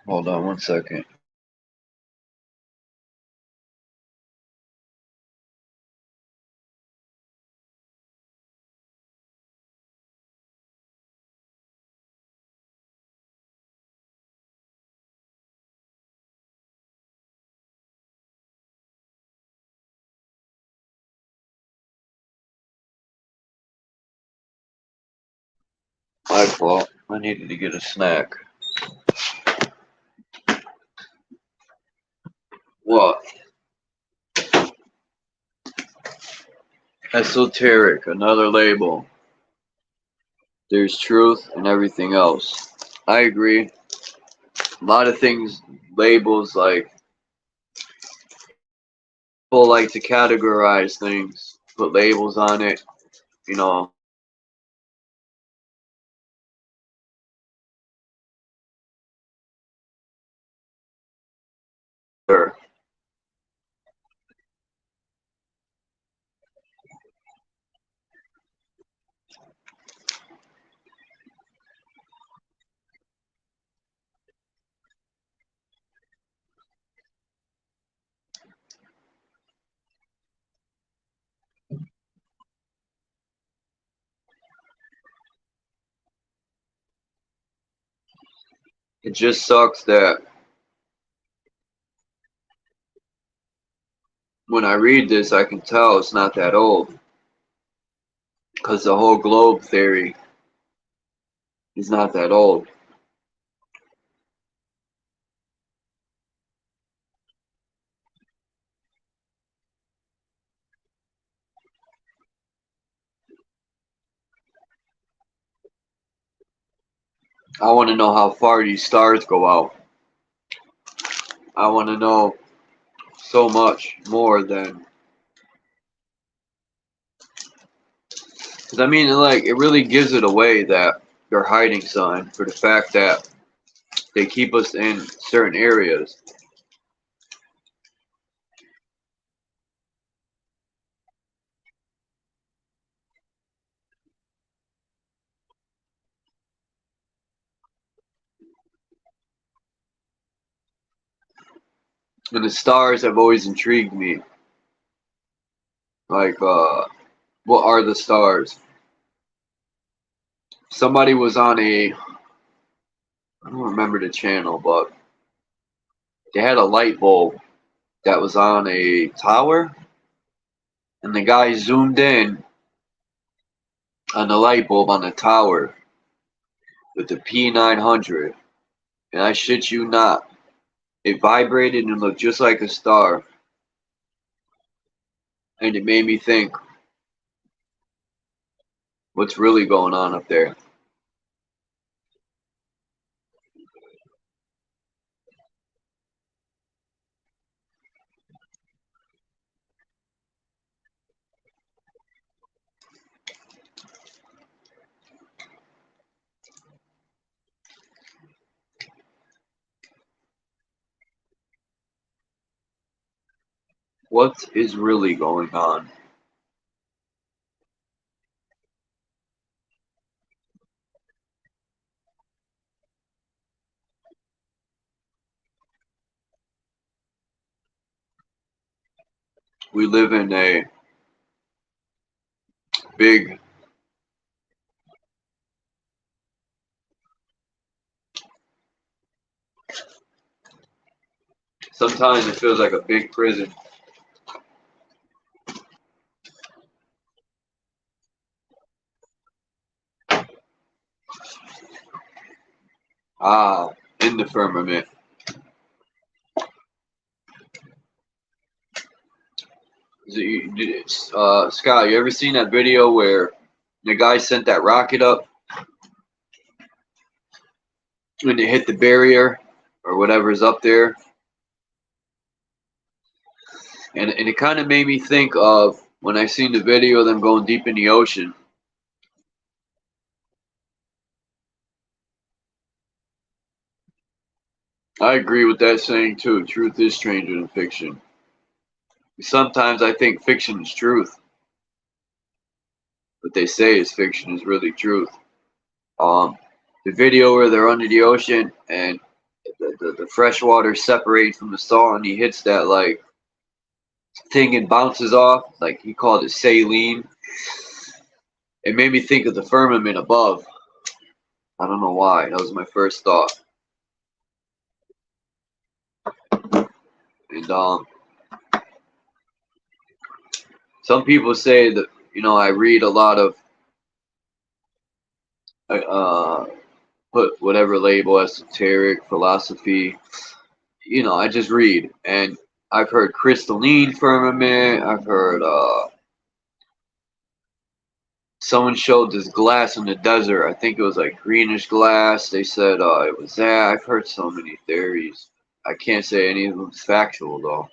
Hold on one second. My fault. I needed to get a snack. What? Esoteric, another label. There's truth and everything else. I agree. A lot of things, labels, like, people like to categorize things, put labels on it, you know. Sure. It just sucks that when I read this, I can tell it's not that old. Because the whole globe theory is not that old. I want to know how far these stars go out. I want to know so much more than. Because I mean, like, it really gives it away that they're hiding something for the fact that they keep us in certain areas. And the stars have always intrigued me. Like, what are the stars? Somebody was on I don't remember the channel, but they had a light bulb that was on a tower, and the guy zoomed in on the light bulb on the tower with the P900, and I shit you not, it vibrated and looked just like a star, and it made me think, what's really going on up there? What is really going on? We live in a big, sometimes it feels like a big prison. Ah, in the firmament. Scott, you ever seen that video where the guy sent that rocket up when it hit the barrier or whatever's up there. And it kind of made me think of when I seen the video of them going deep in the ocean. I agree with that saying too. Truth is stranger than fiction. Sometimes I think fiction is truth. What they say is fiction is really truth. The video where they're under the ocean and the fresh water separates from the salt and he hits that like thing and bounces off, like he called it saline. It made me think of the firmament above. I don't know why. That was my first thought. And some people say that, you know, I read a lot of put whatever label, esoteric, philosophy. You know, I just read, and I've heard crystalline firmament. I've heard someone showed this glass in the desert. I think it was like greenish glass. They said it was that. I've heard so many theories. I can't say any of them's factual though.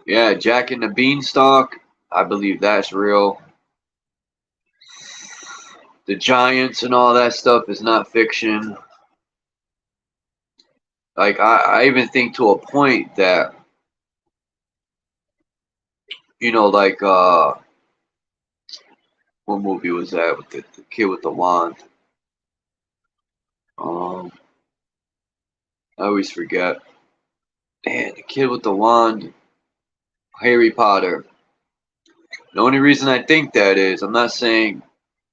Yeah, Jack and the Beanstalk. I believe that's real. The giants and all that stuff is not fiction. Like I even think to a point that, you know, like what movie was that with the kid with the wand? I always forget. Man, the kid with the wand, Harry Potter. The only reason I think that is, I'm not saying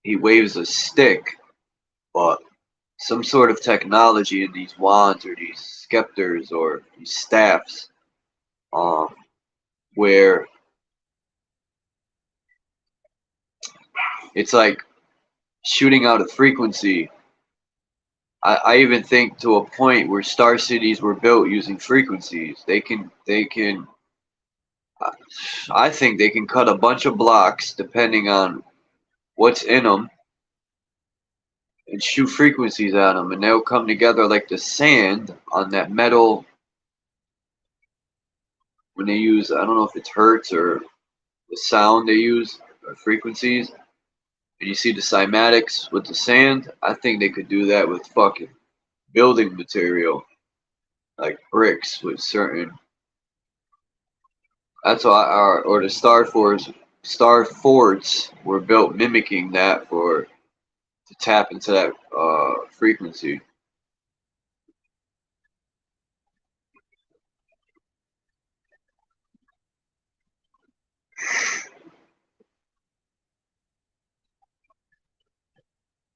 he waves a stick, but some sort of technology in these wands or these scepters or these staffs, where it's like shooting out a frequency. I even think to a point where star cities were built using frequencies. They can. I think they can cut a bunch of blocks depending on what's in them and shoot frequencies at them, and they'll come together like the sand on that metal. When they use, I don't know if it's hertz or the sound they use or frequencies, and you see the cymatics with the sand. I think they could do that with fucking building material, like bricks with certain. That's why or the star forts were built mimicking that to tap into that frequency.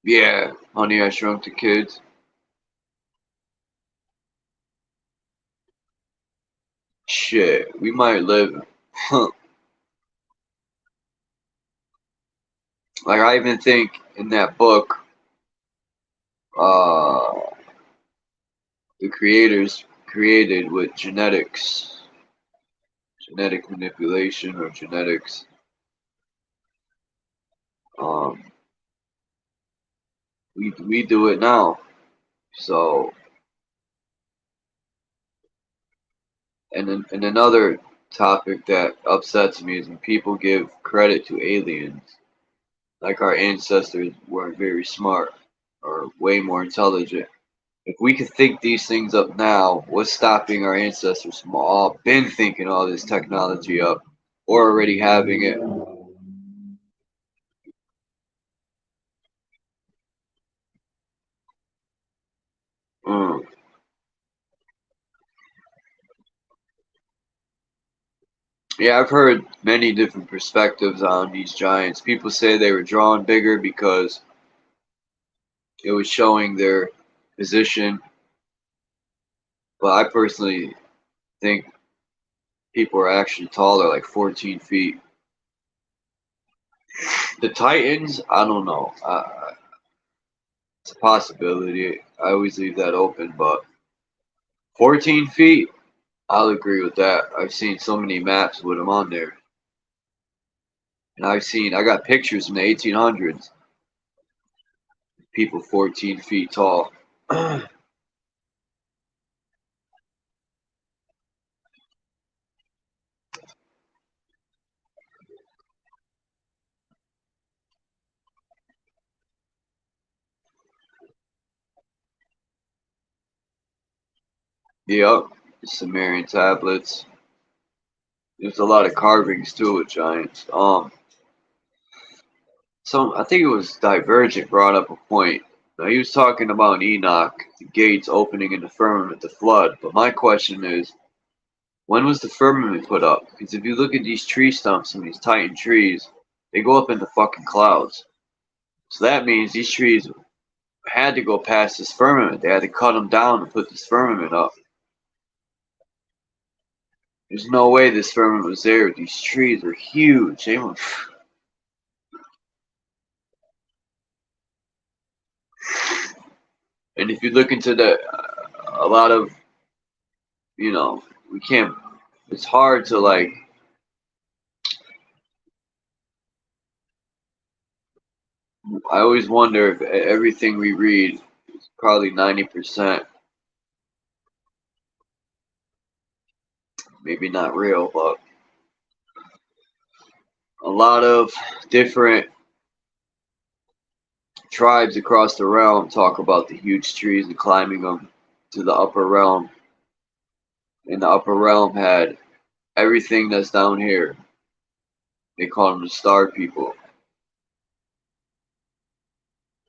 Yeah, Honey, I Shrunk the Kids. Shit, we might live. Like I even think in that book, the creators created with genetics, genetic manipulation or genetics. We do it now. So, and another topic that upsets me is when people give credit to aliens, like our ancestors weren't very smart or way more intelligent. If we could think these things up now, what's stopping our ancestors from all been thinking all this technology up or already having it? Yeah, I've heard many different perspectives on these giants. People say they were drawn bigger because it was showing their position. But I personally think people are actually taller, like 14 feet. The Titans, I don't know. It's a possibility. I always leave that open, but 14 feet, I'll agree with that. I've seen so many maps with them on there. And I got pictures from the 1800s. people 14 feet tall. Yep, Sumerian tablets. There's a lot of carvings too with giants. So I think it was Divergent brought up a point. Now he was talking about Enoch, the gates opening in the firmament, the flood. But my question is, when was the firmament put up? Because if you look at these tree stumps and these titan trees, they go up into fucking clouds. So that means these trees had to go past this firmament. They had to cut them down and put this firmament up. There's no way this firmament was there. These trees are huge. They were. And if you look into a lot of, we can't. It's hard to like. I always wonder if everything we read is probably 90%, maybe not real, but a lot of different tribes across the realm talk about the huge trees and climbing them to the upper realm. And the upper realm had everything that's down here. They call them the star people.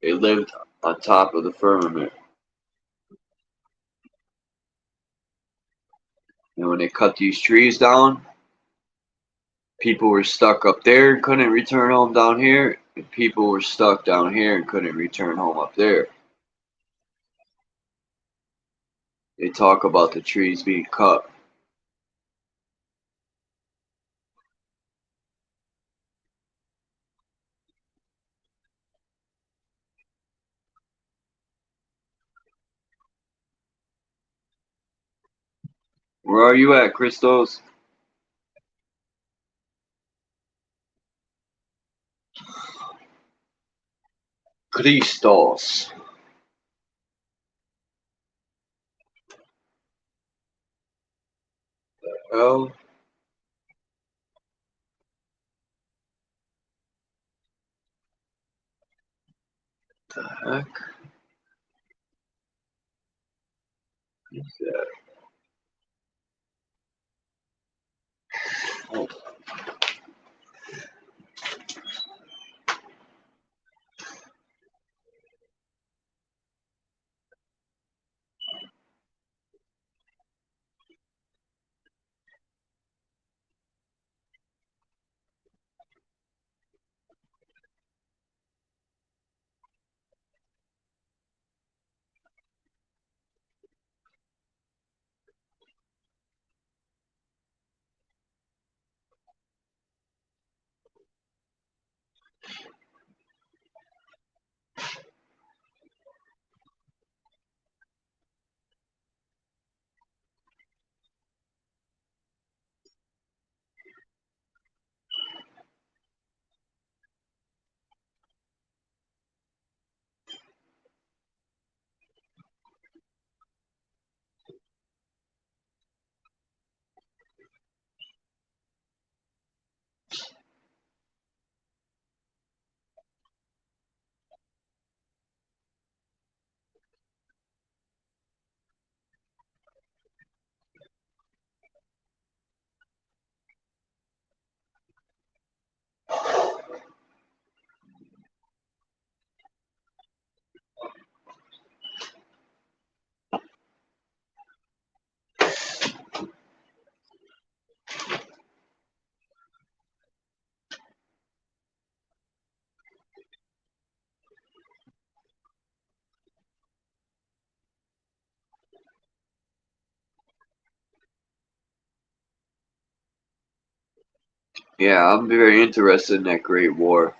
They lived on top of the firmament. And when they cut these trees down, people were stuck up there and couldn't return home down here. And people were stuck down here and couldn't return home up there. They talk about the trees being cut. Where are you at, Christos? Christos. Oh. The heck is that? Oh. Yeah, I'm very interested in that Great War.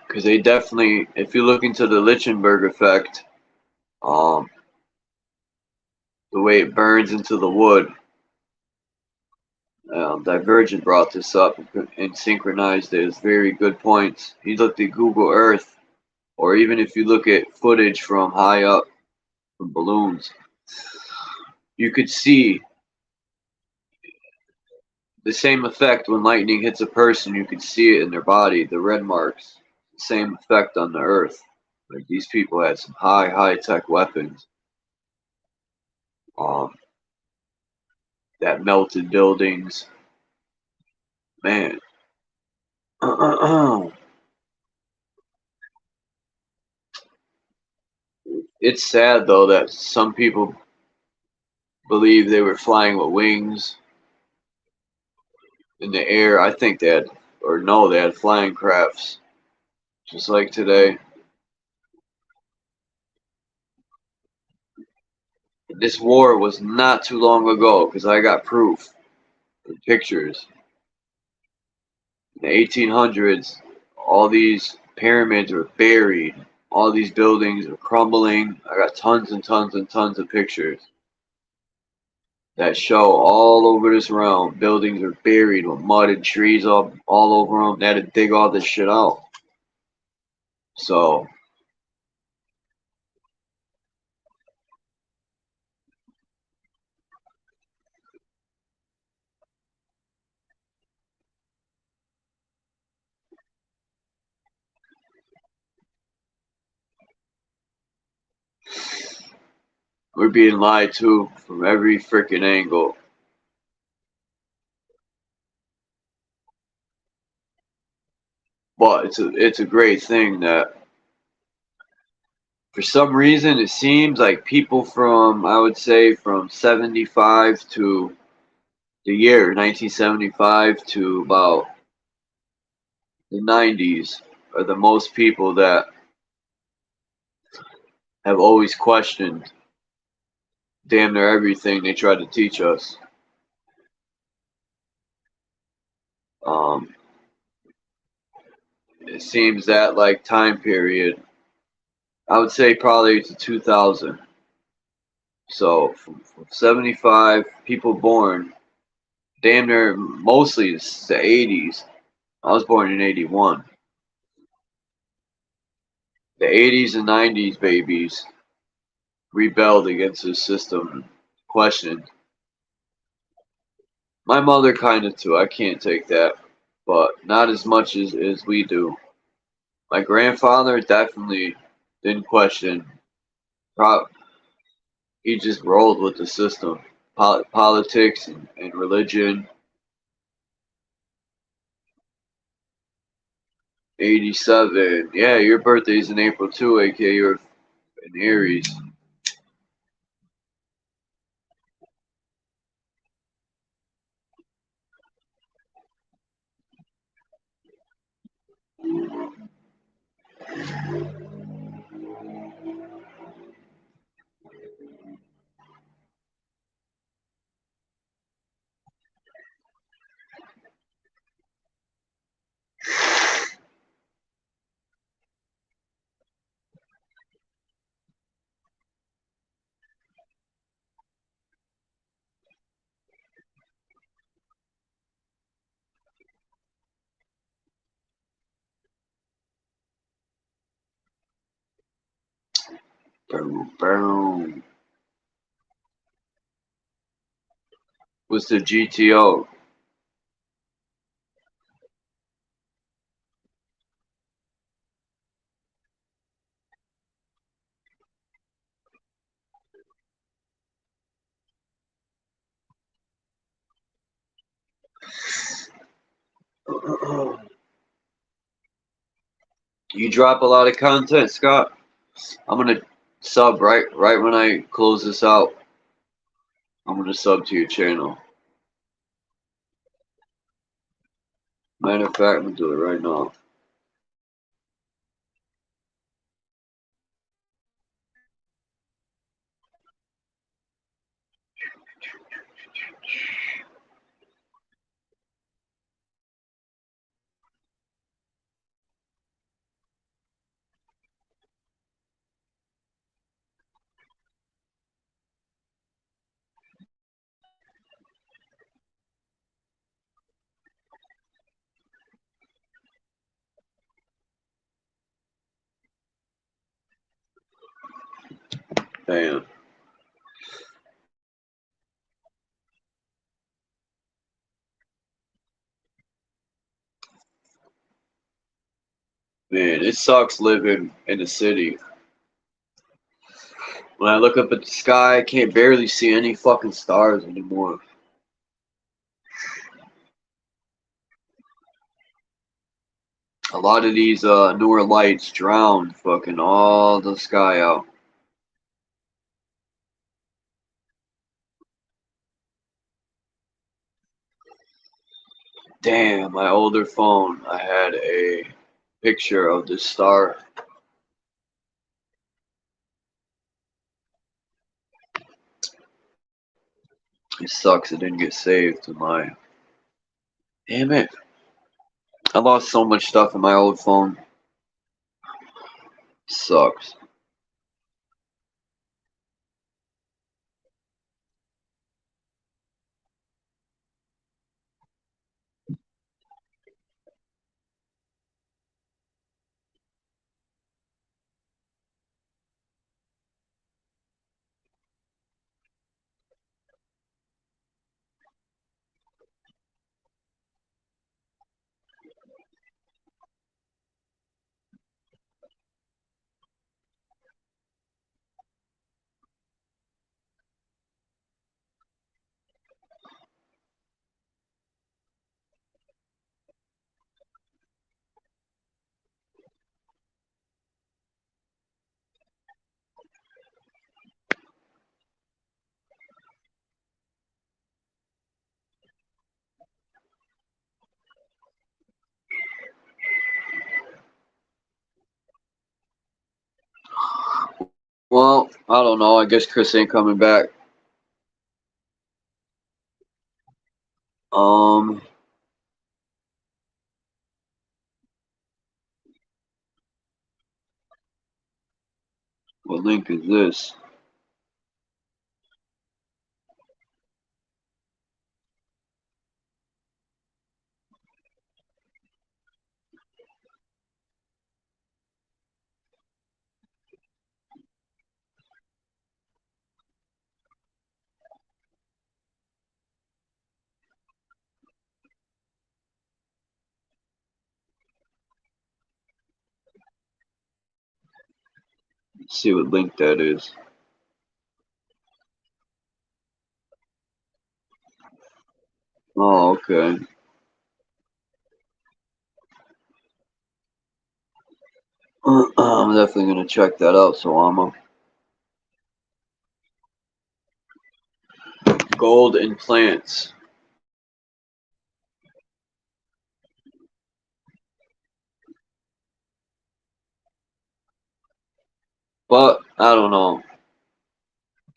Because they definitely, if you look into the Lichtenberg effect, the way it burns into the wood, Divergent brought this up and synchronized it. It's very good points. He looked at Google Earth, or even if you look at footage from high up from balloons, you could see the same effect when lightning hits a person. You could see it in their body, the red marks. Same effect on the Earth. Like these people had some high tech weapons um, that melted buildings. Man, it's sad though that some people believe they were flying with wings in the air. I think they had, or no, they had flying crafts, just like today. This war was not too long ago because I got proof, pictures. In the 1800s, all these pyramids were buried. All these buildings are crumbling. I got tons and tons and tons of pictures that show all over this realm. Buildings are buried with mud and trees all over them. They had to dig all this shit out. So we're being lied to from every freaking angle. But it's a great thing that for some reason it seems like people from, I would say, from 75 to the year 1975 to about the 90s are the most people that have always questioned damn near everything they tried to teach us. Um, it seems that like time period, I would say probably to 2000. So from 75 people born, damn near mostly it's the 80s. I was born in 81. The 80s and 90s babies rebelled against the system, questioned. My mother kind of too. I can't take that, but not as much as we do. My grandfather definitely didn't question. He just rolled with the system, politics and religion. 87. Yeah, your birthday's in April too, aka you're in Aries. Boom, boom. What's the GTO? You drop a lot of content, Scott. I'm gonna sub right when I close this out. I'm gonna sub to your channel. Matter of fact, I'm gonna do it right now. Damn. Man, it sucks living in the city. When I look up at the sky, I can't barely see any fucking stars anymore. A lot of these newer lights drown fucking all the sky out. Damn, my older phone, I had a picture of this star. It sucks it didn't get saved to my... Damn it. I lost so much stuff in my old phone. Sucks. Well, I don't know. I guess Chris ain't coming back. Um, what link is this? Let's see what link that is. Oh, okay. I'm definitely gonna check that out, so I'm gold and plants. But I don't know.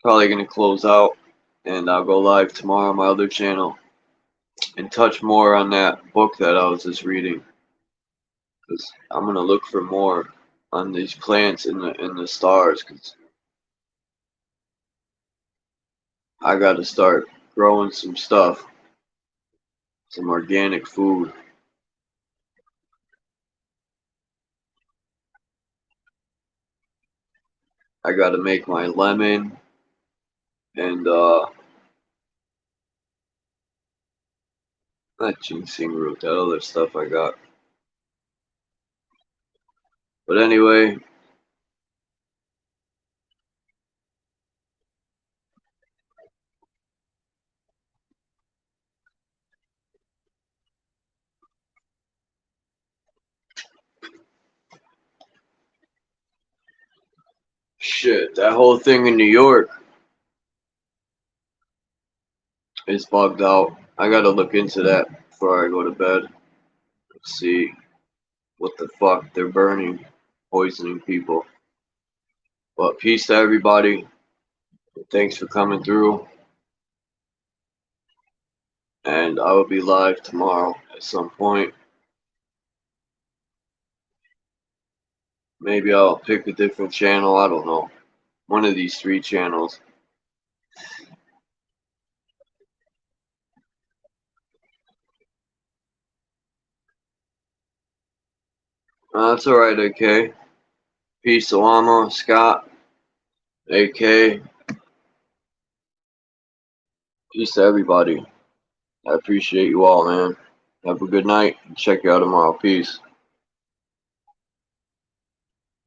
Probably gonna close out, and I'll go live tomorrow on my other channel and touch more on that book that I was just reading. Cause I'm gonna look for more on these plants in the stars. Cause I gotta start growing some stuff, some organic food. I gotta make my lemon and not ginseng root, that other stuff I got. But anyway, shit, that whole thing in New York is bugged out. I gotta look into that before I go to bed. Let's see what the fuck they're burning, poisoning people. But peace to everybody. Thanks for coming through. And I will be live tomorrow at some point. Maybe I'll pick a different channel. I don't know. One of these 3 channels. That's alright, okay. Peace, Alama, Scott. AK. Peace to everybody. I appreciate you all, man. Have a good night. Check you out tomorrow. Peace.